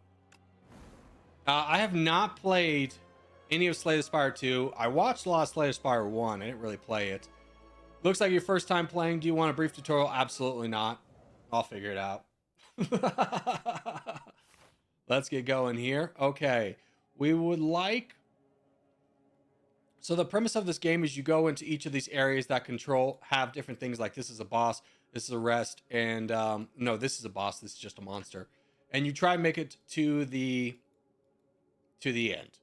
I have not played any of Slay the Spire 2. I watched a lot of Slay the Spire 1. I didn't really play it. Looks like your first time playing. Do you want a brief tutorial? Absolutely not. I'll figure it out. Let's get going here. Okay. We would like... So the premise of this game is you go into each of these areas that have different things, like this is a boss, this is a rest, and no, this is a boss, this is just a monster. And you try and make it to the end.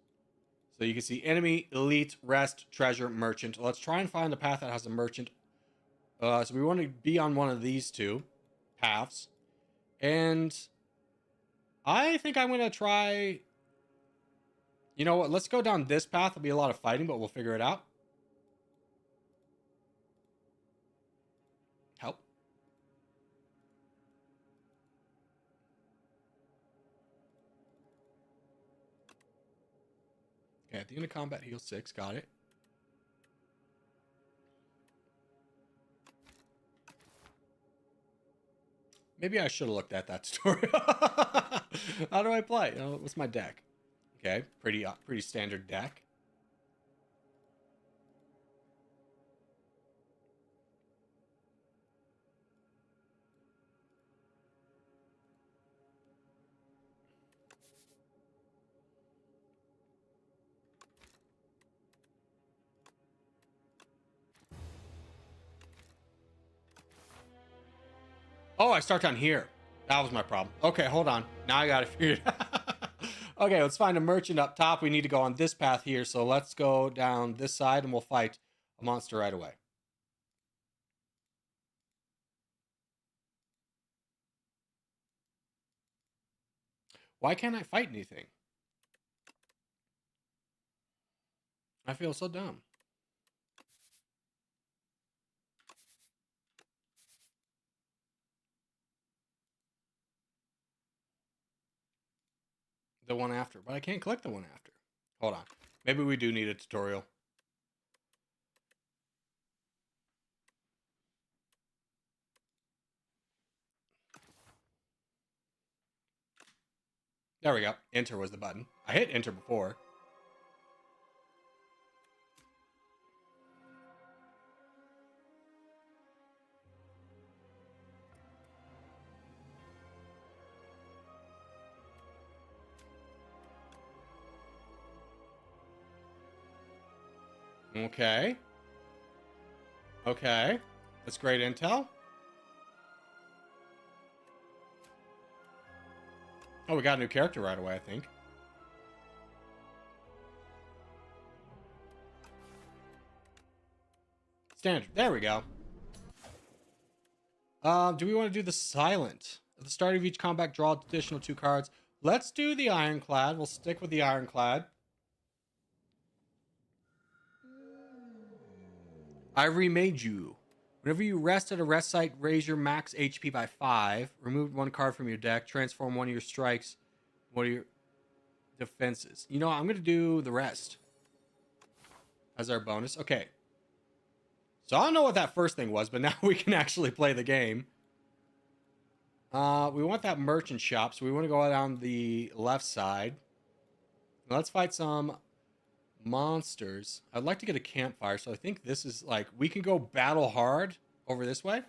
So you can see enemy, elite, rest, treasure, merchant. Let's try and find a path that has a merchant. So we want to be on one of these two paths. And I think I'm going to try... You know what? Let's go down this path. There'll be a lot of fighting, but we'll figure it out. Help. Okay, at the end of combat, heal 6. Got it. Maybe I should have looked at that tutorial. How do I play? What's my deck? Okay, pretty standard deck. Oh, I start down here. That was my problem. Okay, hold on. Now I gotta figure it out. Okay, let's find a merchant up top. We need to go on this path here. So let's go down this side and we'll fight a monster right away. Why can't I fight anything? I feel so dumb. The one after, but I can't click the one after. Hold on. Maybe we do need a tutorial. There we go. Enter was the button. I hit enter before. Okay. Okay. That's great intel. Oh, we got a new character right away, I think. Standard. There we go. Do we want to do the silent? At the start of each combat, draw additional 2 cards. Let's do the ironclad. We'll stick with the ironclad. I remade you. Whenever you rest at a rest site, raise your max HP by 5. Remove 1 card from your deck. Transform one of your strikes, one of your defenses. You know, I'm going to do the rest. as our bonus. Okay. So I don't know what that first thing was, but now we can actually play the game. We want that merchant shop, so we want to go down the left side. Let's fight some monsters. I'd like to get a campfire, so I think this is like, we can go battle hard over this way.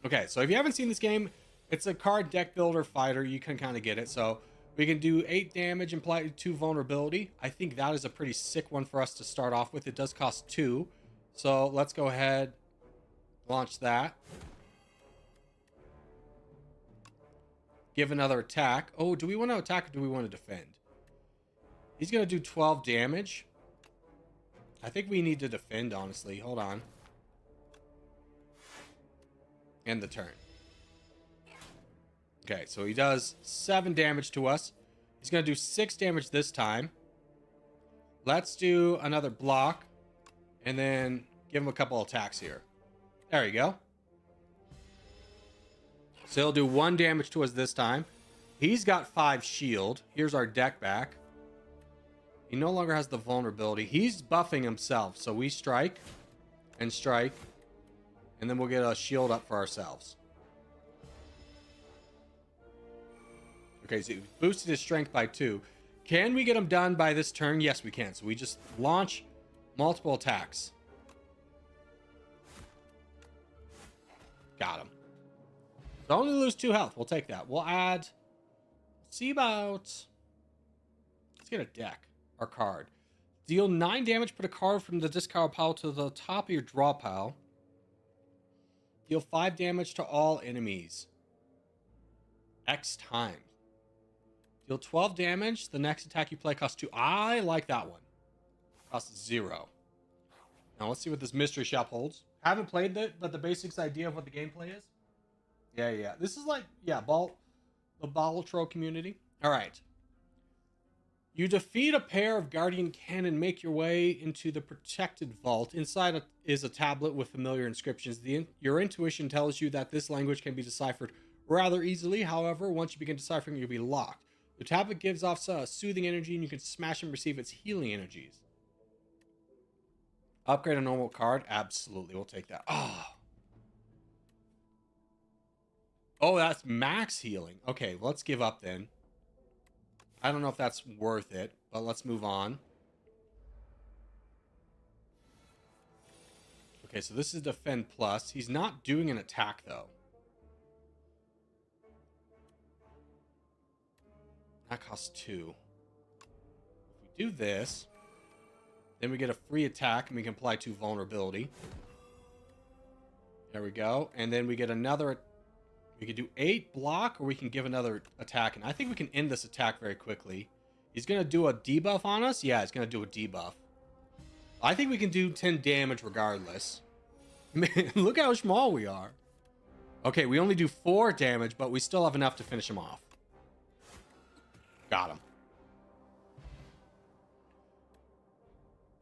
Okay, so if you haven't seen this game, it's a card deck builder fighter. You can kind of get it. So we can do 8 damage and apply 2 vulnerability. I think that is a pretty sick one for us to start off with. It does cost 2. So let's go ahead, launch that. Give another attack. Oh, do we want to attack or do we want to defend? He's going to do 12 damage. I think we need to defend, honestly. Hold on. End the turn. Okay, so he does 7 damage to us. He's going to do 6 damage this time. Let's do another block. And then give him a couple attacks here. There you go. So he'll do 1 damage to us this time. He's got 5 shield. Here's our deck back. He no longer has the vulnerability. He's buffing himself. So we strike and strike. And then we'll get a shield up for ourselves. Okay, so he boosted his strength by 2. Can we get him done by this turn? Yes, we can. So we just launch multiple attacks. Got him. So only lose 2 health. We'll take that. We'll add... see about... let's get a deck. Our card. Deal 9 damage. Put a card from the discard pile to the top of your draw pile. Deal 5 damage to all enemies. X time. Deal 12 damage. The next attack you play costs 2. I like that one. Costs 0. Now let's see what this mystery shop holds. Haven't played it, but the basics idea of what the gameplay is. Yeah. This is like, the Worldle community. All right. You defeat a pair of Guardian Cannon, make your way into the protected vault. Inside is a tablet with familiar inscriptions. Your intuition tells you that this language can be deciphered rather easily. However, once you begin deciphering, you'll be locked. The tablet gives off soothing energy, and you can smash and receive its healing energies. Upgrade a normal card? Absolutely, we'll take that. Oh, that's max healing. Okay, let's give up then. I don't know if that's worth it, but let's move on. Okay, so this is Defend Plus. He's not doing an attack, though. That costs 2. If we do this, then we get a free attack, and we can apply 2 vulnerability. There we go. And then we get another... we can do 8 block, or we can give another attack. And I think we can end this attack very quickly. He's going to do a debuff on us? Yeah, he's going to do a debuff. I think we can do 10 damage regardless. Man, look how small we are. Okay, we only do 4 damage, but we still have enough to finish him off. Got him.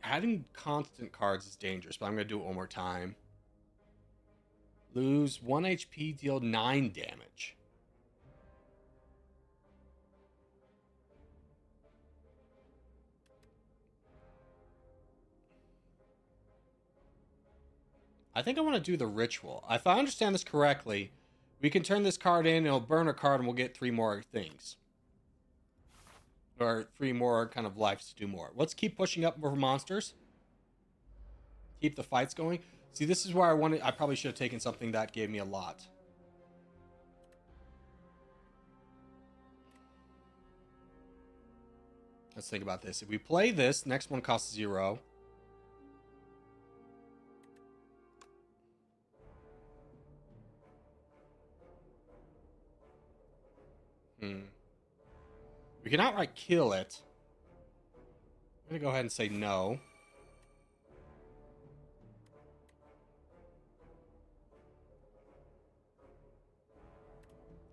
Adding constant cards is dangerous, but I'm going to do it one more time. Lose 1 HP, deal 9 damage. I think I want to do the ritual. If I understand this correctly, we can turn this card in, it'll burn a card, and we'll get 3 more things. Or 3 more kind of lives to do more. Let's keep pushing up more monsters. Keep the fights going. See, this is where I probably should have taken something that gave me a lot. Let's think about this. If we play this, next one costs 0. We can outright kill it. I'm going to go ahead and say no.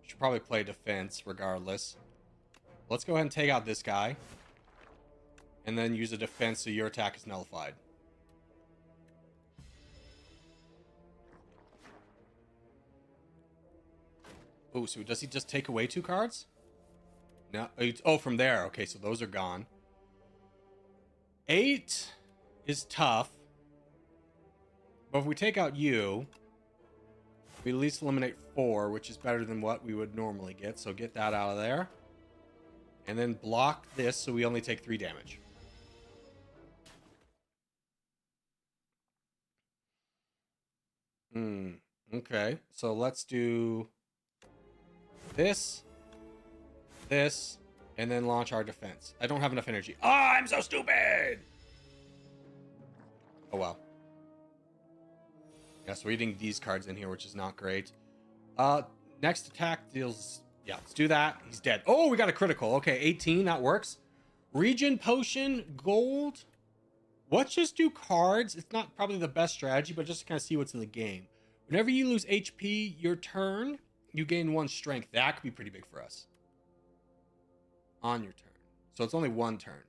Should probably play defense regardless. Let's go ahead and take out this guy. And then use a defense so your attack is nullified. Oh, so does he just take away 2 cards? No. Oh, from there. Okay, so those are gone. 8 is tough. But if we take out you, we at least eliminate 4, which is better than what we would normally get. So get that out of there. And then block this so we only take 3 damage. Okay. So let's do this, this, and then launch our defense. I don't have enough energy. Oh, I'm so stupid! Oh, well. Yeah, so we're eating these cards in here, which is not great. Next attack deals... Yeah, let's do that. He's dead. Oh, we got a critical. Okay, 18. That works. Regen Potion, gold. Let's just do cards. It's not probably the best strategy, but just to kind of see what's in the game. Whenever you lose HP your turn, you gain 1 strength. That could be pretty big for us. On your turn. So it's only 1 turn.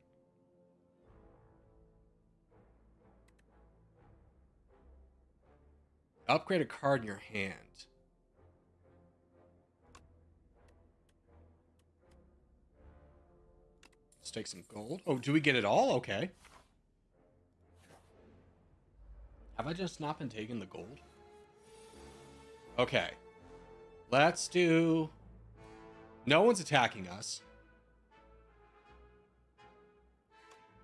Upgrade a card in your hand. Let's take some gold. Oh, do we get it all? Okay. Have I just not been taking the gold? Okay. Let's do... No one's attacking us.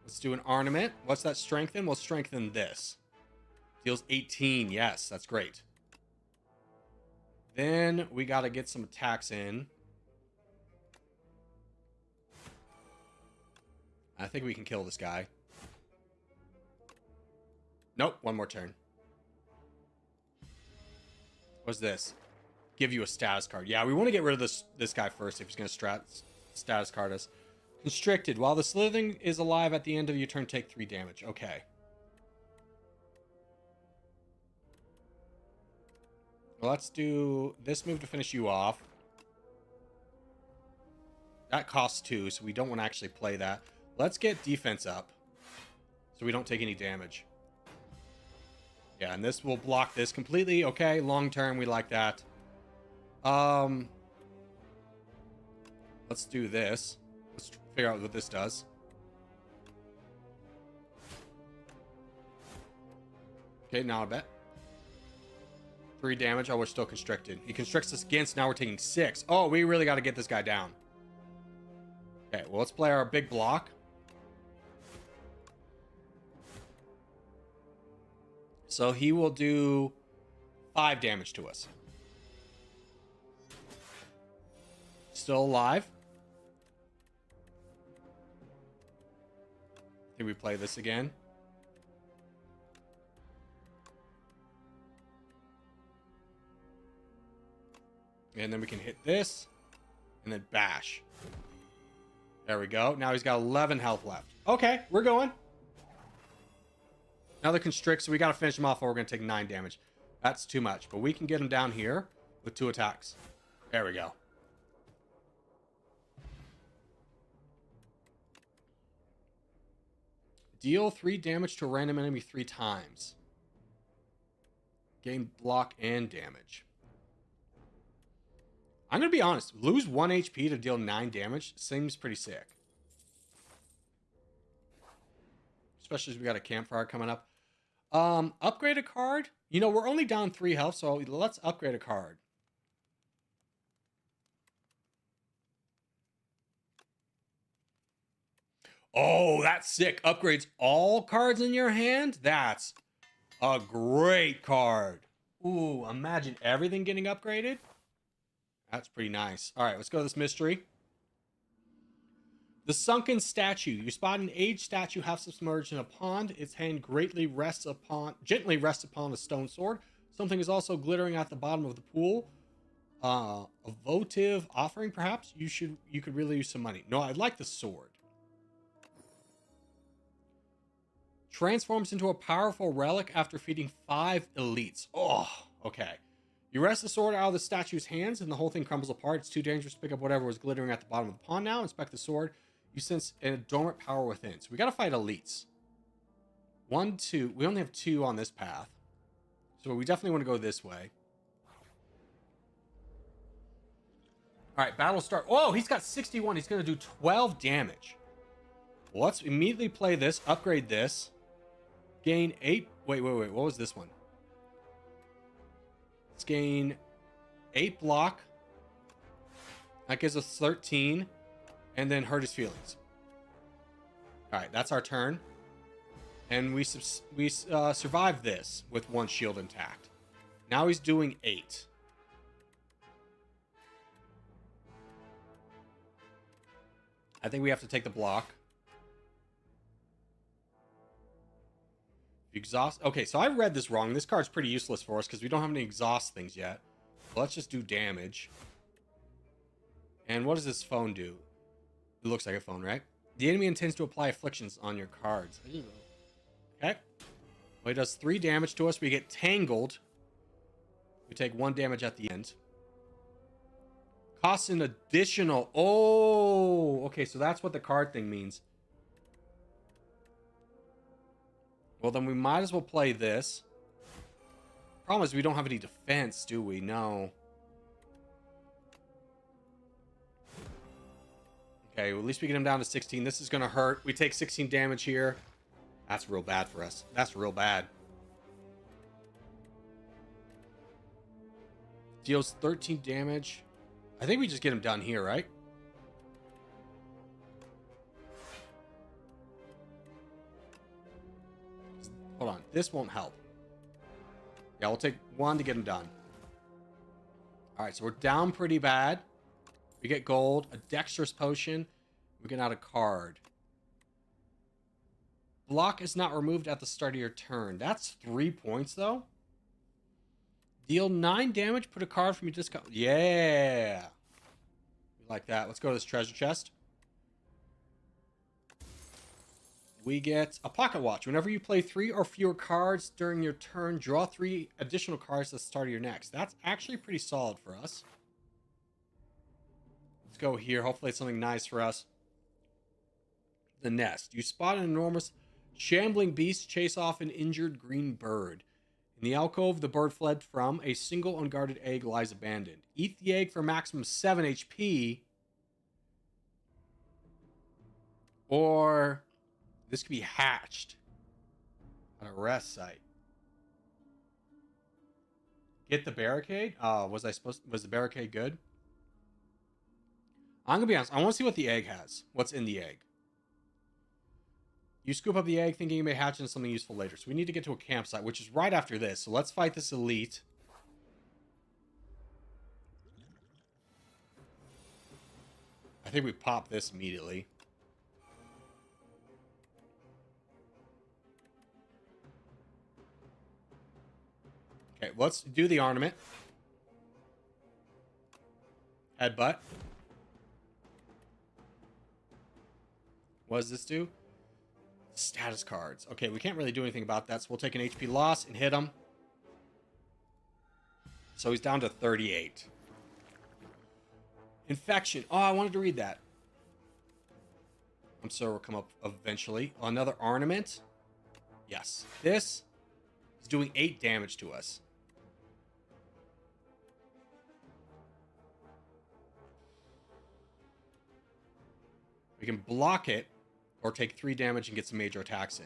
Let's do an ornament. What's that strengthen? We'll strengthen this. Deals 18. Yes, that's great. Then we got to get some attacks in. I think we can kill this guy. Nope, 1 more turn. What's this? Give you a status card. Yeah, we want to get rid of this guy first if he's going to status card us. Constricted. While the slithering is alive at the end of your turn, take 3 damage. Okay. Well, let's do this move to finish you off. That costs 2, so we don't want to actually play that. Let's get defense up so we don't take any damage. Yeah, and this will block this completely. Okay, long term, we like that. Let's do this. Let's figure out what this does. Okay, now I bet. 3 damage. Oh, we're still constricted. He constricts us again, so now we're taking 6. Oh, we really got to get this guy down. Okay, well, let's play our big block. So he will do 5 damage to us. Still alive. I think we play this again. And then we can hit this. And then bash. There we go. Now he's got 11 health left. Okay, we're going. Another constrict, so we got to finish him off or we're going to take 9 damage. That's too much. But we can get him down here with 2 attacks. There we go. Deal 3 damage to a random enemy 3 times. Gain block and damage. I'm going to be honest. Lose 1 HP to deal 9 damage seems pretty sick. Especially as we got a campfire coming up. Upgrade a card. You know, we're only down 3 health, so let's upgrade a card. Oh, that's sick. Upgrades all cards in your hand. That's a great card. Ooh, imagine everything getting upgraded. That's pretty nice. All right, let's go to this mystery. The sunken statue. You spot an aged statue half submerged in a pond. Its hand gently rests upon a stone sword. Something is also glittering at the bottom of the pool. A votive offering, perhaps. You could really use some money. No, I'd like the sword. Transforms into a powerful relic after feeding 5 elites. Oh, okay. You wrest the sword out of the statue's hands and the whole thing crumbles apart. It's too dangerous to pick up whatever was glittering at the bottom of the pond now. Inspect the sword. You sense a dormant power within. So we got to fight elites. 1, 2. We only have 2 on this path. So we definitely want to go this way. All right, battle start. Oh, he's got 61. He's going to do 12 damage. Well, let's immediately play this, upgrade this, gain 8. Wait. What was this one? Let's gain 8 block. That gives us 13. And then hurt his feelings. All right, that's our turn. And we survived this with 1 shield intact. Now he's doing 8. I think we have to take the block. Exhaust. Okay, so I read this wrong. This card's pretty useless for us because we don't have any exhaust things yet. So let's just do damage. And what does this phone do? It looks like a phone, right? The enemy intends to apply afflictions on your cards. Okay. Well, he does 3 damage to us. We get tangled. We take 1 damage at the end. Costs an additional... Oh! Okay, so that's what the card thing means. Well, then we might as well play this. Problem is we don't have any defense, do we? No. Okay, well, at least we get him down to 16. This is going to hurt. We take 16 damage here. That's real bad for us. That's real bad. Deals 13 damage. I think we just get him done here, right? Hold on. This won't help. Yeah, we'll take 1 to get him done. All right, so we're down pretty bad. We get gold, a dexterous potion. We get out a card. Block is not removed at the start of your turn. That's 3 points, though. Deal 9 damage. Put a card from your discard. Yeah. We like that. Let's go to this treasure chest. We get a pocket watch. Whenever you play 3 or fewer cards during your turn, draw 3 additional cards at the start of your next. That's actually pretty solid for us. Let's go here. Hopefully it's something nice for us. The nest. You spot an enormous shambling beast chase off an injured green bird. In the alcove the bird fled from, a single unguarded egg lies abandoned. Eat the egg for maximum 7 HP. Or this could be hatched on a rest site. Get the barricade? Was the barricade good? I'm gonna be honest. I want to see what the egg has. What's in the egg? You scoop up the egg thinking you may hatch into something useful later. So we need to get to a campsite, which is right after this. So let's fight this elite. I think we pop this immediately. Okay, let's do the ornament. Headbutt. What does this do? Status cards. Okay, we can't really do anything about that, so we'll take an HP loss and hit him. So he's down to 38. Infection. Oh, I wanted to read that. I'm sure we'll come up eventually. Another ornament. Yes. This is doing 8 damage to us. We can block it or take 3 damage and get some major attacks in.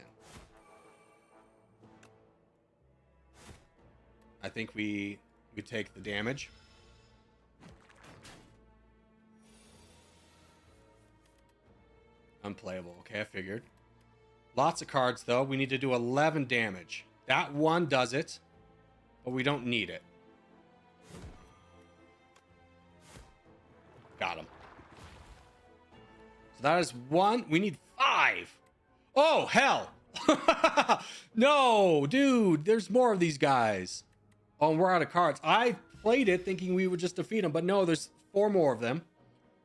I think we take the damage. Unplayable. Okay, I figured. Lots of cards, though. We need to do 11 damage. That one does it, but we don't need it. Got him. So that is 1. We need 5. Oh, hell. No, dude. There's more of these guys. Oh, and we're out of cards. I played it thinking we would just defeat them, but no, there's 4 more of them.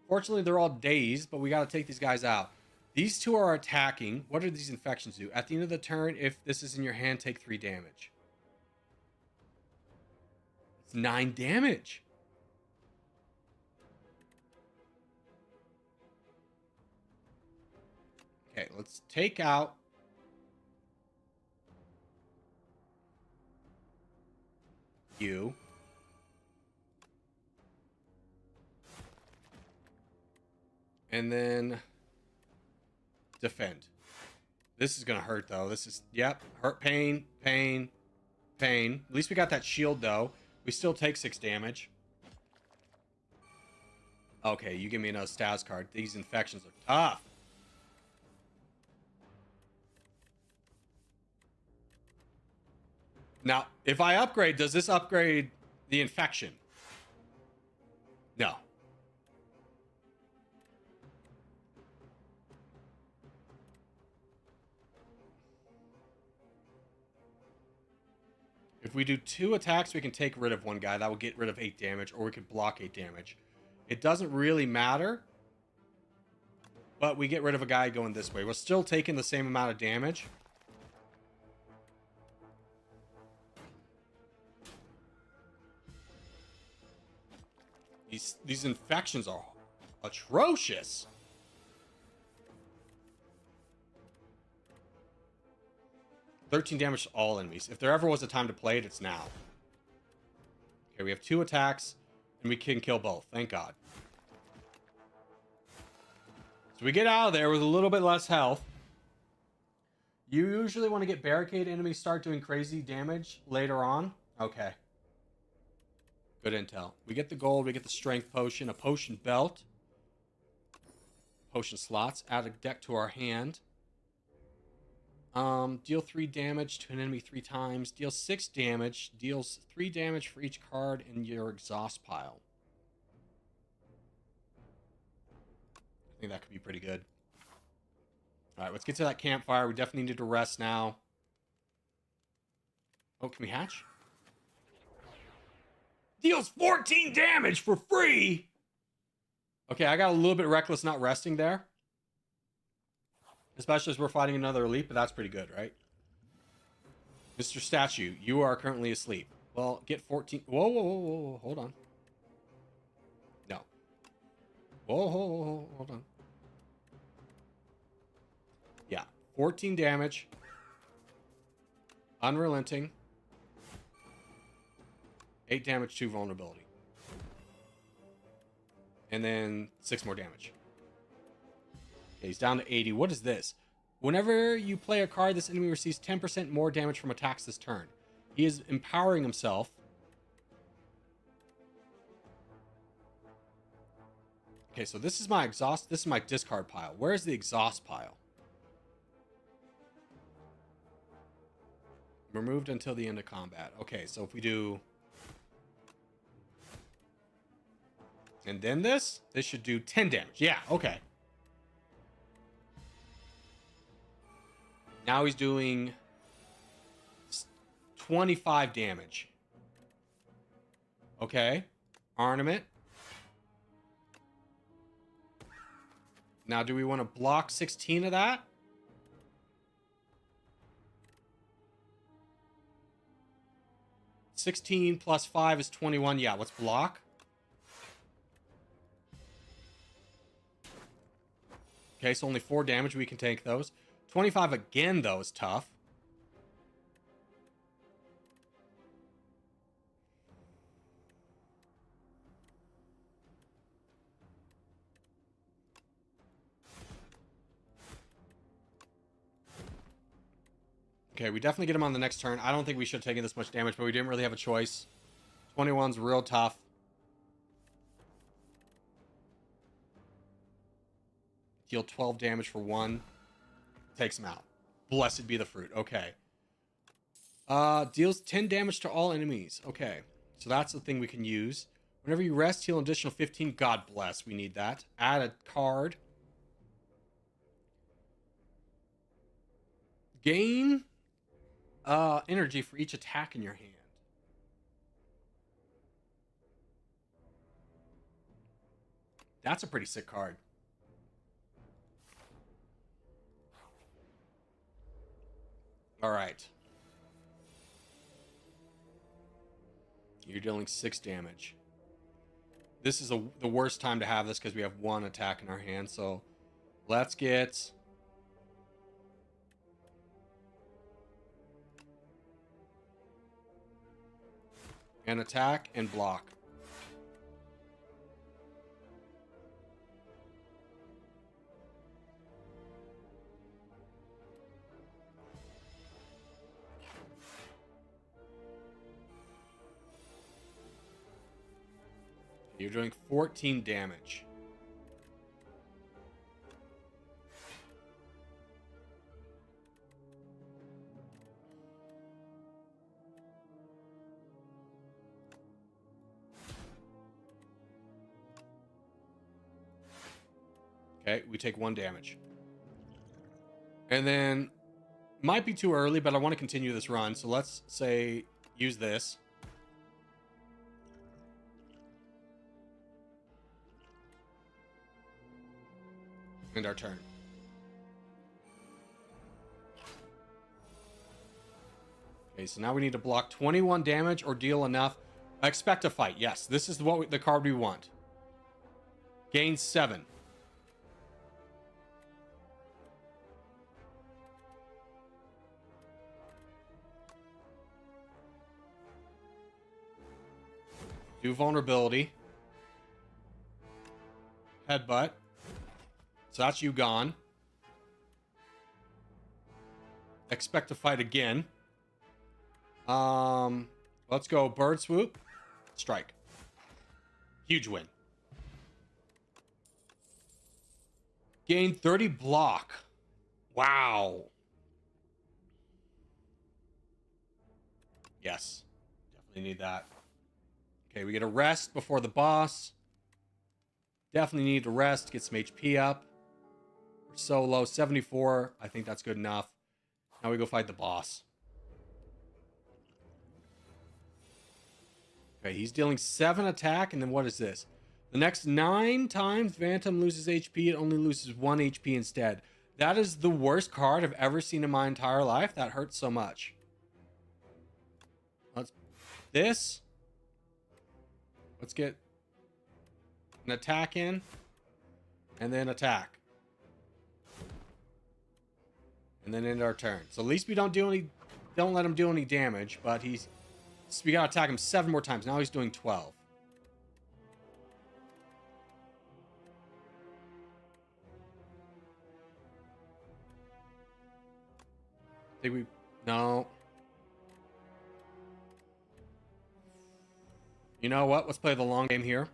Fortunately, they're all dazed, but we got to take these guys out. These 2 are attacking. What do these infections do? At the end of the turn, if this is in your hand, take 3 damage. It's 9 damage. Okay, let's take out you. And then defend. This is gonna hurt though. This is, yep, hurt, pain, pain, pain. At least we got that shield though. We still take 6 damage. Okay, you give me another Stas card. These infections are tough. Now, if I upgrade, does this upgrade the infection? No. If we do 2 attacks, we can take rid of one guy. That will get rid of 8 damage, or we could block 8 damage. It doesn't really matter, but we get rid of a guy going this way. We're still taking the same amount of damage. These infections are atrocious. $13 damage to all enemies. If there ever was a time to play it, it's now. Okay, we have 2 attacks, and we can kill both. Thank God. So we get out of there with a little bit less health. You usually want to get barricade enemies start doing crazy damage later on. Okay. Good intel. We get the gold, we get the strength potion, a potion belt, potion slots, add a deck to our hand. Deal 3 damage to an enemy 3 times, deal 6 damage, deals 3 damage for each card in your exhaust pile. I think that could be pretty good. Alright, let's get to that campfire. We definitely need to rest now. Oh, can we hatch? Deals 14 damage for free! Okay, I got a little bit reckless not resting there. Especially as we're fighting another elite, but that's pretty good, right? Mr. Statue, you are currently asleep. Well, get 14... Whoa, whoa, whoa, whoa, hold on. No. Whoa, whoa, whoa, whoa, hold on. Yeah, 14 damage. Unrelenting. 8 damage, 2 vulnerability. And then 6 more damage. Okay, he's down to 80. What is this? Whenever you play a card, this enemy receives 10% more damage from attacks this turn. He is empowering himself. Okay, so this is my exhaust. This is my discard pile. Where's the exhaust pile? Removed until the end of combat. Okay, so if we do... And then this should do 10 damage. Yeah, okay. Now he's doing 25 damage. Okay. Ornament. Now, do we want to block 16 of that? $16 plus 5 is 21. Yeah, let's block. Okay, so only 4 damage. We can take those. 25 again, though, is tough. Okay, we definitely get him on the next turn. I don't think we should have taken this much damage, but we didn't really have a choice. 21's real tough. Deal 12 damage for 1. Takes him out. Blessed be the fruit. Okay. Deals 10 damage to all enemies. Okay. So that's the thing we can use. Whenever you rest, heal an additional 15. God bless. We need that. Add a card. Gain energy for each attack in your hand. That's a pretty sick card. All right. You're dealing 6 damage. This is the worst time to have this because we have 1 attack in our hand. So let's get... an attack and block. You're doing 14 damage. Okay, we take 1 damage. And then, might be too early, but I want to continue this run. So let's say, use this. End our turn. Okay, so now we need to block 21 damage or deal enough. Expect a fight. Yes, this is the card we want. Gain 7. Do vulnerability. Headbutt. So that's you gone. Expect to fight again. Let's go bird swoop. Strike. Huge win. Gain 30 block. Wow. Yes. Definitely need that. Okay, we get a rest before the boss. Definitely need to rest, get some HP up. We're so low, 74. I think that's good enough. Now we go fight the boss. Okay, he's dealing 7 attack, and then what is this? The next 9 times Phantom loses HP, it only loses 1 HP instead. That is the worst card I've ever seen in my entire life. That hurts so much. Let's get an attack in, and then attack. And then end our turn. So at least we don't let him do any damage, but we gotta attack him 7 more times. Now he's doing 12. No. You know what? Let's play the long game here.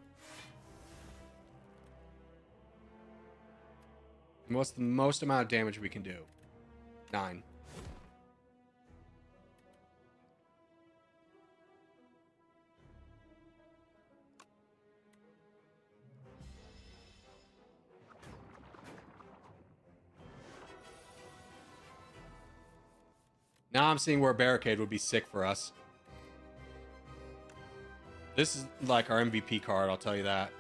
And what's the most amount of damage we can do? 9. Now I'm seeing where a barricade would be sick for us. This is like our MVP card, I'll tell you that.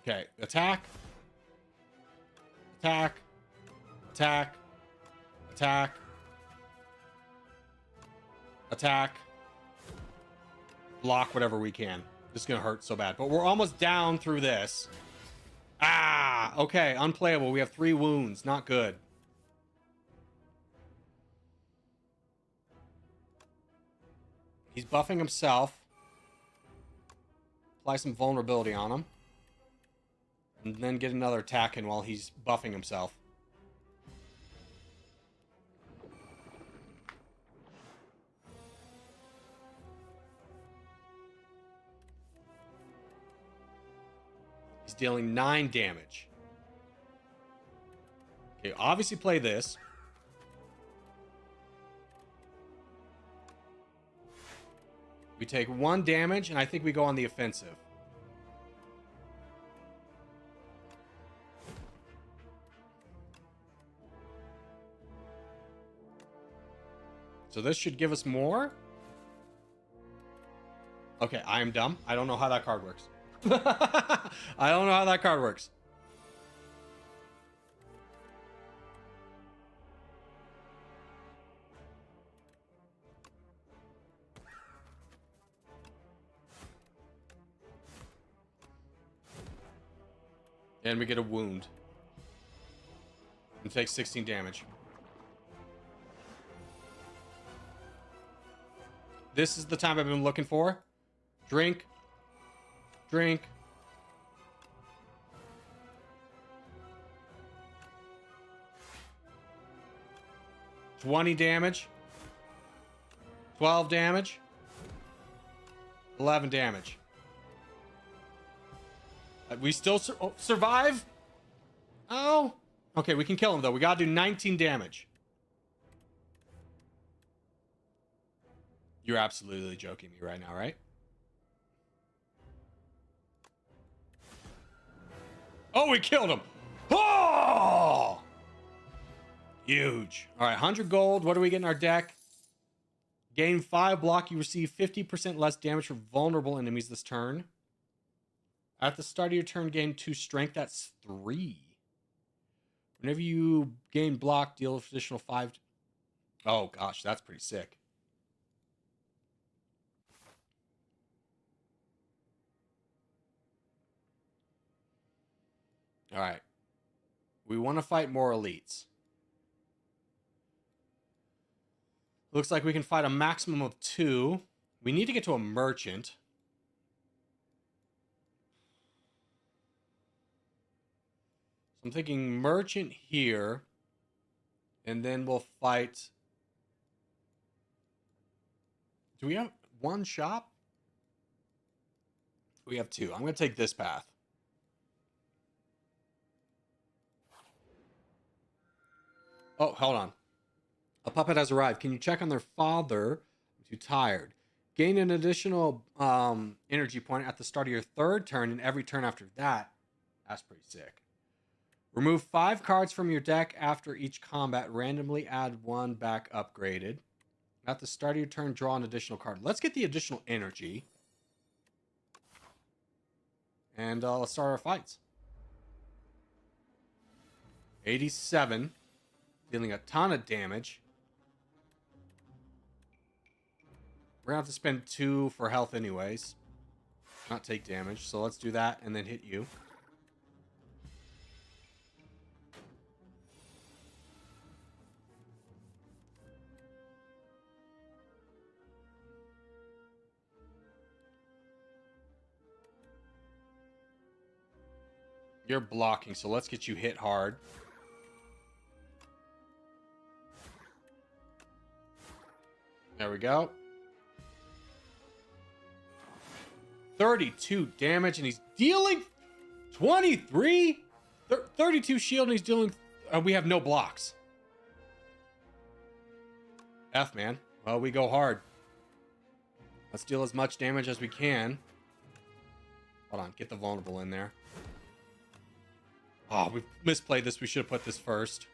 Okay, attack. Attack. Attack. Attack. Attack. Block whatever we can. This is going to hurt so bad. But we're almost down through this. Ah! Okay, unplayable. We have 3 wounds. Not good. He's buffing himself. Apply some vulnerability on him. And then get another attack in while he's buffing himself. He's dealing 9 damage. Okay, obviously play this. We take 1 damage, and I think we go on the offensive. So this should give us more. Okay, I am dumb. I don't know how that card works. I don't know how that card works. And we get a wound. And take 16 damage. This is the time I've been looking for. Drink. Drink. 20 damage. 12 damage. 11 damage. We still survive? Oh. Okay, we can kill him, though. We gotta do 19 damage. You're absolutely joking me right now, right? Oh, we killed him. Oh! Huge. All right, 100 gold. What do we get in our deck? Gain 5 block. You receive 50% less damage from vulnerable enemies this turn. At the start of your turn, gain 2 strength. That's 3. Whenever you gain block, deal additional 5. Oh, gosh, that's pretty sick. All right. We want to fight more elites. Looks like we can fight a maximum of 2. We need to get to a merchant. So I'm thinking merchant here. And then we'll fight... Do we have 1 shop? We have 2. I'm going to take this path. Oh, hold on. A puppet has arrived. Can you check on their father? I'm too tired. Gain an additional energy point at the start of your 3rd turn and every turn after that. That's pretty sick. Remove 5 cards from your deck after each combat. Randomly add 1 back upgraded. At the start of your turn, draw an additional card. Let's get the additional energy. And let's start our fights. 87. Dealing a ton of damage. We're going to have to spend 2 for health anyways. Not take damage. So let's do that and then hit you. You're blocking, so let's get you hit hard. There we go. 32 damage, and he's dealing 23? 32 shield, and he's dealing... we have no blocks. F, man. Well, we go hard. Let's deal as much damage as we can. Hold on, get the vulnerable in there. Oh, we misplayed this. We should have put this first.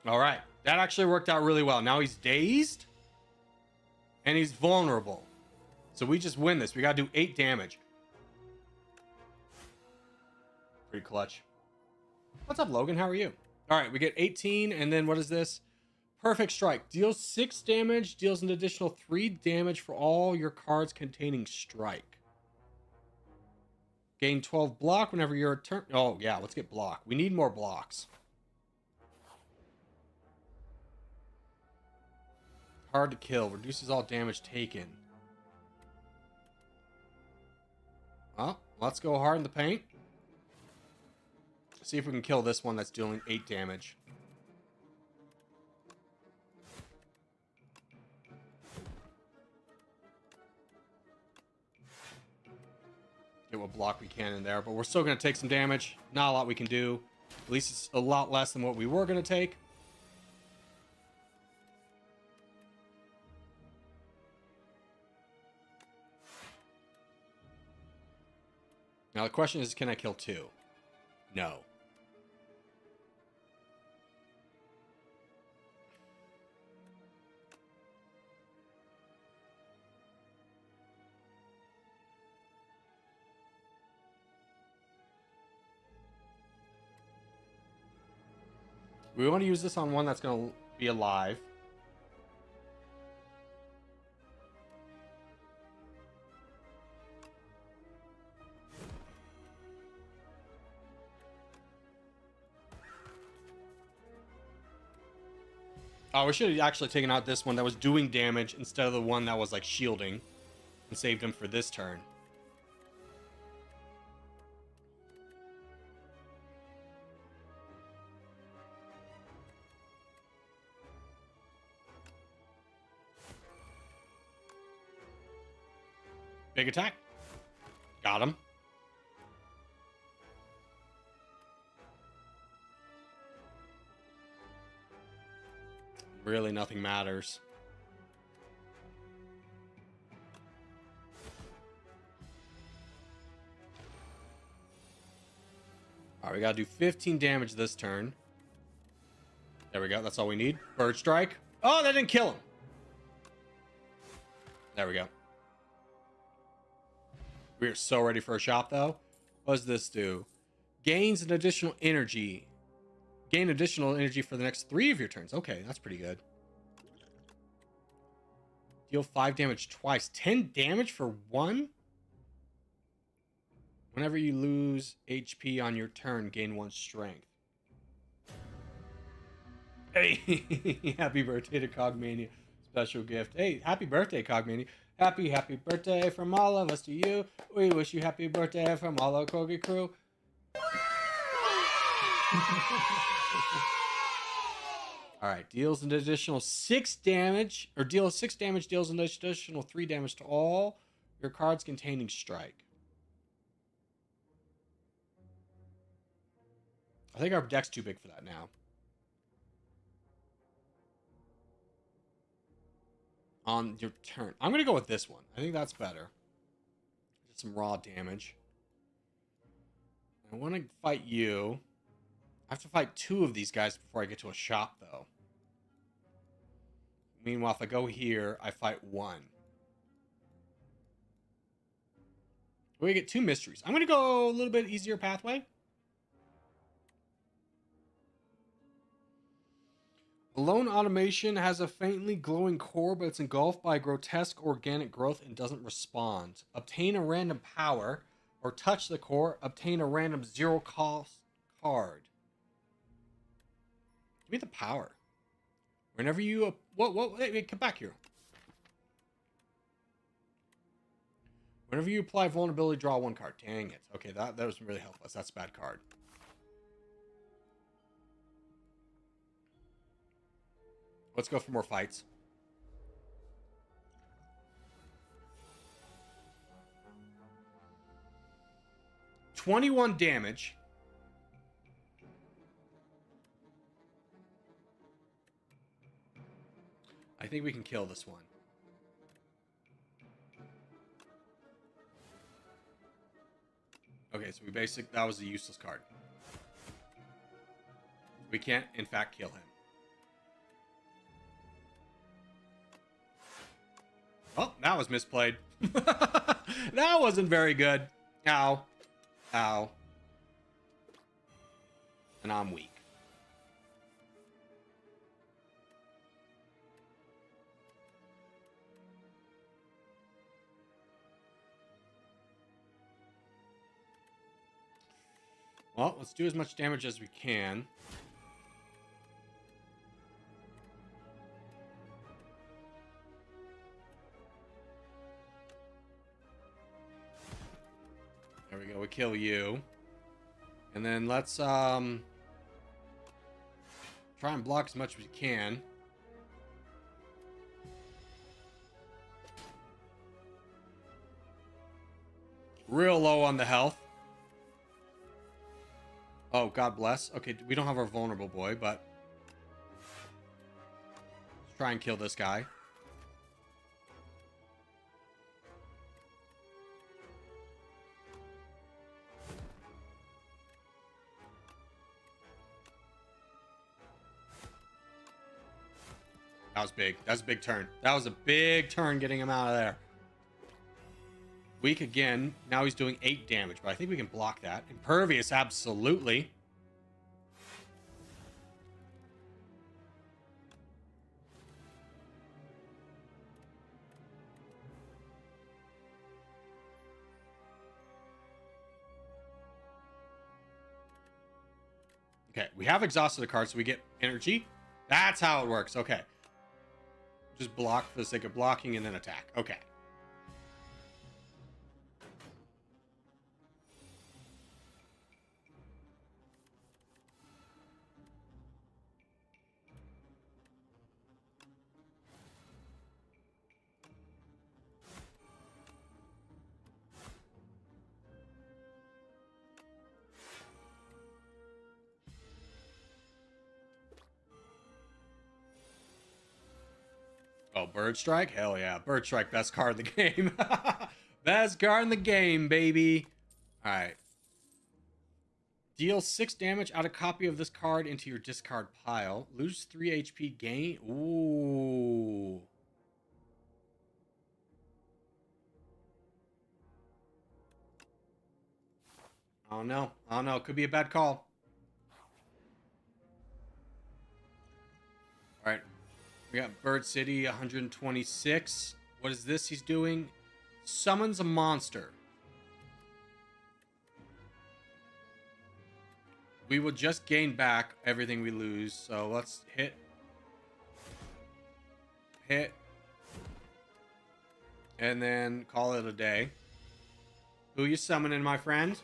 All right. That actually worked out really well. Now he's dazed. And he's vulnerable. So we just win this. We got to do 8 damage. Pretty clutch. What's up, Logan? How are you? All right. We get 18. And then what is this? Perfect Strike. Deals 6 damage. Deals an additional 3 damage for all your cards containing Strike. Gain 12 block whenever you're a turn. Oh, yeah. Let's get block. We need more blocks. Hard to kill. Reduces all damage taken. Well, let's go hard in the paint. See if we can kill this one that's dealing 8 damage. Get what block we can in there, but we're still going to take some damage. Not a lot we can do. At least it's a lot less than what we were going to take. Now the question is, can I kill 2? No. We want to use this on one that's going to be alive. Oh, we should have actually taken out this one that was doing damage instead of the one that was like shielding and saved him for this turn. Big attack. Got him. Really, nothing matters. All right, we gotta do 15 damage this turn. There we go. That's all we need. Bird strike. Oh, that didn't kill him. There we go. We are so ready for a shop, though. What does this do? Gains an additional energy. Gain additional energy for the next 3 of your turns. Okay, that's pretty good. Deal 5 damage twice. 10 damage for 1? Whenever you lose HP on your turn, gain 1 strength. Hey, happy birthday to Cogmania. Special gift. Hey, happy birthday, Cogmania. Happy birthday from all of us to you. We wish you happy birthday from all our Corgi crew. Alright, deals an additional 6 damage, or deals 6 damage, deals an additional 3 damage to all your cards containing strike. I think our deck's too big for that now. On your turn. I'm going to go with this one. I think that's better. Just some raw damage. I want to fight you. I have to fight 2 of these guys before I get to a shop, though. Meanwhile, if I go here, I fight 1. We get 2 mysteries. I'm going to go a little bit easier pathway. Alone Automation has a faintly glowing core, but it's engulfed by grotesque organic growth and doesn't respond. Obtain a random power, or touch the core. Obtain a random 0-cost card. Give me the power. Whenever you... Wait, come back here. Whenever you apply vulnerability, draw 1 card. Dang it. Okay, that doesn't really help us. That's a bad card. Let's go for more fights. $21 damage. I think we can kill this one. Okay, so that was a useless card. We can't, in fact, kill him. Oh, that was misplayed. That wasn't very good. Ow. Ow. And I'm weak. Well, let's do as much damage as we can. There we go. We kill you. And then let's try and block as much as we can. Real low on the health. Oh, God bless. Okay, we don't have our vulnerable boy, but let's try and kill this guy. That was big. That was a big turn. That was a big turn getting him out of there. Weak again. Now he's doing 8 damage, but I think we can block that. Impervious, absolutely. Okay, we have exhausted the card, so we get energy. That's how it works. Okay. Just block for the sake of blocking and then attack. Okay. Oh, Bird Strike? Hell yeah. Bird Strike, best card in the game. Best card in the game, baby. Alright. Deal 6 damage, add a copy of this card into your discard pile. Lose 3 HP, gain. Ooh. Oh no. Oh no. Could be a bad call. Alright. We got Bird City, 126. What is this he's doing? Summons a monster. We will just gain back everything we lose. So let's hit. Hit. And then call it a day. Who you summoning, my friend?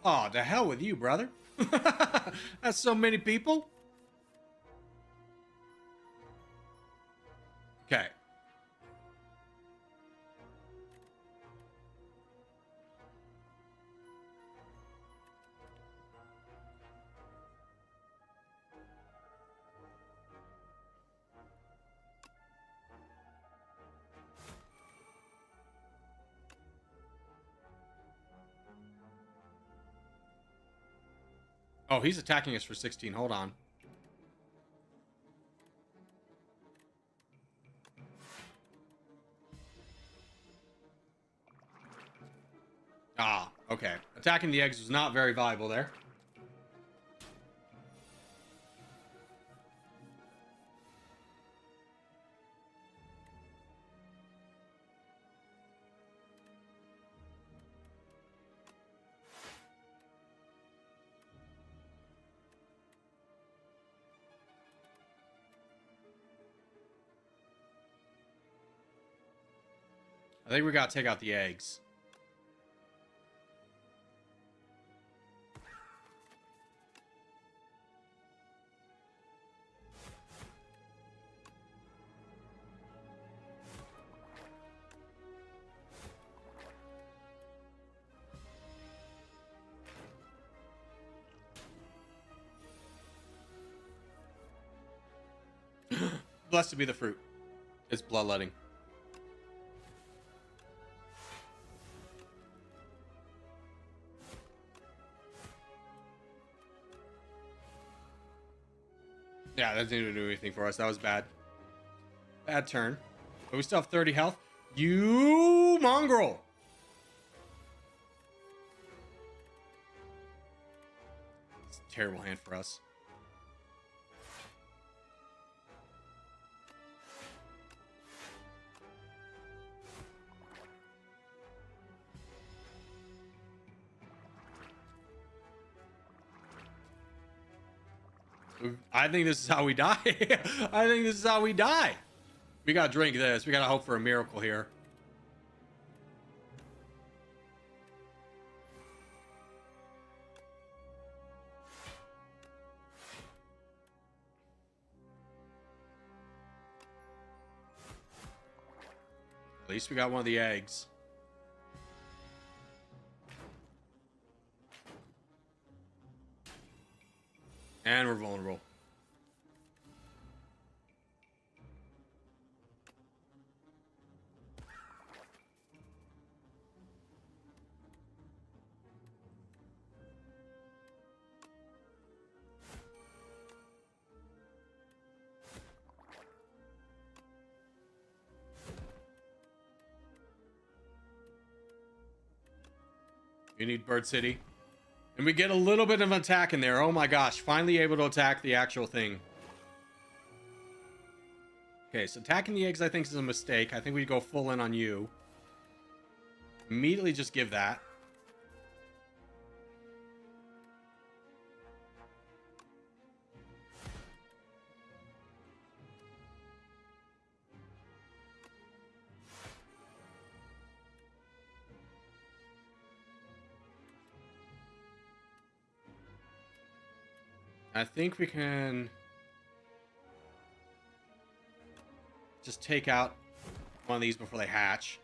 Oh, to hell with you, brother. That's so many people. Okay. Oh, he's attacking us for 16. Hold on. Ah, okay. Attacking the eggs was not very viable there. I think we gotta take out the eggs. Blessed be the fruit. It's bloodletting. Yeah, that didn't do anything for us. That was bad. Bad turn. But we still have 30 health. You mongrel! It's a terrible hand for us. I think this is how we die. I think this is how we die. We gotta drink this. We gotta hope for a miracle here. At least we got one of the eggs. And we're vulnerable. You need Bird City. And we get a little bit of an attack in there. Oh my gosh. Finally able to attack the actual thing. Okay, so attacking the eggs I think is a mistake. I think we go full in on you. Immediately just give that. I think we can just take out one of these before they hatch.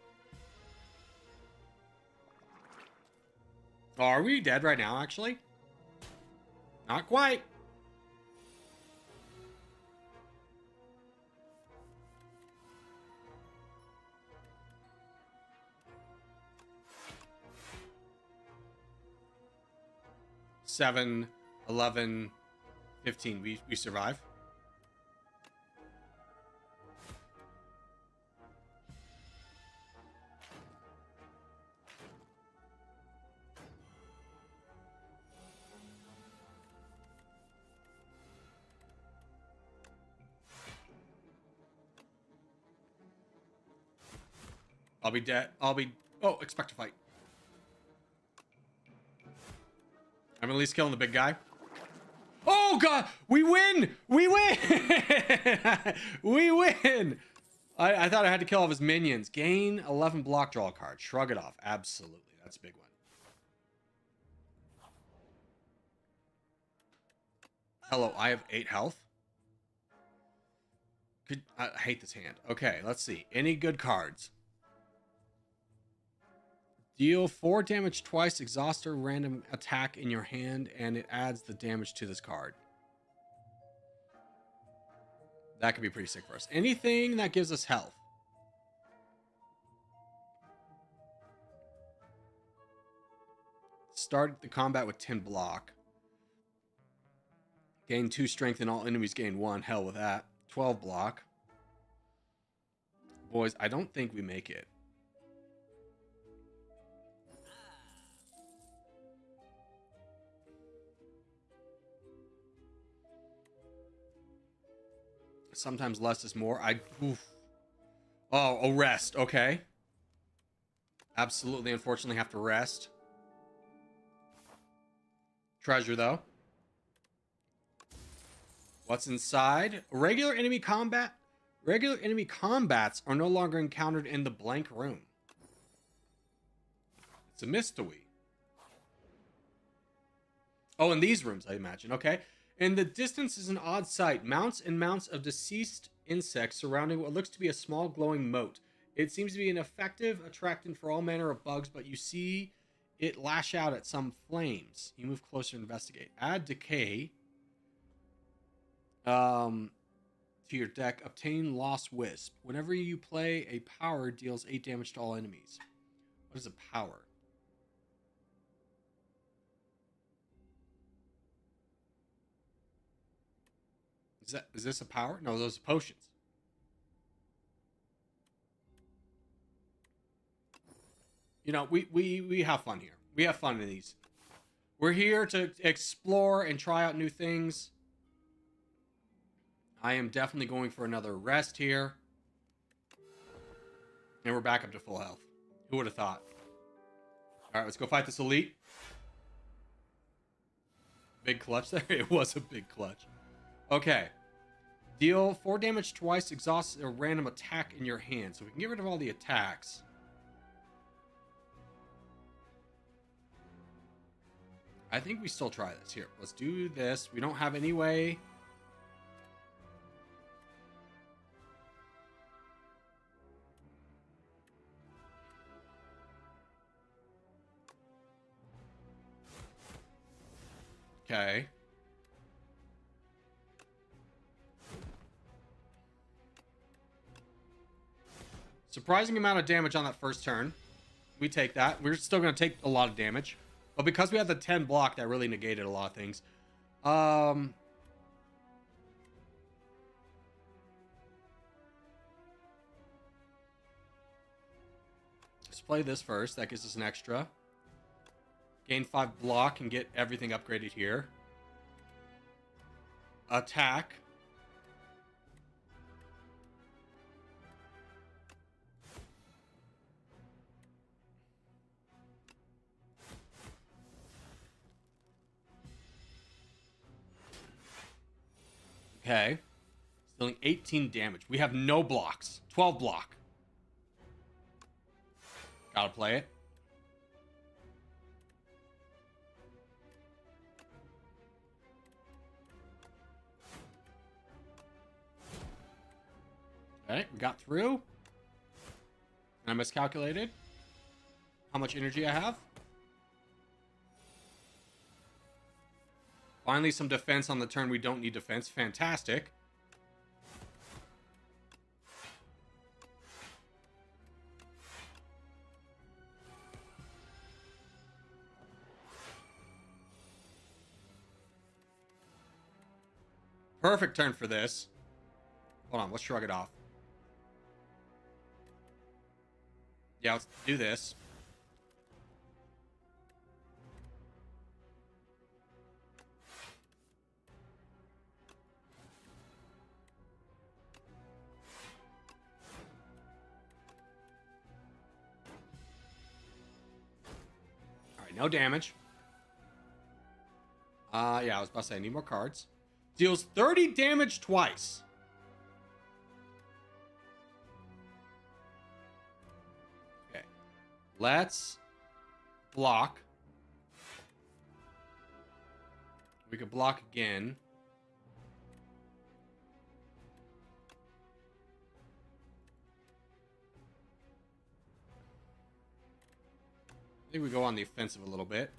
Oh, are we dead right now, actually? Not quite. Seven, 11, 15. We survive. I'll be dead. Oh, expect to fight. I'm at least killing the big guy. Oh, God. We win. We win. We win. I thought I had to kill all of his minions. Gain 11 block, draw a card. Shrug it off. Absolutely. That's a big one. Hello, I have 8 health. I hate this hand. Okay, let's see. Any good cards? Deal 4 damage twice, exhaust a random attack in your hand, and it adds the damage to this card. That could be pretty sick for us. Anything that gives us health. Start the combat with 10 block. Gain 2 strength and all enemies gain 1. Hell with that. 12 block. Boys, I don't think we make it. Sometimes less is more. Oh, rest. Okay. Absolutely, unfortunately, have to rest. Treasure, though. What's inside? Regular enemy combats are no longer encountered in the blank room. It's a mystery. Oh, in these rooms, I imagine. Okay. In the distance is an odd sight. Mounts and mounts of deceased insects surrounding what looks to be a small glowing moat. It seems to be an effective attractant for all manner of bugs, but you see it lash out at some flames. You move closer to investigate. Add decay to your deck. Obtain Lost Wisp. Whenever you play a power, deals 8 damage to all enemies. What is a power? Is this a power? No, those are potions. You know, we have fun here. We have fun in these. We're here to explore and try out new things. I am definitely going for another rest here. And we're back up to full health. Who would have thought? All right, let's go fight this elite. Big clutch there. It was a big clutch. Okay. Deal 4 damage twice, exhaust a random attack in your hand. So we can get rid of all the attacks. I think we still try this. Here, let's do this. We don't have any way. Okay. Surprising amount of damage on that first turn. We take that. We're still going to take a lot of damage. But because we had the 10 block, that really negated a lot of things. Let's play this first. That gives us an extra. Gain 5 block and get everything upgraded here. Attack. Okay. Dealing 18 damage. We have no blocks. 12 block. Gotta play it. Okay, we got through. And I miscalculated how much energy I have. Finally, some defense on the turn. We don't need defense. Fantastic. Perfect turn for this. Hold on, let's shrug it off. Yeah, let's do this. Alright, no damage. Yeah, I was about to say, I need more cards. Deals 30 damage twice. Okay. Let's block. We could block again. I think we go on the offensive a little bit.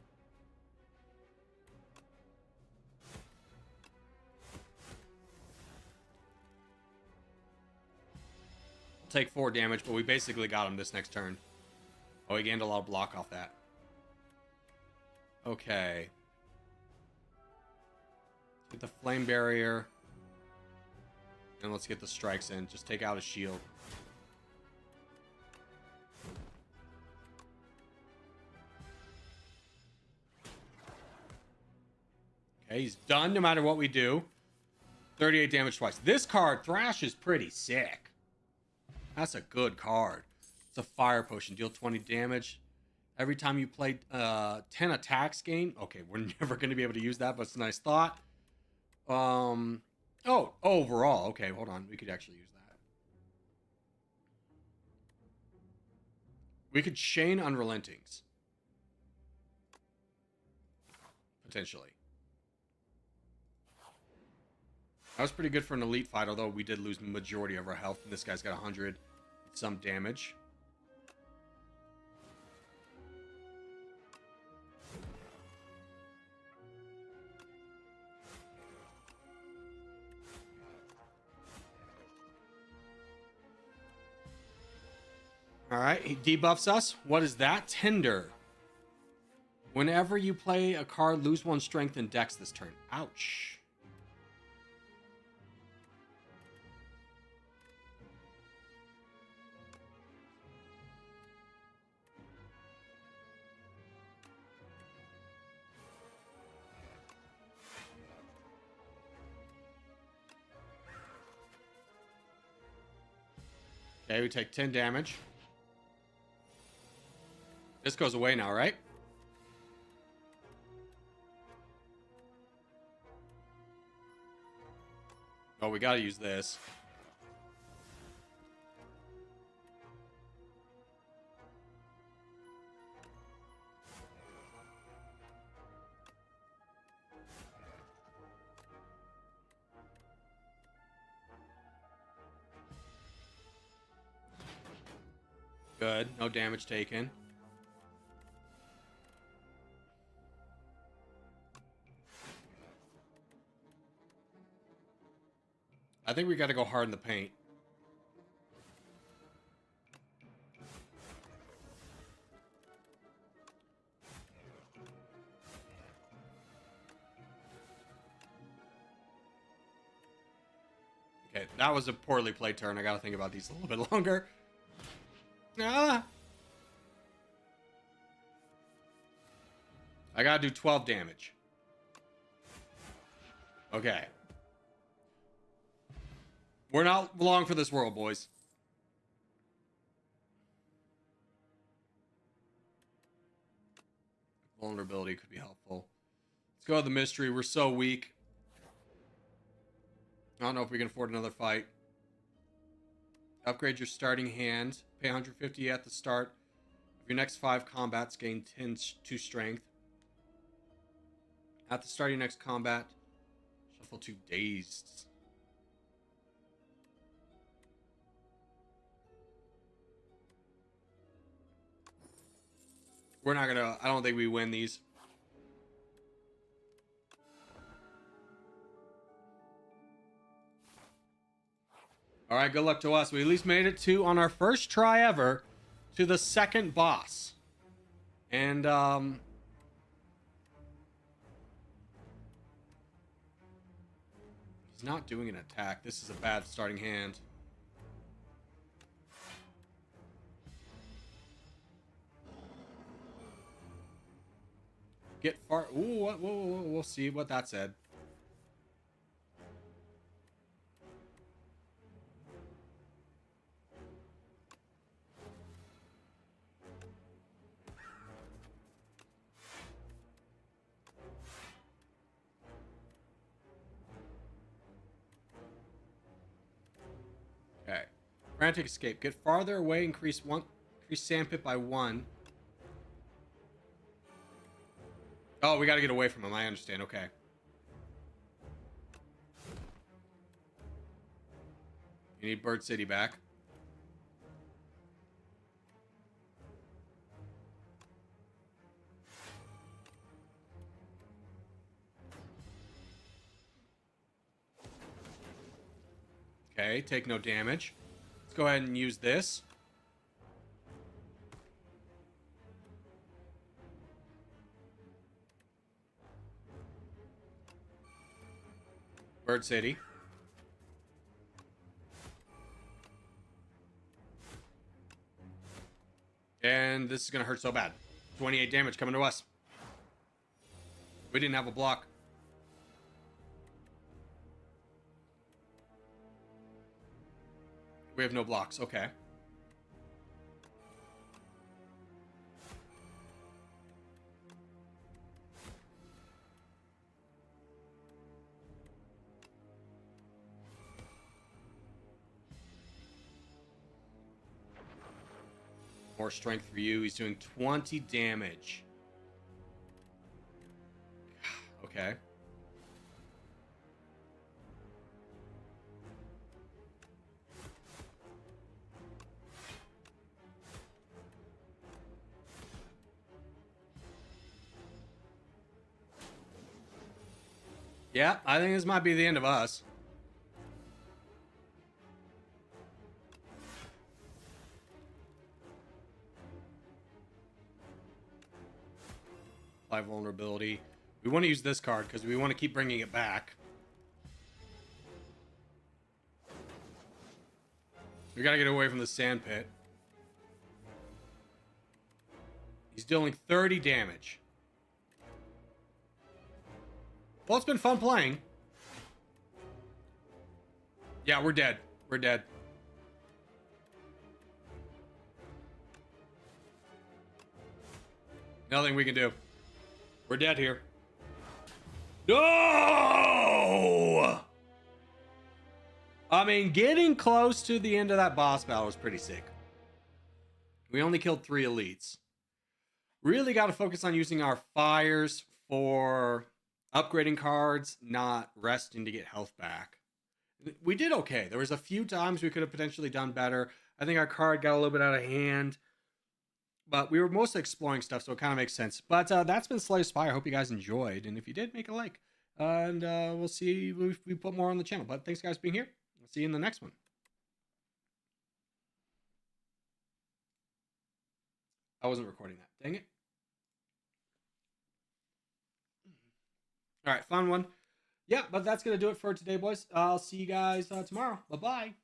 Take 4 damage, but we basically got him this next turn. Oh, he gained a lot of block off that. Okay. Get the flame barrier. And let's get the strikes in. Just take out his shield. Okay, he's done no matter what we do. 38 damage twice. This card, Thrash, is pretty sick. That's a good card. It's a fire potion. Deal 20 damage. Every time you play 10 attacks gain. Okay, we're never going to be able to use that, but it's a nice thought. Oh, overall. Okay, hold on. We could actually use that. We could chain Unrelentings. Potentially. That was pretty good for an elite fight, although we did lose the majority of our health. And this guy's got 100 some damage. All right, he debuffs us. What is that? Tender. Whenever you play a card, lose 1 strength and dex this turn. Ouch. Okay, we take 10 damage. This goes away now, right? Oh, we gotta use this. Good. No damage taken. I think we got to go hard in the paint. Okay, that was a poorly played turn. I got to think about these a little bit longer. Ah! I got to do 12 damage. Okay. We're not long for this world, boys. Vulnerability could be helpful. Let's go with the mystery. We're so weak. I don't know if we can afford another fight. Upgrade your starting hand. Pay 150 at the start of your next 5 combats. Gain 10 to strength. At the start of your next combat, shuffle 2 dazed. We're not gonna... I don't think we win these. All right, good luck to us. We at least made it to, on our first try ever, to the second boss. And, he's not doing an attack. This is a bad starting hand. Get far... Ooh, whoa, we'll see what that said. Okay. Frantic escape. Get farther away. Increase sandpit by 1. Oh, we got to get away from him. I understand. Okay. You need Bird City back. Okay, take no damage. Let's go ahead and use this. Bird City. And this is going to hurt so bad. 28 damage coming to us. We didn't have a block. We have no blocks. Okay. More strength for you. He's doing 20 damage. Okay. Yeah, I think this might be the end of us. Apply vulnerability. We want to use this card because we want to keep bringing it back. We got to get away from the sand pit. He's dealing 30 damage. Well, it's been fun playing. Yeah, we're dead. We're dead. Nothing we can do. We're dead here. No! I mean, getting close to the end of that boss battle was pretty sick. We only killed 3 elites. Really got to focus on using our fires for upgrading cards, not resting to get health back. We did okay. There was a few times we could have potentially done better. I think our card got a little bit out of hand. But we were mostly exploring stuff, so it kind of makes sense. But that's been Spire. I hope you guys enjoyed. And if you did, make a like. And we'll see if we put more on the channel. But thanks, guys, for being here. I'll see you in the next one. I wasn't recording that. Dang it. All right, fun one. Yeah, but that's going to do it for today, boys. I'll see you guys tomorrow. Bye-bye.